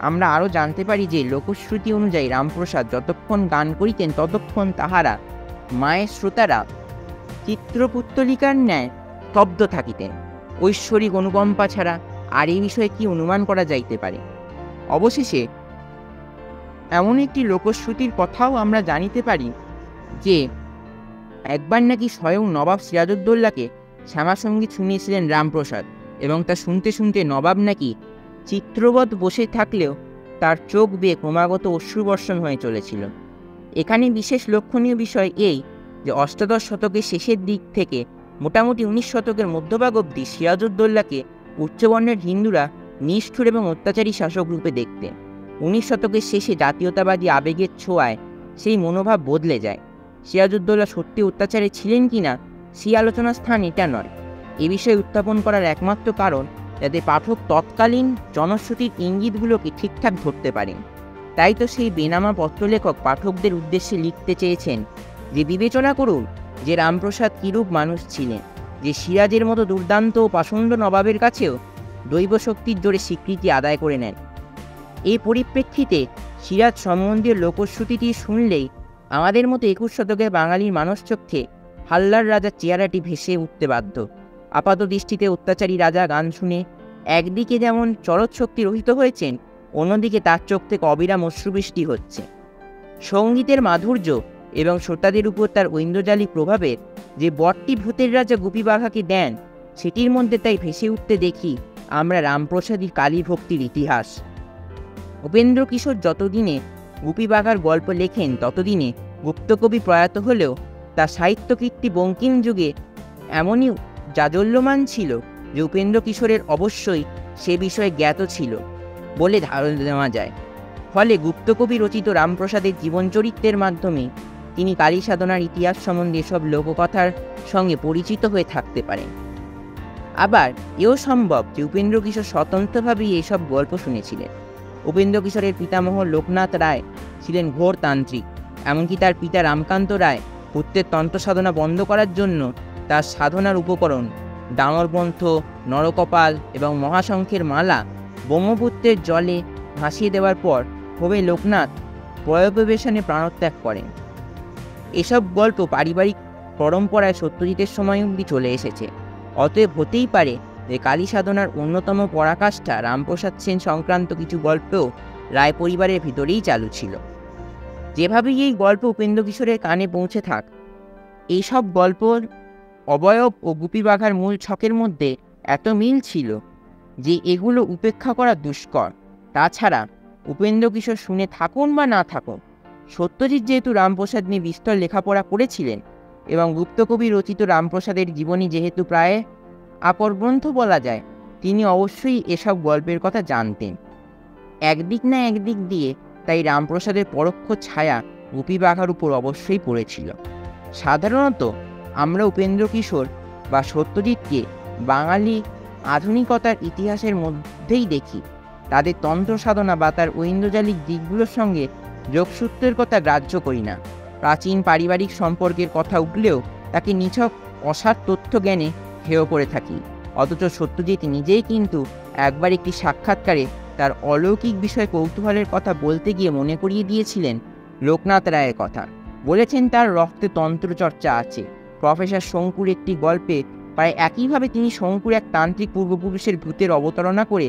আমরা আরও জানতে পারি যে লোকশ্রুতি অনুযায়ী রামপ্রসাদ যতক্ষণ গান করিতেন ততক্ষণ তাহারা মায়ের শ্রোতারা চিত্রপুত্তলিকার ন্যায় স্তব্ধ থাকিতেন। ঐশ্বরিক অনুকম্পা ছাড়া আর এই বিষয়ে কি অনুমান করা যাইতে পারে? অবশেষে এমন একটি লোকশ্রুতির কথাও আমরা জানিতে পারি যে একবার নাকি স্বয়ং নবাব সিরাজউদ্দৌলাকে শ্যামাসঙ্গীত শুনিয়েছিলেন রামপ্রসাদ এবং তা শুনতে শুনতে নবাব নাকি চিত্রবৎ বসে থাকলেও তার চোখ বেয়ে ক্রমাগত অশ্রুবর্ষণ হয়ে চলেছিল। এখানে বিশেষ লক্ষণীয় বিষয় এই যে অষ্টাদশ শতকের শেষের দিক থেকে মোটামুটি 19 শতকের মধ্যভাগ অবধি সিরাজউদ্দৌলাকে উচ্চবর্ণের হিন্দুরা নিষ্ঠুর এবং অত্যাচারী শাসক রূপে দেখতেন। 19 শতকের শেষে জাতীয়তাবাদী আবেগের ছোঁয়ায় সেই মনোভাব বদলে যায়। সিরাজউদ্দৌলা সত্যি অত্যাচারে ছিলেন কিনা সেই আলোচনার স্থান এটা নয়। এ বিষয়ে উত্থাপন করার একমাত্র কারণ যাতে পাঠক তৎকালীন জনশ্রুতির ইঙ্গিতগুলোকে ঠিকঠাক ধরতে পারেন। তাই তো সেই বেনামা পত্রলেখক পাঠকদের উদ্দেশ্যে লিখতে চেয়েছেন যে বিবেচনা করুন যে রামপ্রসাদ কিরূপ মানুষ ছিলেন। যে সিরাজের মতো দুর্দান্ত ও পাষণ্ড নবাবের কাছেও দৈব শক্তির জোরে স্বীকৃতি আদায় করে নেন। এই পরিপ্রেক্ষিতে সিরাজ সম্বন্ধীয় লোকশ্রুতিটি শুনলেই আমাদের মতো 21 শতকের বাঙালির মানসচক্ষে হাল্লার রাজার চেহারাটি ভেসে উঠতে বাধ্য। আপাত দৃষ্টিতে অত্যাচারী রাজা গান শুনে একদিকে যেমন চরৎ শক্তি রহিত হয়েছেন, অন্যদিকে তার চোখ থেকে অবিরাম অশ্রুবৃষ্টি হচ্ছে। সঙ্গীতের মাধুর্য এবং শ্রোতাদের উপর তার ঐন্দ্রজালিক প্রভাবের যে বটটি ভূতের রাজা গুপি বাঘাকে দেন, সেটির মধ্যে তাই ভেসে উঠতে দেখি আমরা রামপ্রসাদী কালী ভক্তির ইতিহাস। উপেন্দ্র কিশোর যতদিনে গুপি বাঘার গল্প লেখেন, ততদিনে গুপ্তকবি প্রয়াত হলেও তার সাহিত্যকীর্তি বঙ্কিম যুগে এমনই জাজল্যমান ছিল যে উপেন্দ্র কিশোরের অবশ্যই সে বিষয়ে জ্ঞাত ছিল বলে ধারণা নেওয়া যায়। ফলে গুপ্তকবি রচিত রামপ্রসাদের জীবনচরিত্রের মাধ্যমে তিনি কালী সাধনার ইতিহাস সম্বন্ধে সব লোককথার সঙ্গে পরিচিত হয়ে থাকতে পারেন। আবার এও সম্ভব যে উপেন্দ্র কিশোর স্বতন্ত্রভাবেই এসব গল্প শুনেছিলেন। উপেন্দ্র কিশোরের পিতামহ লোকনাথ রায় ছিলেন ঘোর তান্ত্রিক। এমনকি তার পিতা রামকান্ত রায় পুত্রের তন্ত্র সাধনা বন্ধ করার জন্য তার সাধনার উপকরণ ডামরগ্রন্থ, নরকপাল এবং মহাশঙ্খের মালা ব্রহ্মপুত্রের জলে ভাসিয়ে দেওয়ার পর ক্ষোভে লোকনাথ প্রয়োপবেশনে প্রাণত্যাগ করেন। এসব গল্প পারিবারিক পরম্পরায় সত্যজিতের সময় অবধি চলে এসেছে। অতএব হতেই পারে যে কালী সাধনার অন্যতম পরাকাষ্ঠা রামপ্রসাদ সেন সংক্রান্ত কিছু গল্পও রায় পরিবারের ভিতরেই চালু ছিল। যেভাবেই এই গল্প উপেন্দ্র কিশোরের কানে পৌঁছে থাক, এইসব গল্পর অবয়ব ও গুপি বাঘার মূল ছকের মধ্যে এত মিল ছিল যে এগুলো উপেক্ষা করা দুষ্কর। তাছাড়া উপেন্দ্র কিশোর শুনে থাকুন বা না থাকুন, সত্যজিৎ যেহেতু রামপ্রসাদ নিয়ে বিস্তর লেখাপড়া করেছিলেন এবং গুপ্তকবি রচিত রামপ্রসাদের জীবনী যেহেতু প্রায় আপর গ্রন্থ বলা যায়, তিনি অবশ্যই এসব গল্পের কথা জানতেন। একদিক না একদিক দিয়ে তাই রামপ্রসাদের পরোক্ষ ছায়া গুপি বাঘার উপর অবশ্যই পড়েছিল। সাধারণত আমরা উপেন্দ্র কিশোর বা সত্যজিৎকে বাঙালি আধুনিকতার ইতিহাসের মধ্যেই দেখি। তাদের তন্ত্র সাধনা বা তার ঐন্দ্রজালিক দিকগুলোর সঙ্গে যোগসূত্রের কথা গ্রাহ্য করি না। প্রাচীন পারিবারিক সম্পর্কের কথা উঠলেও তাকে নিছক অসার তথ্য জ্ঞানে হেয় করে থাকি। অথচ সত্যজিৎ নিজেই কিন্তু একবার একটি সাক্ষাৎকারে তার অলৌকিক বিষয়ে কৌতূহলের কথা বলতে গিয়ে মনে করিয়ে দিয়েছিলেন লোকনাথ রায়ের কথা। বলেছেন তার রক্তে তন্ত্রচর্চা আছে। প্রফেসর শঙ্কুর একটি গল্পে প্রায় একইভাবে তিনি শঙ্কুর এক তান্ত্রিক পূর্বপুরুষের ভূতের অবতারণা করে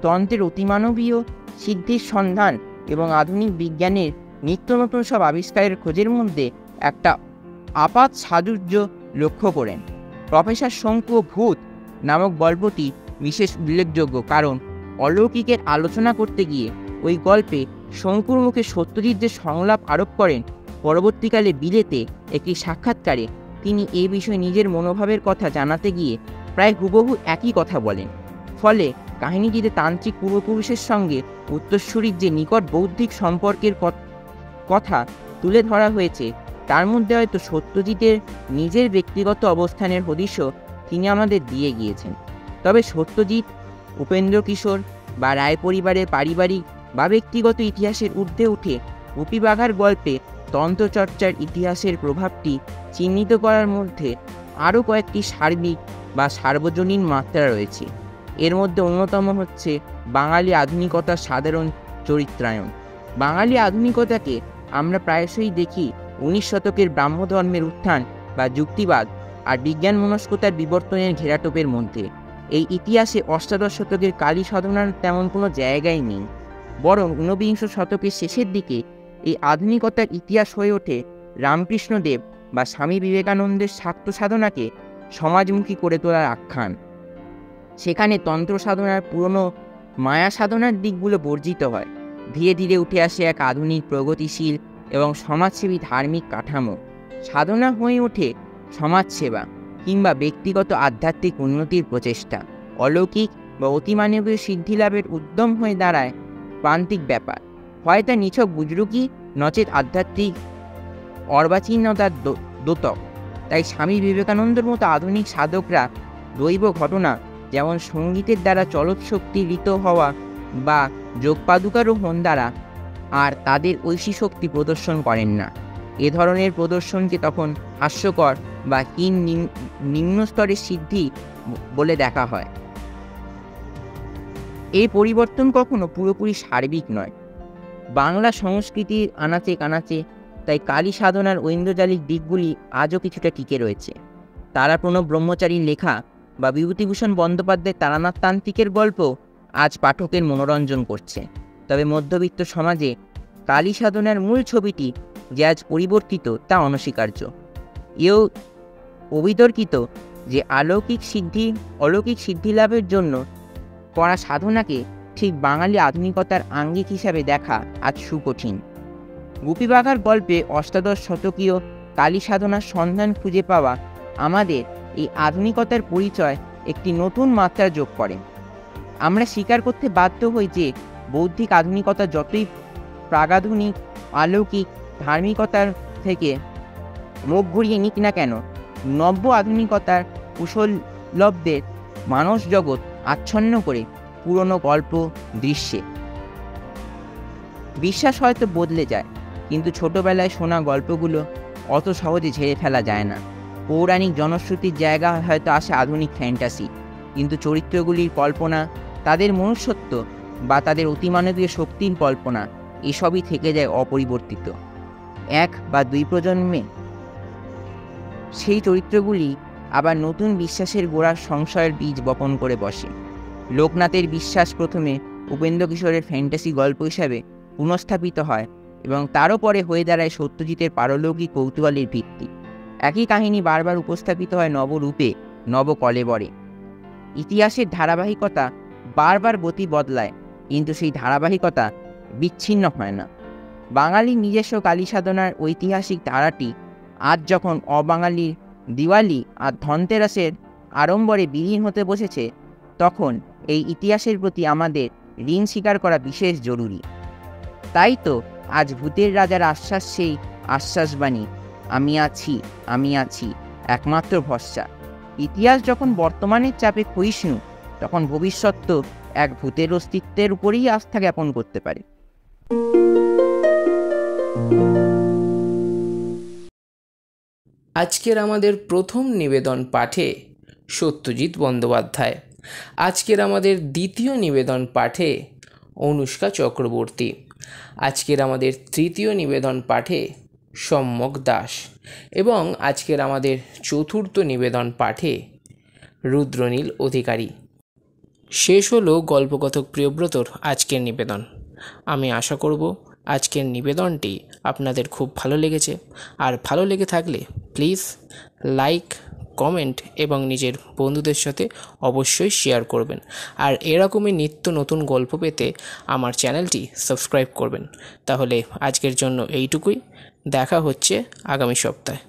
তন্ত্রের অতিমানবীয় সিদ্ধির সন্ধান এবং আধুনিক বিজ্ঞানের নিত্য নতুন সব আবিষ্কারের খোঁজের মধ্যে একটা আপাত সাযুজ্য লক্ষ্য করেন। প্রফেসর শঙ্কু ও ভূত নামক গল্পটি বিশেষ উল্লেখযোগ্য, কারণ অলৌকিকের আলোচনা করতে গিয়ে ওই গল্পে শঙ্কুর মুখে সত্যজিৎ যে সংলাপ আরোপ করেন, পরবর্তীকালে বিলেতে একটি সাক্ষাৎকারে তিনি এই বিষয়ে নিজের মনোভাবের কথা জানাতে গিয়ে প্রায় হুবহু একই কথা বলেন। ফলে কাহিনীটিতে তান্ত্রিক পূর্বপুরুষের সঙ্গে উত্তরসূরির যে নিকট বৌদ্ধিক সম্পর্কের কথা তুলে ধরা হয়েছে, তার মধ্যে হয়তো সত্যজিতের নিজের ব্যক্তিগত অবস্থানের হদিশও তিনি আমাদের দিয়ে গিয়েছেন। তবে সত্যজিৎ, উপেন্দ্র কিশোর বা রায় পরিবারের পারিবারিক বা ব্যক্তিগত ইতিহাসের ঊর্ধ্বে উঠে গুপি বাঘার গল্পে তন্ত্রচর্চার ইতিহাসের প্রভাবটি চিহ্নিত করার মধ্যে আরও কয়েকটি সার্বিক বা সার্বজনীন মাত্রা রয়েছে। এর মধ্যে অন্যতম হচ্ছে বাঙালি আধুনিকতার সাধারণ চরিত্রায়ন। বাঙালি আধুনিকতাকে আমরা প্রায়শই দেখি 19 শতকের ব্রাহ্মধর্মের উত্থান বা যুক্তিবাদ আর বিজ্ঞান মনস্কতার বিবর্তনের ঘেরাটোপের মধ্যে। এই ইতিহাসে অষ্টাদশ শতকের কালী সাধনার তেমন কোনো জায়গাই নেই, বরং 19বিংশ শতকের শেষের দিকে এই আধুনিকতার ইতিহাস হয়ে ওঠে রামকৃষ্ণদেব বা স্বামী বিবেকানন্দের শাক্ত সাধনাকে সমাজমুখী করে তোলার আখ্যান। সেখানে তন্ত্র সাধনার পুরনো মায়া সাধনার দিকগুলো বর্জিত হয়। ধীরে ধীরে উঠে আসে এক আধুনিক, প্রগতিশীল এবং সমাজসেবী ধার্মিক কাঠামো। সাধনা হয়ে ওঠে সমাজসেবা কিংবা ব্যক্তিগত আধ্যাত্মিক উন্নতির প্রচেষ্টা। অলৌকিক বা অতিমানবীয় সিদ্ধিলাভের উদ্যম হয়ে দাঁড়ায় প্রান্তিক ব্যাপার, হয় তা নিছক বুজরুকি নচেত আধ্যাত্মিক অর্বাচীনতার দ্যোতক। তাই স্বামী বিবেকানন্দের মতো আধুনিক সাধকরা দৈব ঘটনা যেমন সঙ্গীতের দ্বারা চলৎ শক্তি ঋত হওয়া বা যোগপাদুকারোহণ দ্বারা আর তাদের ঐশী শক্তি প্রদর্শন করেন না। এ ধরনের প্রদর্শনকে তখন হাস্যকর বা নিম্ন স্তরের সিদ্ধি বলে দেখা হয়। এই পরিবর্তন কখনো পুরোপুরি সার্বিক নয়। বাংলা সংস্কৃতির আনাচে কানাচে তাই কালী সাধনার ঐন্দ্রজালিক দিকগুলি আজও কিছুটা টিকে রয়েছে। তারাপ্রণব ব্রহ্মচারীর লেখা বা বিভূতিভূষণ বন্দ্যোপাধ্যায়ের তারানাথ তান্ত্রিকের গল্প আজ পাঠকের মনোরঞ্জন করছে। তবে মধ্যবিত্ত সমাজে কালী সাধনার মূল ছবিটি যে আজ পরিবর্তিত তা অনস্বীকার্য। এও অবিতর্কিত যে অলৌকিক সিদ্ধি লাভের জন্য করা সাধনাকে ঠিক বাঙালি আধুনিকতার আঙ্গিক হিসাবে দেখা আজ সুকঠিন। গুপিবাঘার গল্পে অষ্টাদশ শতকীয় কালী সাধনার সন্ধান খুঁজে পাওয়া আমাদের এই আধুনিকতার পরিচয় একটি নতুন মাত্রা যোগ করে। আমরা স্বীকার করতে বাধ্য হই যে বৌদ্ধিক আধুনিকতা যতই প্রাগাধুনিক অলৌকিক ধার্মিকতার থেকে মুখ ঘুরিয়ে নিক না কেন, নব্য আধুনিকতার কুশলব্ধের মানস জগৎ আচ্ছন্ন করে পুরনো গল্প দৃশ্যে। বিশ্বাস হয়তো বদলে যায়, কিন্তু ছোটবেলায় শোনা গল্পগুলো অত সহজে ঝেড়ে ফেলা যায় না। পৌরাণিক জনশ্রুতির জায়গা হয়তো আসে আধুনিক ফ্যান্টাসি, কিন্তু চরিত্রগুলির কল্পনা, তাদের মনুষ্যত্ব বা তাদের অতিমানবীয় শক্তির কল্পনা এসবই থেকে যায় অপরিবর্তিত। 1 বা 2 প্রজন্মে সেই চরিত্রগুলি আবার নতুন বিশ্বাসের গোড়ার সংশয়ের বীজ বপন করে বসে। লোকনাথের বিশ্বাস প্রথমে উপেন্দ্র কিশোরের ফ্যান্টাসি গল্প হিসাবে পুনঃস্থাপিত হয় এবং তারও পরে হয়ে দাঁড়ায় সত্যজিতের পারলৌকিক কৌতূহলের ভিত্তি। একই কাহিনী বারবার উপস্থাপিত হয় নবরূপে, নবকলেবরে। ইতিহাসের ধারাবাহিকতা বারবার গতি বদলায়, কিন্তু সেই ধারাবাহিকতা বিচ্ছিন্ন হয় না। বাঙালির নিজস্ব কালী সাধনার ঐতিহাসিক ধারাটি আজ যখন অবাঙালির দিওয়ালি আর ধনতেরাসের আড়ম্বরে বিলীন হতে বসেছে, তখন এই ইতিহাসের প্রতি আমাদের ঋণ স্বীকার করা বিশেষ জরুরি। তাই তো আজ ভূতের রাজার আশ্বাস সেই আশ্বাসবাণী, আমি আছি, আমি আছি, একমাত্র ভরসা। ইতিহাস যখন বর্তমানের চাপে ক্ষয়িষ্ণু, তখন ভবিষ্যৎ তো এক ভূতের অস্তিত্বের উপরেই আস্থা জ্ঞাপন করতে পারে। আজকের আমাদের প্রথম নিবেদন পাঠে সত্যজিৎ বন্দ্যোপাধ্যায়। আজকের আমাদের দ্বিতীয় নিবেদন পাঠে অনুষ্কা চক্রবর্তী। আজকের আমাদের তৃতীয় নিবেদন পাঠে সম্যক দাস এবং আজকের আমাদের চতুর্থ নিবেদন পাঠে রুদ্রনীল অধিকারী। শেষ হলো গল্পকথক প্রিয়ব্রতর আজকের নিবেদন। আমি আশা করব আজকের নিবেদনটি আপনাদের খুব ভালো লেগেছে, আর ভালো লেগে থাকলে প্লিজ লাইক, কমেন্ট এবং নিজের বন্ধুদের সাথে অবশ্যই শেয়ার করবেন। আর এরকমই নিত্য নতুন গল্প পেতে আমার চ্যানেলটি সাবস্ক্রাইব করবেন। তাহলে আজকের জন্য এইটুকুই, দেখা হচ্ছে আগামী সপ্তাহে।